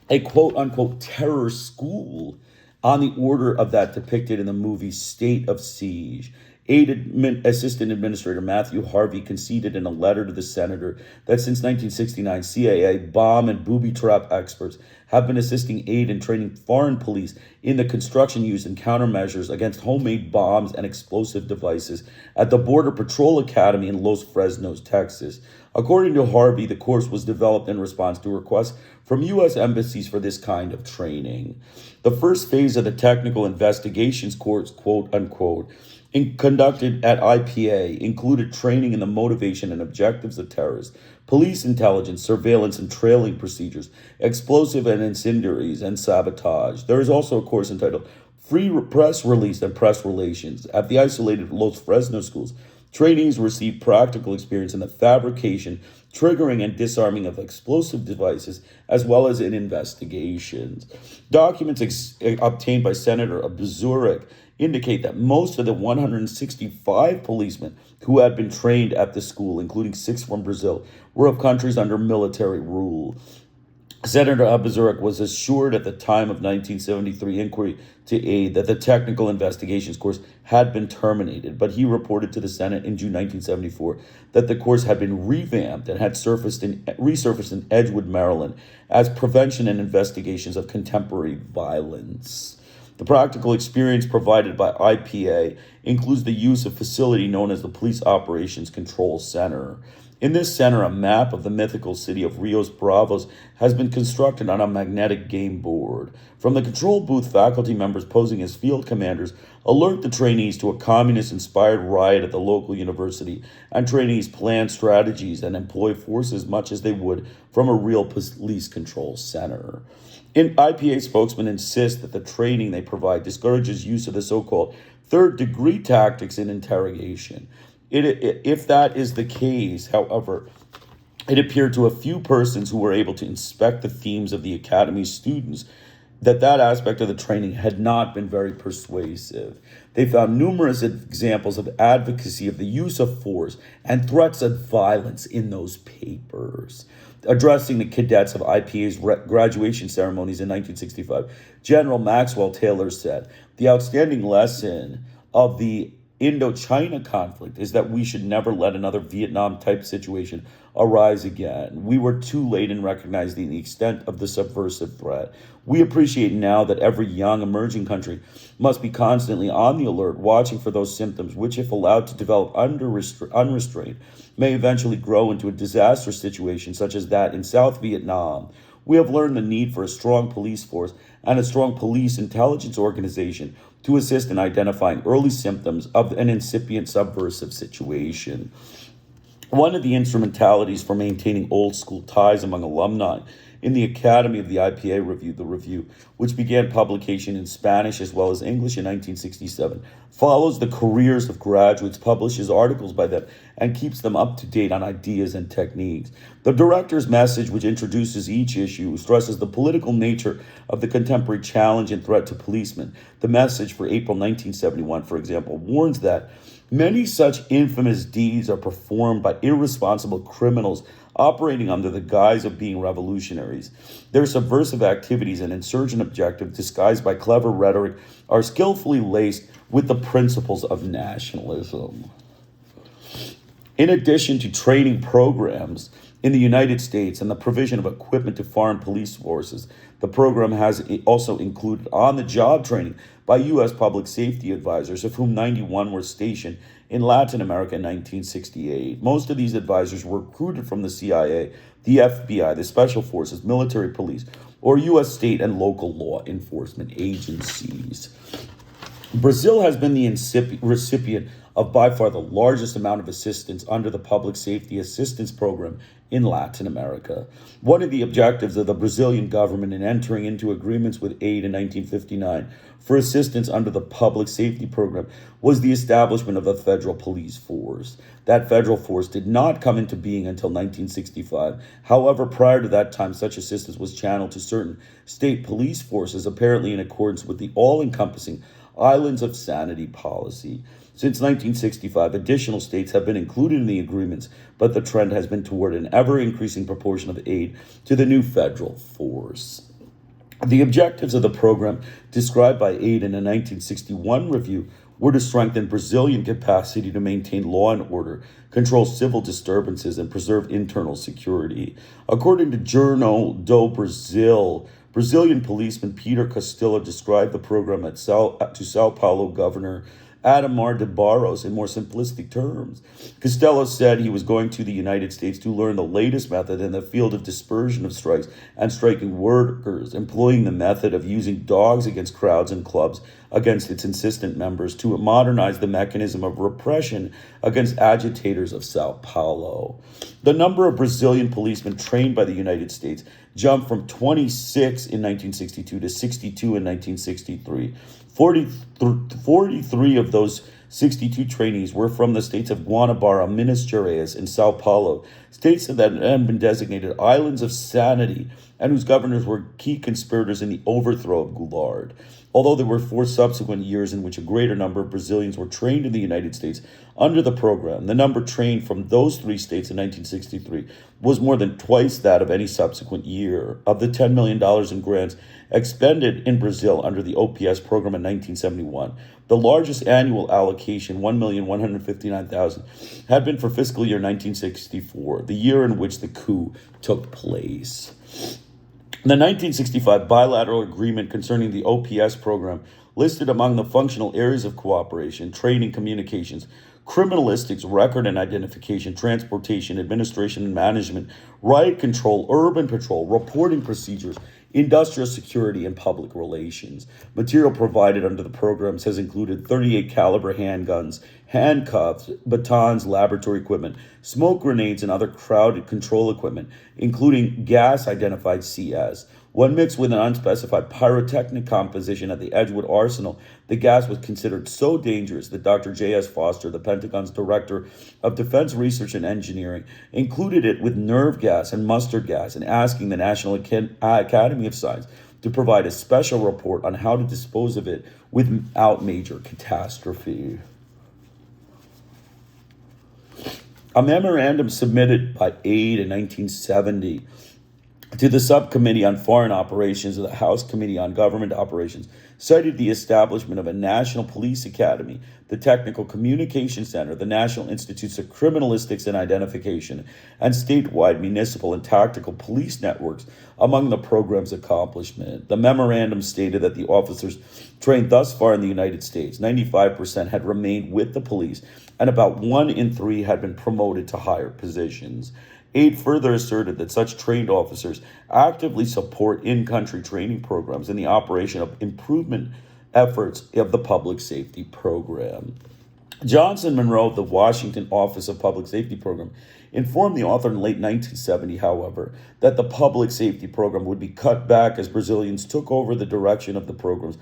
a quote-unquote terror school on the order of that depicted in the movie State of Siege. Assistant Administrator Matthew Harvey conceded in a letter to the senator that since 1969, CIA bomb and booby trap experts have been assisting aid and training foreign police in the construction, use, and countermeasures against homemade bombs and explosive devices at the Border Patrol Academy in Los Fresnos, Texas. According to Harvey, the course was developed in response to requests from U.S. embassies for this kind of training. The first phase of the technical investigations course, quote unquote, conducted at IPA included training in the motivation and objectives of terrorists, police intelligence, surveillance and trailing procedures, explosive and incendiaries, and sabotage. There is also a course entitled Free Press Release and Press Relations. At the isolated Los Fresnos schools, trainees receive practical experience in the fabrication, triggering, and disarming of explosive devices, as well as in investigations. Documents obtained by Senator Abazurek indicate that most of the 165 policemen who had been trained at the school, including 6 from Brazil, were of countries under military rule. Senator Abazurek was assured at the time of 1973 inquiry to aid that the technical investigations course had been terminated, but he reported to the Senate in June 1974 that the course had been revamped and had resurfaced in Edgewood, Maryland, as prevention and investigations of contemporary violence. The practical experience provided by IPA includes the use of a facility known as the Police Operations Control Center. In this center, a map of the mythical city of Rios Bravos has been constructed on a magnetic game board. From the control booth, faculty members posing as field commanders alert the trainees to a communist-inspired riot at the local university, and trainees plan strategies and employ forces much as they would from a real police control center. IPA spokesmen insist that the training they provide discourages use of the so-called third-degree tactics in interrogation. If that is the case, however, it appeared to a few persons who were able to inspect the themes of the Academy's students that aspect of the training had not been very persuasive. They found numerous examples of advocacy of the use of force and threats of violence in those papers. Addressing the cadets of IPA's graduation ceremonies in 1965, General Maxwell Taylor said, "The outstanding lesson of the Indochina conflict is that we should never let another Vietnam-type situation arise again. We were too late in recognizing the extent of the subversive threat. We appreciate now that every young emerging country must be constantly on the alert, watching for those symptoms which, if allowed to develop unrestrained, may eventually grow into a disastrous situation such as that in South Vietnam. We have learned the need for a strong police force and a strong police intelligence organization to assist in identifying early symptoms of an incipient subversive situation." One of the instrumentalities for maintaining old school ties among alumni in the Academy of the IPA Review, the Review, which began publication in Spanish as well as English in 1967, follows the careers of graduates, publishes articles by them, and keeps them up to date on ideas and techniques. The director's message, which introduces each issue, stresses the political nature of the contemporary challenge and threat to policemen. The message for April 1971, for example, warns that many such infamous deeds are performed by irresponsible criminals operating under the guise of being revolutionaries. Their subversive activities and insurgent objectives, disguised by clever rhetoric, are skillfully laced with the principles of nationalism. In addition to training programs in the United States and the provision of equipment to foreign police forces, the program has also included on-the-job training by U.S. public safety advisors, of whom 91 were stationed in Latin America in 1968. Most of these advisors were recruited from the CIA, the FBI, the Special Forces, military police, or U.S. state and local law enforcement agencies. Brazil has been the recipient of by far the largest amount of assistance under the Public Safety Assistance Program in Latin America. One of the objectives of the Brazilian government in entering into agreements with aid in 1959 for assistance under the Public Safety Program was the establishment of a federal police force. That federal force did not come into being until 1965. However, prior to that time, such assistance was channeled to certain state police forces, apparently in accordance with the all-encompassing Islands of Sanity policy. Since 1965, additional states have been included in the agreements, but the trend has been toward an ever-increasing proportion of aid to the new federal force. The objectives of the program, described by aid in a 1961 review, were to strengthen Brazilian capacity to maintain law and order, control civil disturbances, and preserve internal security. According to Jornal do Brasil, Brazilian policeman Peter Castillo described the program to Sao Paulo Governor Ademar de Barros in more simplistic terms. Costello said he was going to the United States to learn the latest method in the field of dispersion of strikes and striking workers, employing the method of using dogs against crowds and clubs against its insistent members to modernize the mechanism of repression against agitators of Sao Paulo. The number of Brazilian policemen trained by the United States jumped from 26 in 1962 to 62 in 1963. 43 of those 62 trainees were from the states of Guanabara, Minas Gerais, and Sao Paulo, states that had been designated Islands of Sanity and whose governors were key conspirators in the overthrow of Goulart. Although there were 4 subsequent years in which a greater number of Brazilians were trained in the United States under the program, the number trained from those 3 states in 1963 was more than twice that of any subsequent year. Of the $10 million in grants expended in Brazil under the OPS program in 1971, the largest annual allocation, $1,159,000, had been for fiscal year 1964, the year in which the coup took place. The 1965 bilateral agreement concerning the OPS program listed among the functional areas of cooperation, training, communications, criminalistics, record and identification, transportation, administration and management, riot control, urban patrol, reporting procedures, industrial security, and public relations. Material provided under the programs has included 38 caliber handguns, handcuffs, batons, laboratory equipment, smoke grenades, and other crowd control equipment, including gas identified CS. When mixed with an unspecified pyrotechnic composition at the Edgewood Arsenal, the gas was considered so dangerous that Dr. J.S. Foster, the Pentagon's Director of Defense Research and Engineering, included it with nerve gas and mustard gas and asking the National Academy of Science to provide a special report on how to dispose of it without major catastrophe. A memorandum submitted by Aide in 1970 to the Subcommittee on Foreign Operations of the House Committee on Government Operations cited the establishment of a National Police Academy, the Technical Communication Center, the National Institutes of Criminalistics and Identification, and statewide municipal and tactical police networks among the program's accomplishment. The memorandum stated that the officers trained thus far in the United States, 95% had remained with the police, and about 1 in 3 had been promoted to higher positions. Aide further asserted that such trained officers actively support in-country training programs in the operation of improvement efforts of the public safety program. Johnson Monroe of the Washington Office of Public Safety Program informed the author in late 1970, however, that the public safety program would be cut back as Brazilians took over the direction of the programs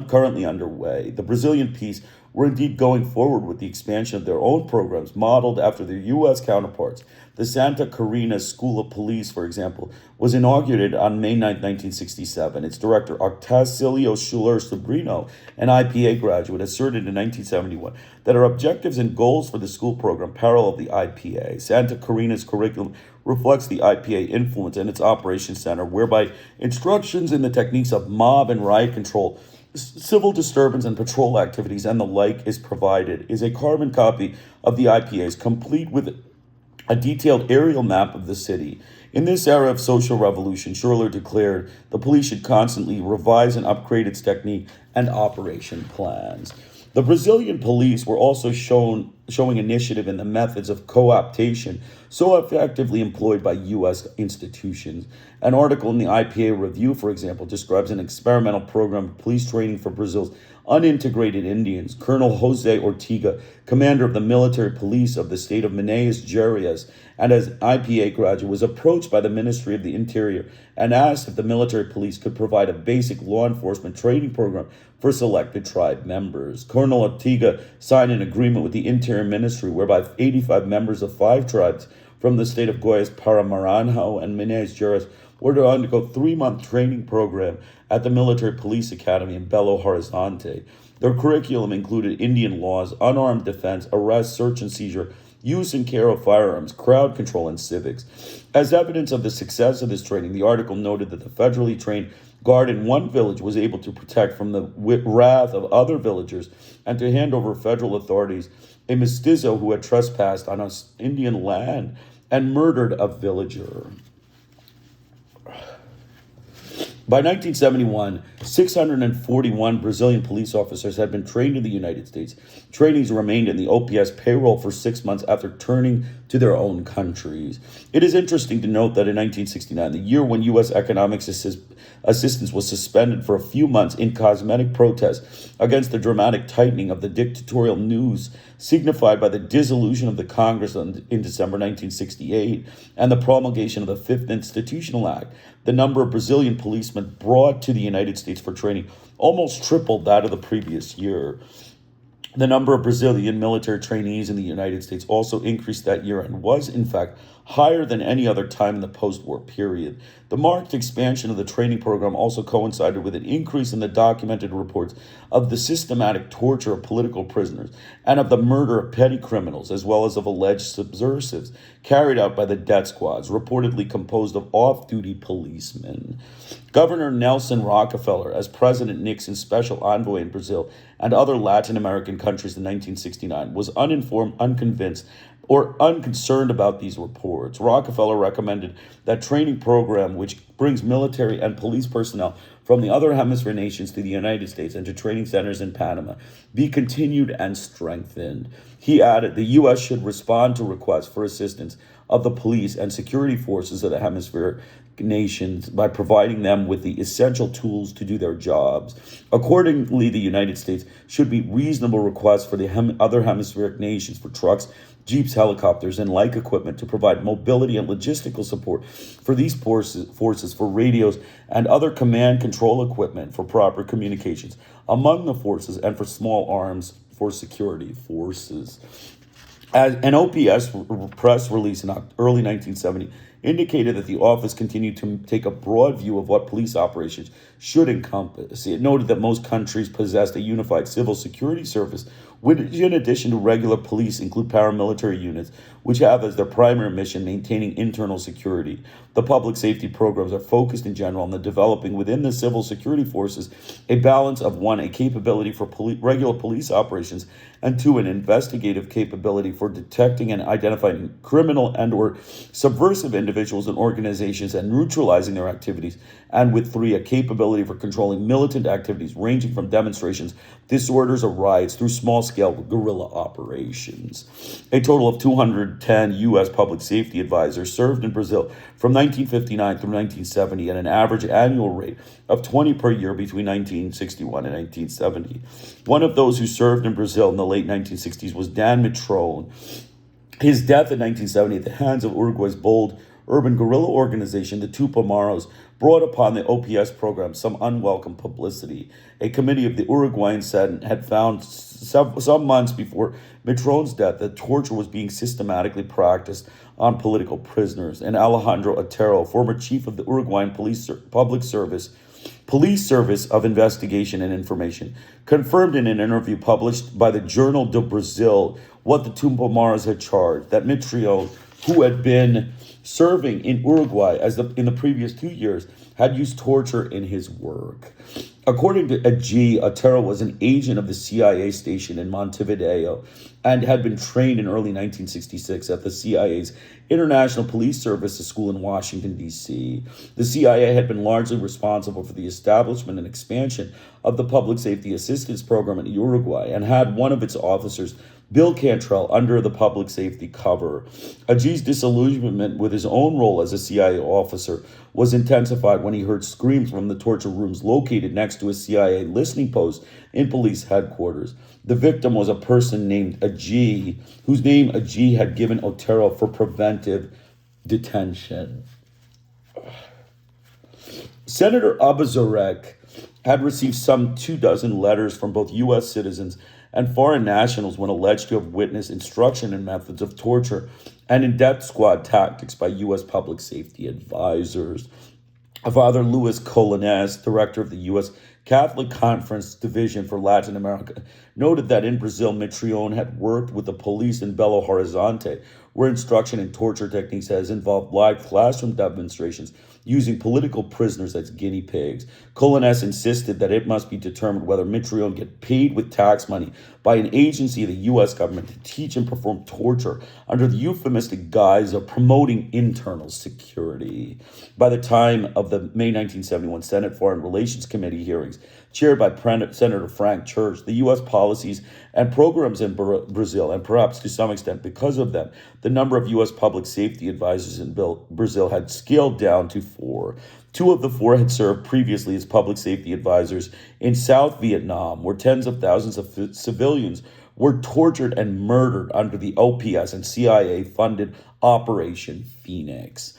currently underway. The Brazilian peace were indeed going forward with the expansion of their own programs modeled after their U.S. counterparts. The Santa Catarina School of Police, for example, was inaugurated on May 9, 1967. Its director, Octacilio Schuler Sobrino, an IPA graduate, asserted in 1971 that our objectives and goals for the school program parallel the IPA. Santa Catarina's curriculum reflects the IPA influence in its operations center, whereby instructions in the techniques of mob and riot control, civil disturbance and patrol activities, and the like is provided, is a carbon copy of the IPA's, complete with a detailed aerial map of the city. In this era of social revolution, Schuler declared the police should constantly revise and upgrade its technique and operation plans. The Brazilian police were also showing initiative in the methods of co-optation so effectively employed by U.S. institutions. An article in the IPA Review, for example, describes an experimental program of police training for Brazil's unintegrated Indians. Colonel Jose Ortega, commander of the military police of the state of Minas Gerais, and as an IPA graduate, was approached by the Ministry of the Interior and asked if the military police could provide a basic law enforcement training program for selected tribe members. Colonel Ortega signed an agreement with the Interior Ministry whereby 85 members of 5 tribes from the state of Goiás, Paramaranhão, and Minas Gerais were to undergo a 3-month training program at the Military Police Academy in Belo Horizonte. Their curriculum included Indian laws, unarmed defense, arrest, search and seizure, use and care of firearms, crowd control, and civics. As evidence of the success of this training, the article noted that the federally trained guard in one village was able to protect from the wrath of other villagers and to hand over federal authorities a mestizo who had trespassed on Indian land and murdered a villager. By 1971, 641 Brazilian police officers had been trained in the United States. Trainees remained in the OPS payroll for 6 months after turning to their own countries. It is interesting to note that in 1969, the year when U.S. economic assistance was suspended for a few months in cosmetic protest against the dramatic tightening of the dictatorial news signified by the dissolution of the Congress in December 1968 and the promulgation of the Fifth Institutional Act, the number of Brazilian policemen brought to the United States for training almost tripled that of the previous year. The number of Brazilian military trainees in the United States also increased that year and was, in fact, higher than any other time in the post-war period. The marked expansion of the training program also coincided with an increase in the documented reports of the systematic torture of political prisoners and of the murder of petty criminals, as well as of alleged subversives carried out by the death squads, reportedly composed of off-duty policemen. Governor Nelson Rockefeller, as President Nixon's special envoy in Brazil and other Latin American countries in 1969, was uninformed, unconvinced, or unconcerned about these reports. Rockefeller recommended that training program, which brings military and police personnel from the other hemisphere nations to the United States and to training centers in Panama, be continued and strengthened. He added the U.S. should respond to requests for assistance of the police and security forces of the hemisphere nations by providing them with the essential tools to do their jobs. Accordingly, the United States should meet reasonable requests for the other hemispheric nations for trucks, jeeps, helicopters, and like equipment to provide mobility and logistical support for these forces for radios and other command control equipment for proper communications among the forces and for small arms for security forces. As an OPS press release in early 1970 indicated that the office continued to take a broad view of what police operations should encompass. It noted that most countries possessed a unified civil security service, which in addition to regular police include paramilitary units, which have as their primary mission maintaining internal security. The public safety programs are focused in general on the developing within the civil security forces a balance of one, a capability for regular police operations, and two, an investigative capability for detecting and identifying criminal and or subversive individuals and organizations and neutralizing their activities, and with three, a capability for controlling militant activities ranging from demonstrations, disorders, or riots through small-scale guerrilla operations. A total of 210 U.S. public safety advisors served in Brazil from 1959 through 1970 at an average annual rate of 20 per year between 1961 and 1970. One of those who served in Brazil in the late 1960s was Dan Mitrone. His death in 1970 at the hands of Uruguay's bold urban guerrilla organization, the Tupamaros, brought upon the OPS program some unwelcome publicity. A committee of the Uruguayan Senate had found some months before Mitrone's death that torture was being systematically practiced on political prisoners, and Alejandro Otero, former chief of the Uruguayan Police Service of Investigation and Information, confirmed in an interview published by the Journal do Brasil what the Tupamaros had charged, that Mitrone, who had been serving in Uruguay in the previous 2 years, had used torture in his work. According to Ag, Otero was an agent of the CIA station in Montevideo and had been trained in early 1966 at the CIA's International Police Services School in Washington, D.C. The CIA had been largely responsible for the establishment and expansion of the Public Safety Assistance Program in Uruguay and had one of its officers, Bill Cantrell, under the public safety cover. Ag's disillusionment with his own role as a CIA officer was intensified when he heard screams from the torture rooms located next to a CIA listening post in police headquarters. The victim was a person named Ag, whose name Ag had given Otero for preventive detention. Senator Abazarek had received some 24 letters from both U.S. citizens and foreign nationals when alleged to have witnessed instruction in methods of torture and in death squad tactics by U.S. public safety advisors. Father Luis Colones, director of the U.S. Catholic Conference Division for Latin America, noted that in Brazil, Mitrone had worked with the police in Belo Horizonte, where instruction in torture techniques has involved live classroom demonstrations using political prisoners as guinea pigs. Colones insisted that it must be determined whether Mitrone get paid with tax money by an agency of the U.S. government to teach and perform torture under the euphemistic guise of promoting internal security. By the time of the May 1971 Senate Foreign Relations Committee hearings, chaired by Senator Frank Church, the U.S. policies and programs in Brazil, and perhaps to some extent because of them, the number of U.S. public safety advisors in Brazil had scaled down to 4. 2 of the 4 had served previously as public safety advisors in South Vietnam, where tens of thousands of civilians were tortured and murdered under the OPS and CIA-funded Operation Phoenix.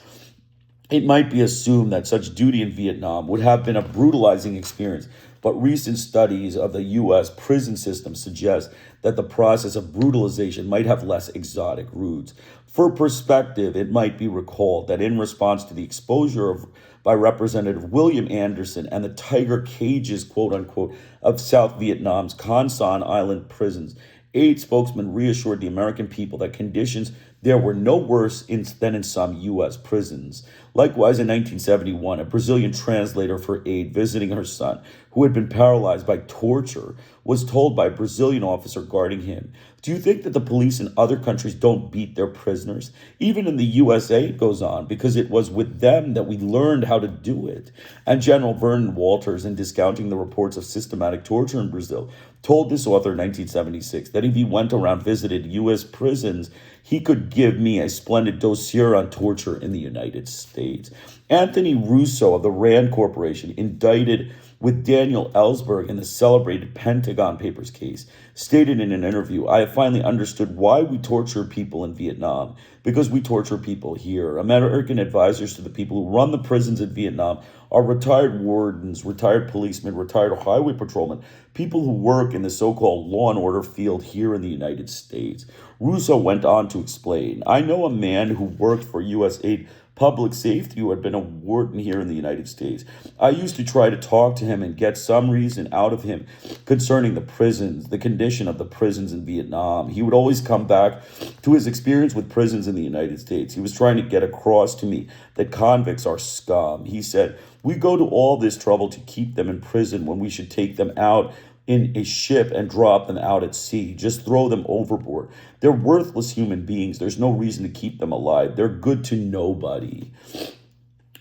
It might be assumed that such duty in Vietnam would have been a brutalizing experience, but recent studies of the U.S. prison system suggest that the process of brutalization might have less exotic roots. For perspective, it might be recalled that in response to the exposure by Representative William Anderson and the tiger cages, quote unquote, of South Vietnam's Con Son Island prisons, aid spokesman reassured the American people that conditions there were no worse than in some U.S. prisons. Likewise, in 1971, a Brazilian translator for aid visiting her son, who had been paralyzed by torture, was told by a Brazilian officer guarding him, "Do you think that the police in other countries don't beat their prisoners? Even in the USA," it goes on, "because it was with them that we learned how to do it." And General Vernon Walters, in discounting the reports of systematic torture in Brazil, told this author in 1976 that if he went around visited U.S. prisons, he could give me a splendid dossier on torture in the United States. Anthony Russo of the Rand Corporation, indicted with Daniel Ellsberg in the celebrated Pentagon Papers case, stated in an interview, "I have finally understood why we torture people in Vietnam, because we torture people here. American advisors to the people who run the prisons in Vietnam are retired wardens, retired policemen, retired highway patrolmen, people who work in the so-called law and order field here in the United States." Russo went on to explain, "I know a man who worked for U.S. Aid Public Safety who had been a warden here in the United States. I used to try to talk to him and get some reason out of him concerning the prisons, the condition of the prisons in Vietnam. He would always come back to his experience with prisons in the United States. He was trying to get across to me that convicts are scum. He said, we go to all this trouble to keep them in prison when we should take them out in a ship and drop them out at sea. Just throw them overboard. They're worthless human beings. There's no reason to keep them alive. They're good to nobody."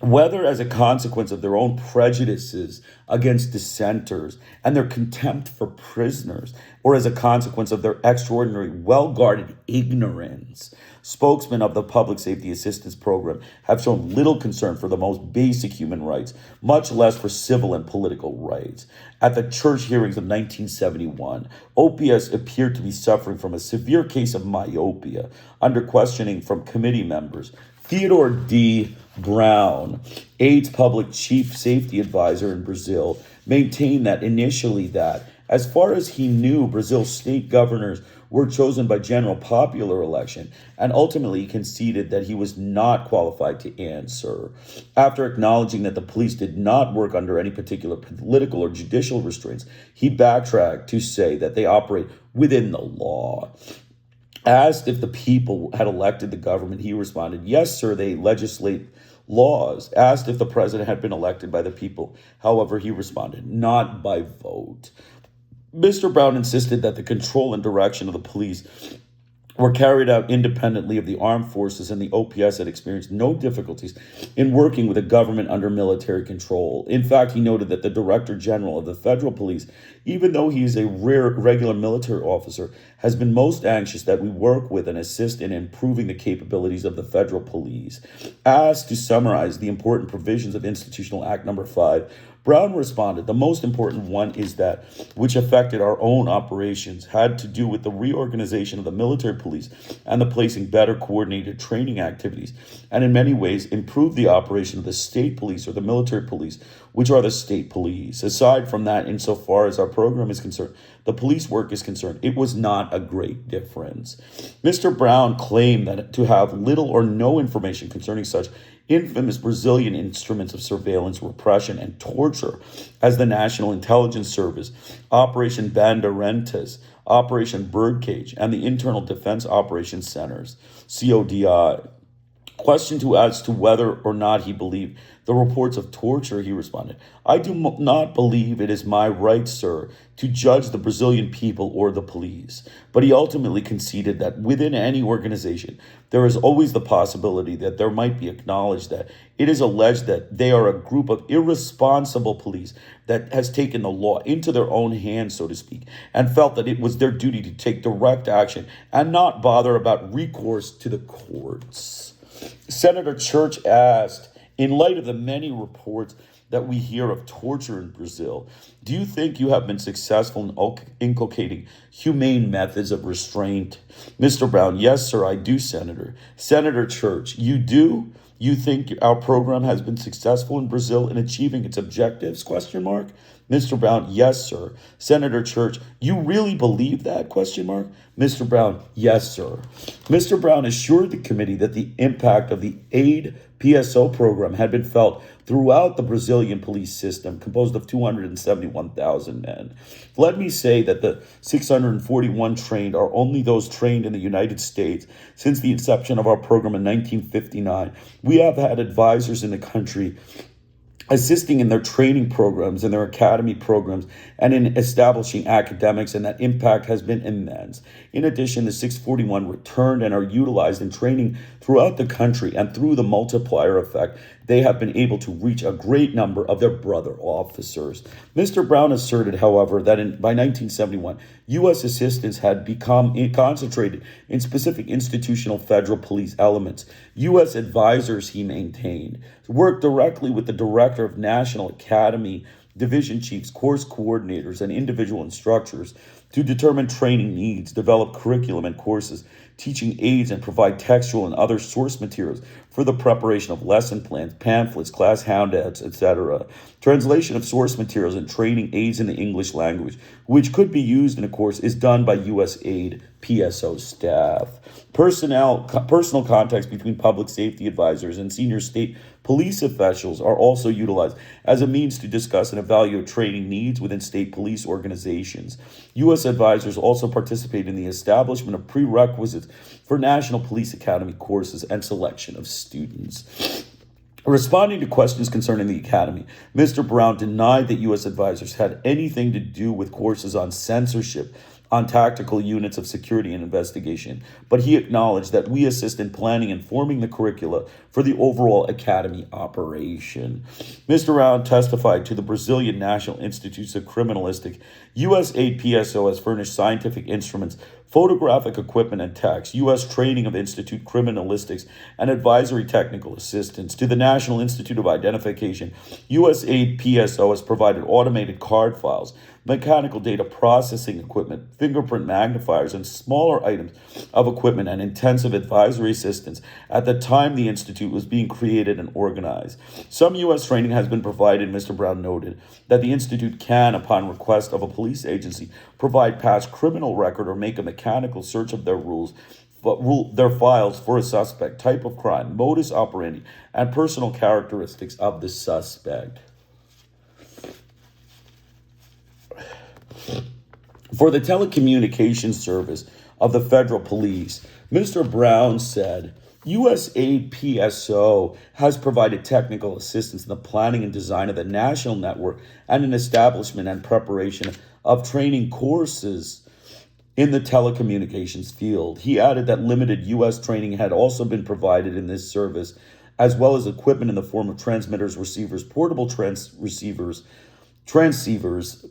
Whether as a consequence of their own prejudices against dissenters and their contempt for prisoners, or as a consequence of their extraordinary, well-guarded ignorance, spokesmen of the Public Safety Assistance Program have shown little concern for the most basic human rights, much less for civil and political rights. At the church hearings of 1971, OPS appeared to be suffering from a severe case of myopia. Under questioning from committee members, Theodore D. Brown, AIDS public chief safety advisor in Brazil, maintained that initially that, as far as he knew, Brazil's state governors were chosen by general popular election, and ultimately conceded that he was not qualified to answer. After acknowledging that the police did not work under any particular political or judicial restraints, he backtracked to say that they operate within the law. Asked if the people had elected the government, he responded, "Yes, sir, they legislate laws." Asked if the president had been elected by the people, however, he responded, "Not by vote." Mr. Brown insisted that the control and direction of the police were carried out independently of the armed forces, and the OPS had experienced no difficulties in working with a government under military control. In fact, he noted that the Director General of the Federal Police, even though he is a regular military officer, has been most anxious that we work with and assist in improving the capabilities of the federal police. Asked to summarize the important provisions of Institutional Act Number 5, Brown responded, "The most important one is that, which affected our own operations, had to do with the reorganization of the military police and the placing better coordinated training activities, and in many ways improved the operation of the state police or the military police, which are the state police. Aside from that, insofar as our program is concerned, the police work is concerned, it was not a great difference." Mr. Brown claimed that to have little or no information concerning such infamous Brazilian instruments of surveillance, repression, and torture as the National Intelligence Service, Operation Bandeirantes, Operation Birdcage, and the Internal Defense Operations Centers, CODI. Questioned as to whether or not he believed the reports of torture, he responded, "I do not believe it is my right, sir, to judge the Brazilian people or the police." But he ultimately conceded that within any organization, there is always the possibility that there might be acknowledged that it is alleged that they are a group of irresponsible police that has taken the law into their own hands, so to speak, and felt that it was their duty to take direct action and not bother about recourse to the courts. Senator Church asked, in light of the many reports that we hear of torture in Brazil, do you think you have been successful in inculcating humane methods of restraint? Mr. Brown, yes, sir, I do, Senator. Senator Church, you do? You think our program has been successful in Brazil in achieving its objectives? Question mark. Mr. Brown, yes, sir. Senator Church, you really believe that? Question mark. Mr. Brown, yes, sir. Mr. Brown assured the committee that the impact of the aid PSO program had been felt throughout the Brazilian police system, composed of 271,000 men. Let me say that the 641 trained are only those trained in the United States. Since the inception of our program in 1959, we have had advisors in the country assisting in their training programs and their academy programs and in establishing academics, and that impact has been immense. In addition, the 641 returned and are utilized in training throughout the country, and through the multiplier effect, they have been able to reach a great number of their brother officers. Mr. Brown asserted, however, that by 1971, U.S. assistance had become concentrated in specific institutional federal police elements. U.S. advisors, he maintained, worked directly with the director of National Academy, division chiefs, course coordinators, and individual instructors to determine training needs, develop curriculum and courses, teaching aids, and provide textual and other source materials for the preparation of lesson plans, pamphlets, class handouts, etc. Translation of source materials and training aids in the English language, which could be used in a course, is done by U.S. aid PSO staff. Personal contacts between public safety advisors and senior state police officials are also utilized as a means to discuss and evaluate training needs within state police organizations. U.S. advisors also participate in the establishment of prerequisites for National Police Academy courses and selection of students. Responding to questions concerning the Academy, Mr. Brown denied that U.S. advisors had anything to do with courses on censorship, on tactical units of security and investigation, but he acknowledged that we assist in planning and forming the curricula for the overall Academy operation. Mr. Brown testified to the Brazilian National Institutes of Criminalistic. U.S. aid PSO has furnished scientific instruments, photographic equipment, and text, U.S. training of Institute Criminalistics, and advisory technical assistance. To the National Institute of Identification, U.S. aid PSO has provided automated card files, mechanical data processing equipment, fingerprint magnifiers, and smaller items of equipment, and intensive advisory assistance at the time the Institute was being created and organized. Some U.S. training has been provided. Mr. Brown noted that the Institute can, upon request of a police agency, provide past criminal record or make a mechanical search of their their files for a suspect, type of crime, modus operandi, and personal characteristics of the suspect. For the telecommunications service of the federal police, Mr. Brown said, U.S. aid PSO has provided technical assistance in the planning and design of the national network and an establishment and preparation of training courses in the telecommunications field. He added that limited U.S. training had also been provided in this service, as well as equipment in the form of transmitters, receivers, portable transceivers,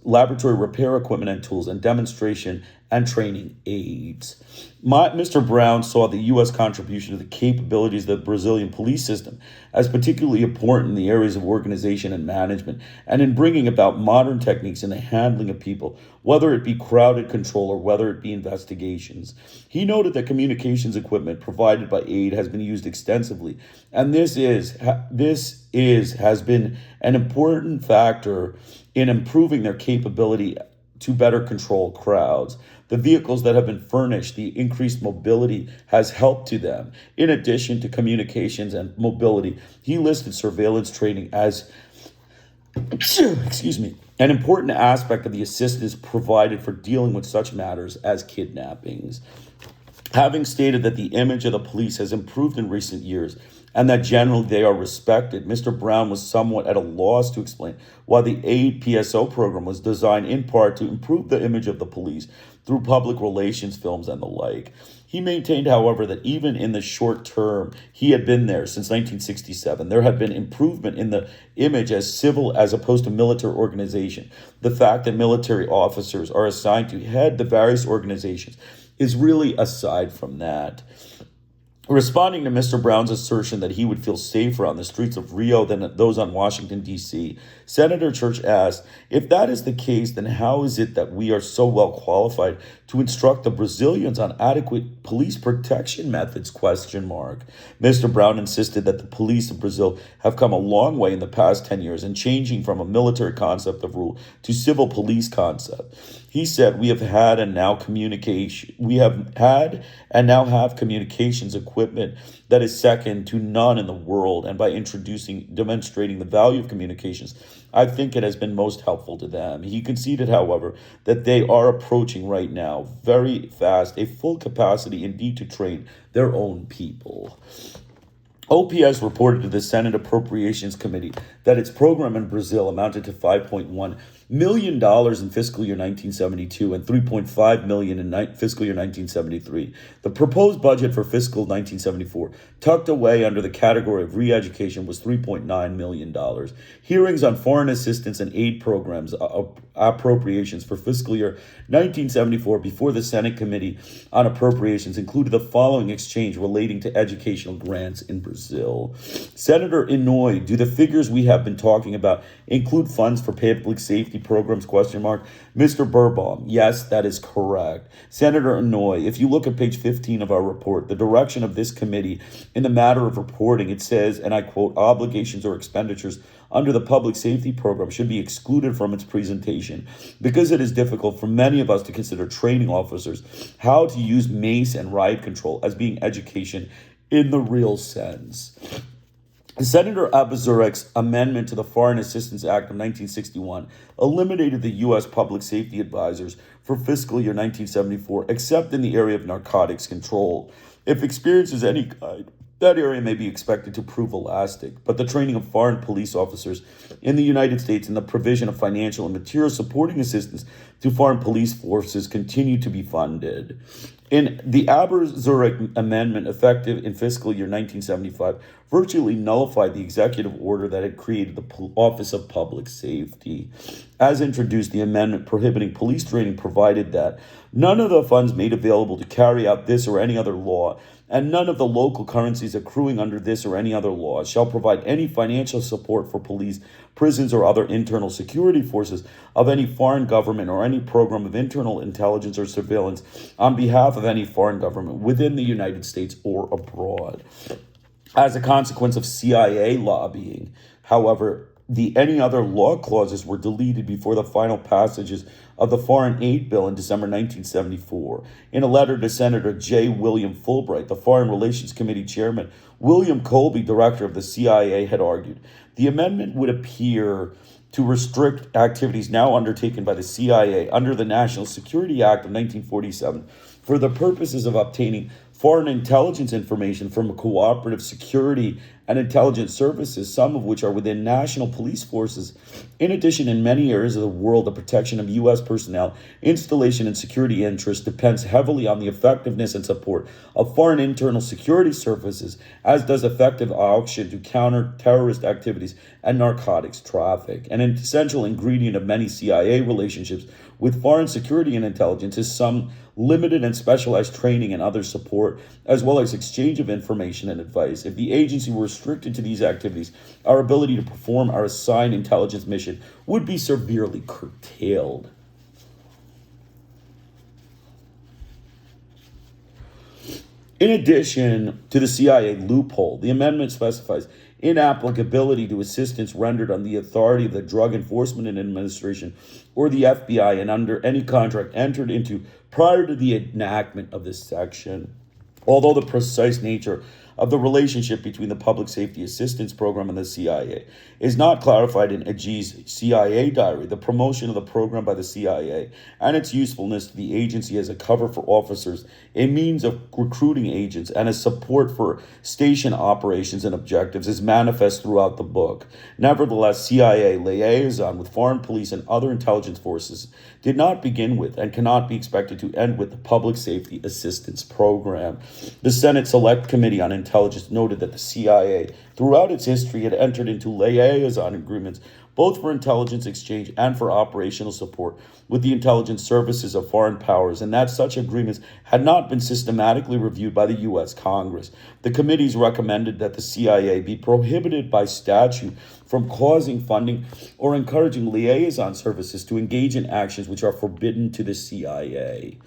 laboratory repair equipment and tools, and demonstration and training aids. Mr. Brown saw the U.S. contribution to the capabilities of the Brazilian police system as particularly important in the areas of organization and management, and in bringing about modern techniques in the handling of people, whether it be crowded control or whether it be investigations. He noted that communications equipment provided by aid has been used extensively, and this has been an important factor in improving their capability to better control crowds. The vehicles that have been furnished, the increased mobility has helped to them. In addition to communications and mobility, he listed surveillance training as, an important aspect of the assistance provided for dealing with such matters as kidnappings. Having stated that the image of the police has improved in recent years and that generally they are respected, Mr. Brown was somewhat at a loss to explain why the aid PSO program was designed in part to improve the image of the police through public relations films and the like. He maintained, however, that even in the short term he had been there since 1967, there had been improvement in the image as civil as opposed to military organization. The fact that military officers are assigned to head the various organizations is really aside from that. Responding to Mr. Brown's assertion that he would feel safer on the streets of Rio than those on Washington, D.C., Senator Church asked, if that is the case, then how is it that we are so well qualified to instruct the Brazilians on adequate police protection methods? Mr. Brown insisted that the police of Brazil have come a long way in the past 10 years in changing from a military concept of rule to civil police concept. He said, we have had and now have communications equipment that is second to none in the world. And by demonstrating the value of communications, I think it has been most helpful to them. He conceded, however, that they are approaching right now very fast a full capacity indeed to train their own people. OPS reported to the Senate Appropriations Committee that its program in Brazil amounted to $5.1 million in fiscal year 1972 and $3.5 million in fiscal year 1973. The proposed budget for fiscal 1974, tucked away under the category of re-education, was $3.9 million. Hearings on foreign assistance and aid programs appropriations for fiscal year 1974 before the Senate Committee on Appropriations included the following exchange relating to educational grants in Brazil. Senator Inouye, do the figures we have been talking about include funds for public safety programs? Mr. Burbaum, yes, that is correct. Senator Inouye, if you look at page 15 of our report, the direction of this committee in the matter of reporting, it says, and I quote, obligations or expenditures under the public safety program should be excluded from its presentation because it is difficult for many of us to consider training officers how to use mace and riot control as being education in the real sense. Senator Abazurek's amendment to the Foreign Assistance Act of 1961 eliminated the U.S. public safety advisors for fiscal year 1974, except in the area of narcotics control. If experience is any kind, that area may be expected to prove elastic, but the training of foreign police officers in the United States and the provision of financial and material supporting assistance to foreign police forces continue to be funded. In the Aber-Zurich Amendment, effective in fiscal year 1975, virtually nullified the executive order that had created the Office of Public Safety. As introduced, the amendment prohibiting police training provided that none of the funds made available to carry out this or any other law, and none of the local currencies accruing under this or any other law shall provide any financial support for police, prisons, or other internal security forces of any foreign government or any program of internal intelligence or surveillance on behalf of any foreign government within the United States or abroad. As a consequence of CIA lobbying, however, the any other law clauses were deleted before the final passages of the Foreign Aid Bill in December 1974. In a letter to Senator J. William Fulbright, the Foreign Relations Committee chairman, William Colby, director of the CIA, had argued the amendment would appear to restrict activities now undertaken by the CIA under the National Security Act of 1947 for the purposes of obtaining foreign intelligence information from cooperative security and intelligence services, some of which are within national police forces. In addition, in many areas of the world, the protection of U.S. personnel, installation, and security interests depends heavily on the effectiveness and support of foreign internal security services, as does effective action to counter terrorist activities and narcotics traffic. An essential ingredient of many CIA relationships with foreign security and intelligence is some limited and specialized training and other support, as well as exchange of information and advice. If the agency were restricted to these activities, our ability to perform our assigned intelligence mission would be severely curtailed. In addition to the CIA loophole, the amendment specifies inapplicability to assistance rendered on the authority of the Drug Enforcement Administration or the FBI and under any contract entered into prior to the enactment of this section. Although the precise nature of the relationship between the Public Safety Assistance Program and the CIA is not clarified in Agee's CIA diary, the promotion of the program by the CIA and its usefulness to the agency as a cover for officers, a means of recruiting agents, and a support for station operations and objectives is manifest throughout the book. Nevertheless, CIA liaison with foreign police and other intelligence forces did not begin with and cannot be expected to end with the Public Safety Assistance Program. The Senate Select Committee on Intelligence noted that the CIA, throughout its history, had entered into liaison agreements both for intelligence exchange and for operational support with the intelligence services of foreign powers, and that such agreements had not been systematically reviewed by the U.S. Congress. The committees recommended that the CIA be prohibited by statute from causing, funding, or encouraging liaison services to engage in actions which are forbidden to the CIA.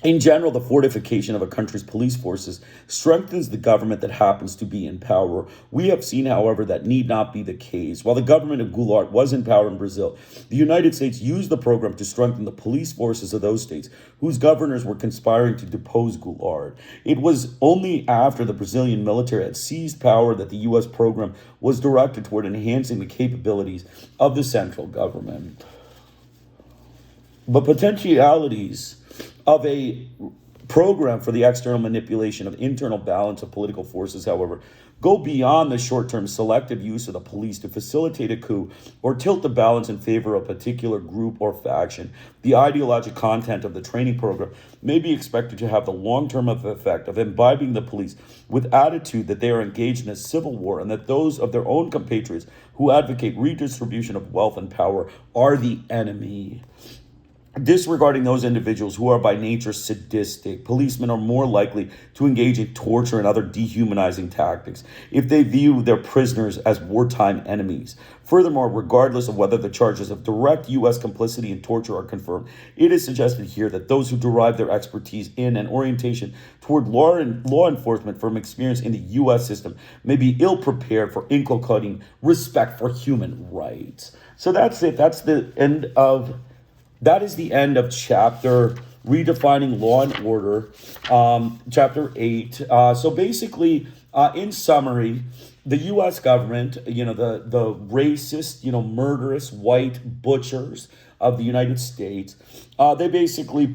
In general, the fortification of a country's police forces strengthens the government that happens to be in power. We have seen, however, that need not be the case. While the government of Goulart was in power in Brazil, the United States used the program to strengthen the police forces of those states whose governors were conspiring to depose Goulart. It was only after the Brazilian military had seized power that the U.S. program was directed toward enhancing the capabilities of the central government. The potentialities of a program for the external manipulation of internal balance of political forces, however, go beyond the short-term selective use of the police to facilitate a coup or tilt the balance in favor of a particular group or faction. The ideological content of the training program may be expected to have the long-term effect of imbibing the police with attitude that they are engaged in a civil war and that those of their own compatriots who advocate redistribution of wealth and power are the enemy. Disregarding those individuals who are by nature sadistic, policemen are more likely to engage in torture and other dehumanizing tactics if they view their prisoners as wartime enemies. Furthermore, regardless of whether the charges of direct U.S. complicity in torture are confirmed, it is suggested here that those who derive their expertise in and orientation toward law enforcement from experience in the U.S. system may be ill-prepared for inculcating respect for human rights. So that's it. That is the end of chapter Redefining Law and Order, chapter 8. So basically, in summary, the U.S. government, the racist, murderous white butchers of the United States, they basically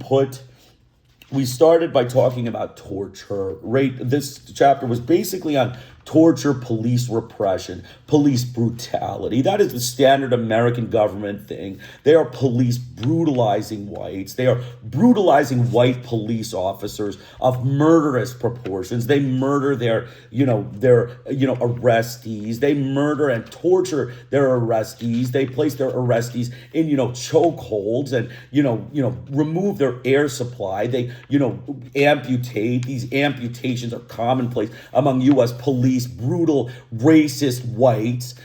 we started by talking about torture. This chapter was basically on torture, police repression, police brutality. That is the standard American government thing. They are police brutalizing whites. They are brutalizing white police officers of murderous proportions. They murder their arrestees. They murder and torture their arrestees. They place their arrestees in, chokeholds and, remove their air supply. They, amputate. These amputations are commonplace among U.S. police, brutal, racist whites.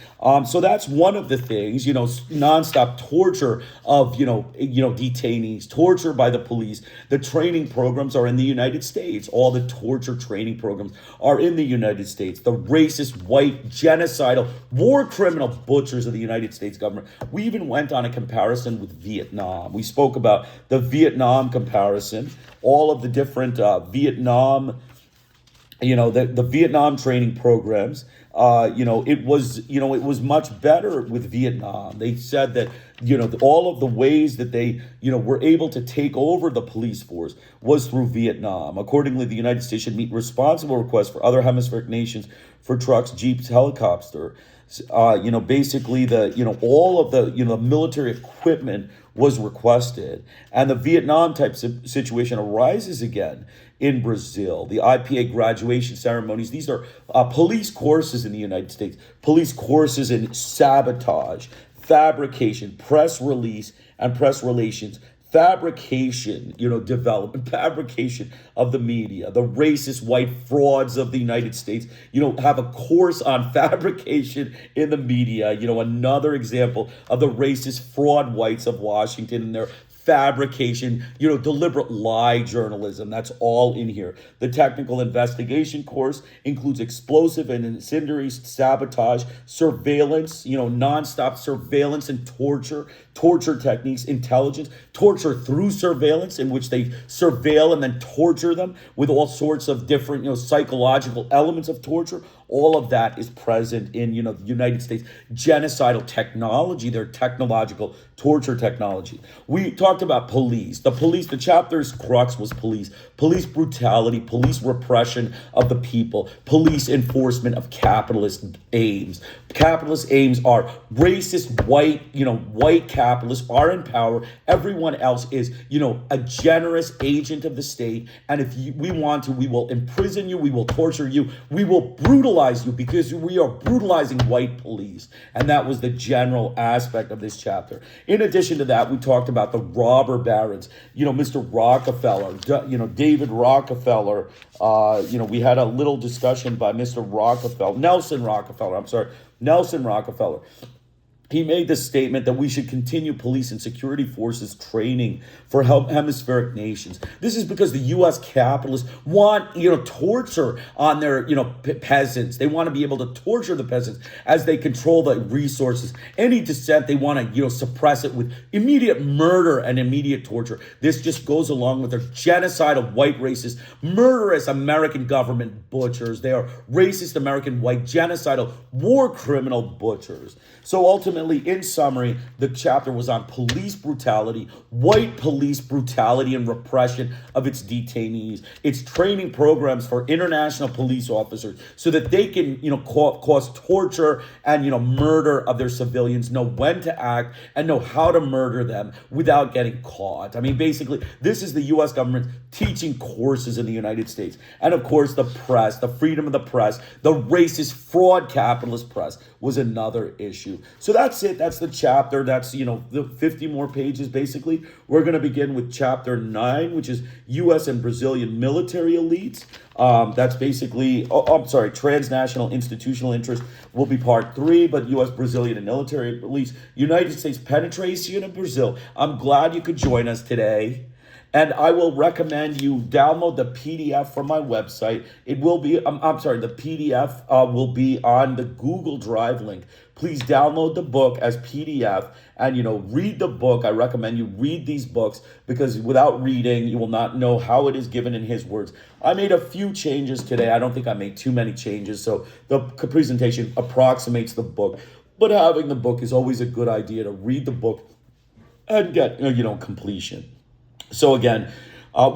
So that's one of the things, nonstop torture of, detainees, torture by the police. The training programs are in the United States. All the torture training programs are in the United States. The racist, white, genocidal, war criminal butchers of the United States government. We even went on a comparison with Vietnam. We spoke about the Vietnam comparison, all of the different Vietnam, the Vietnam training programs. It was much better with Vietnam. They said that, all of the ways that they, were able to take over the police force was through Vietnam. Accordingly, the United States should meet responsible requests for other hemispheric nations for trucks, jeeps, helicopter. Basically all of the military equipment was requested. And the Vietnam type situation arises again in Brazil. The IPA graduation ceremonies, these are police courses in the United States, police courses in sabotage, fabrication, press release, and press relations, fabrication, development, fabrication of the media, the racist white frauds of the United States, have a course on fabrication in the media, another example of the racist fraud whites of Washington and their fabrication, deliberate lie journalism. That's all in here. The technical investigation course includes explosive and incendiary sabotage, surveillance, nonstop surveillance and torture techniques, intelligence, torture through surveillance, in which they surveil and then torture them with all sorts of different, psychological elements of torture. All of that is present in, the United States genocidal technology, their technological torture technology. We talked about police. The chapter's crux was police brutality, police repression of the people, police enforcement of capitalist aims. Capitalist aims are racist, white capitalists are in power. Everyone else is, a generous agent of the state. And if we want to, we will imprison you, we will torture you, we will brutalize you because we are brutalizing white police. And that was the general aspect of this chapter. In addition to that, we talked about the robber barons, Mr. Rockefeller, David Rockefeller. We had a little discussion by Nelson Rockefeller. he made the statement that we should continue police and security forces training for hemispheric nations. This is because the U.S. capitalists want, torture on their, peasants. They want to be able to torture the peasants as they control the resources. Any dissent, they want to, suppress it with immediate murder and immediate torture. This just goes along with their genocidal white racist, murderous American government butchers. They are racist American white genocidal war criminal butchers. So ultimately, in summary, the chapter was on police brutality, white police brutality and repression of its detainees, its training programs for international police officers so that they can, cause torture and, murder of their civilians, know when to act and know how to murder them without getting caught. I mean, basically, this is the U.S. government teaching courses in the United States. And of course, the press, the freedom of the press, the racist fraud capitalist press was another issue. So that's it. That's the chapter. That's, the 50 more pages, basically. We're going to begin with chapter 9, which is U.S. and Brazilian military elites. That's basically, transnational institutional interest will be part 3, but U.S., Brazilian, and military elites. United States penetration in Brazil. I'm glad you could join us today. And I will recommend you download the PDF from my website. It will be, the PDF will be on the Google Drive link. Please download the book as PDF and, read the book. I recommend you read these books because without reading, you will not know how it is given in his words. I made a few changes today. I don't think I made too many changes. So the presentation approximates the book. But having the book is always a good idea to read the book and get, completion. So again,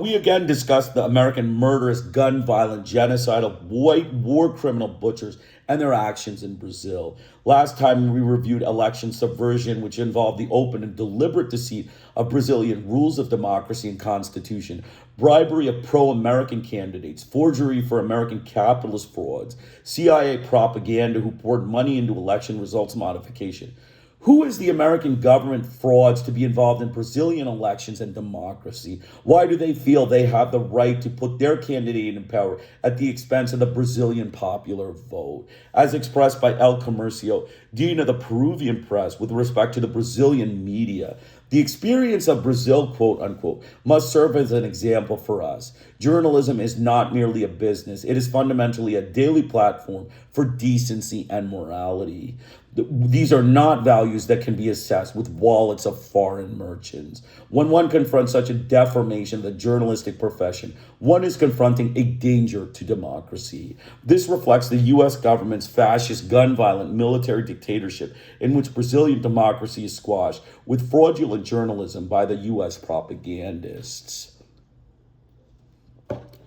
we again discussed the American murderous, gun-violent, genocidal, white war criminal butchers and their actions in Brazil. Last time we reviewed election subversion, which involved the open and deliberate deceit of Brazilian rules of democracy and constitution, bribery of pro-American candidates, forgery for American capitalist frauds, CIA propaganda who poured money into election results modification. Who is the American government frauds to be involved in Brazilian elections and democracy? Why do they feel they have the right to put their candidate in power at the expense of the Brazilian popular vote? As expressed by El Comercio, dean of the Peruvian press, with respect to the Brazilian media, the experience of Brazil, quote unquote, must serve as an example for us. Journalism is not merely a business. It is fundamentally a daily platform for decency and morality. These are not values that can be assessed with wallets of foreign merchants. When one confronts such a deformation of the journalistic profession, one is confronting a danger to democracy. This reflects the U.S. government's fascist, gun-violent military dictatorship in which Brazilian democracy is squashed with fraudulent journalism by the U.S. propagandists.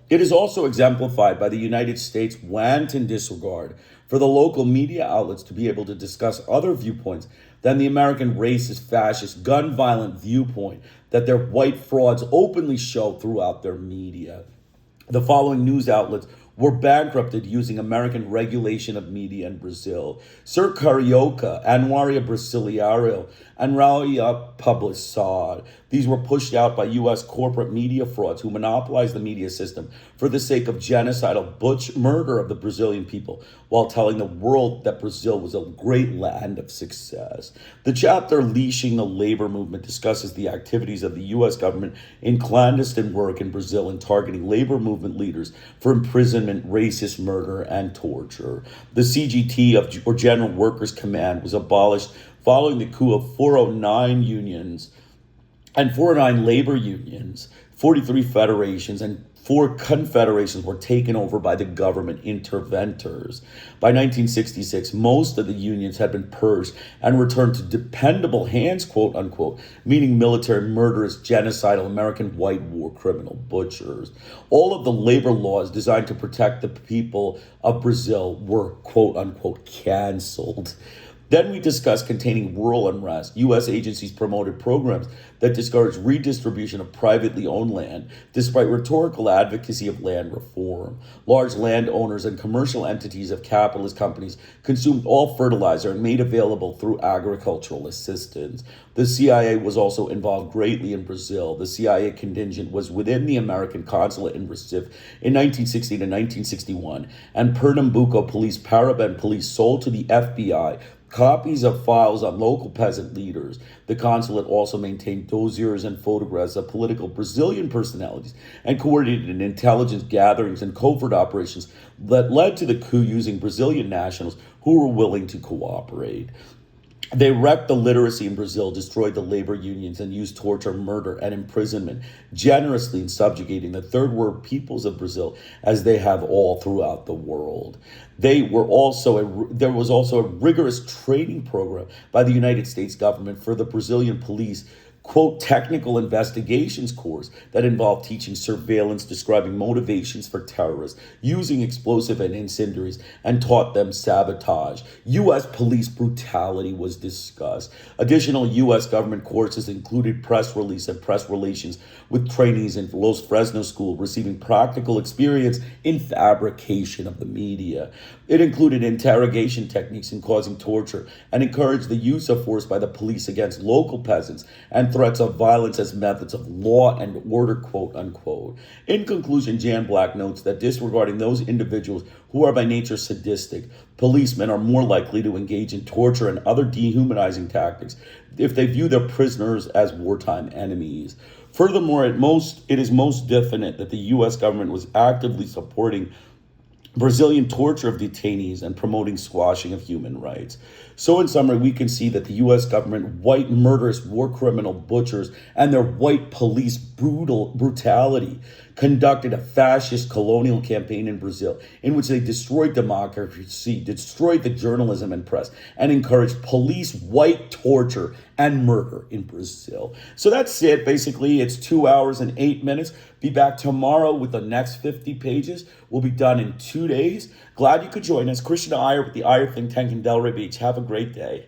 It is also exemplified by the United States' wanton disregard for the local media outlets to be able to discuss other viewpoints than the American racist, fascist, gun-violent viewpoint that their white frauds openly show throughout their media. The following news outlets were bankrupted using American regulation of media in Brazil: Siri Carioca, Anuario, brasiliero, Annuario, publicade. These were pushed out by U.S. corporate media frauds who monopolized the media system for the sake of genocidal murder of the Brazilian people, while telling the world that Brazil was a great land of success. The chapter Leashing the Labor Movement discusses the activities of the U.S. government in clandestine work in Brazil and targeting labor movement leaders for imprisonment, racist murder, and torture. The CGT, or General Workers Command, was abolished following the coup of 409 unions and 409 labor unions. 43 federations and 4 confederations were taken over by the government inventors. By 1966, most of the unions had been purged and returned to dependable hands, quote unquote, meaning military, murderous, genocidal American white war criminal butchers. All of the labor laws designed to protect the people of Brazil were, quote unquote, canceled. Then we discussed containing rural unrest. U.S. agencies promoted programs that discouraged redistribution of privately owned land, despite rhetorical advocacy of land reform. Large landowners and commercial entities of capitalist companies consumed all fertilizer and made available through agricultural assistance. The CIA was also involved greatly in Brazil. The CIA contingent was within the American consulate in Recife in 1960 to 1961, and Pernambuco police, Paraben police sold to the FBI Copies of files on local peasant leaders. The consulate also maintained dossiers and photographs of political Brazilian personalities and coordinated intelligence gatherings and covert operations that led to the coup using Brazilian nationals who were willing to cooperate. They wrecked the literacy in Brazil, destroyed the labor unions, and used torture, murder, and imprisonment generously in subjugating the third world peoples of Brazil, as they have all throughout the world. There was also a rigorous training program by the United States government for the Brazilian police, quote, technical investigations course that involved teaching surveillance, describing motivations for terrorists, using explosive and incendiaries, and taught them sabotage. U.S. police brutality was discussed. Additional U.S. government courses included press release and press relations, with trainees in Los Fresno School receiving practical experience in fabrication of the media. It included interrogation techniques in causing torture and encouraged the use of force by the police against local peasants and threats of violence as methods of law and order, quote unquote. In conclusion, Jan Black notes that disregarding those individuals who are by nature sadistic, policemen are more likely to engage in torture and other dehumanizing tactics if they view their prisoners as wartime enemies. Furthermore, it is most definite that the U.S. government was actively supporting Brazilian torture of detainees and promoting squashing of human rights. So in summary, we can see that the U.S. government, white murderous war criminal butchers, and their white police brutality conducted a fascist colonial campaign in Brazil in which they destroyed democracy, destroyed the journalism and press, and encouraged police white torture and murder in Brazil. So that's it. Basically, it's 2 hours and 8 minutes. Be back tomorrow with the next 50 pages. We'll be done in 2 days. Glad you could join us. Christian Iyer with the Iyer Think Tank in Delray Beach. Have a great day.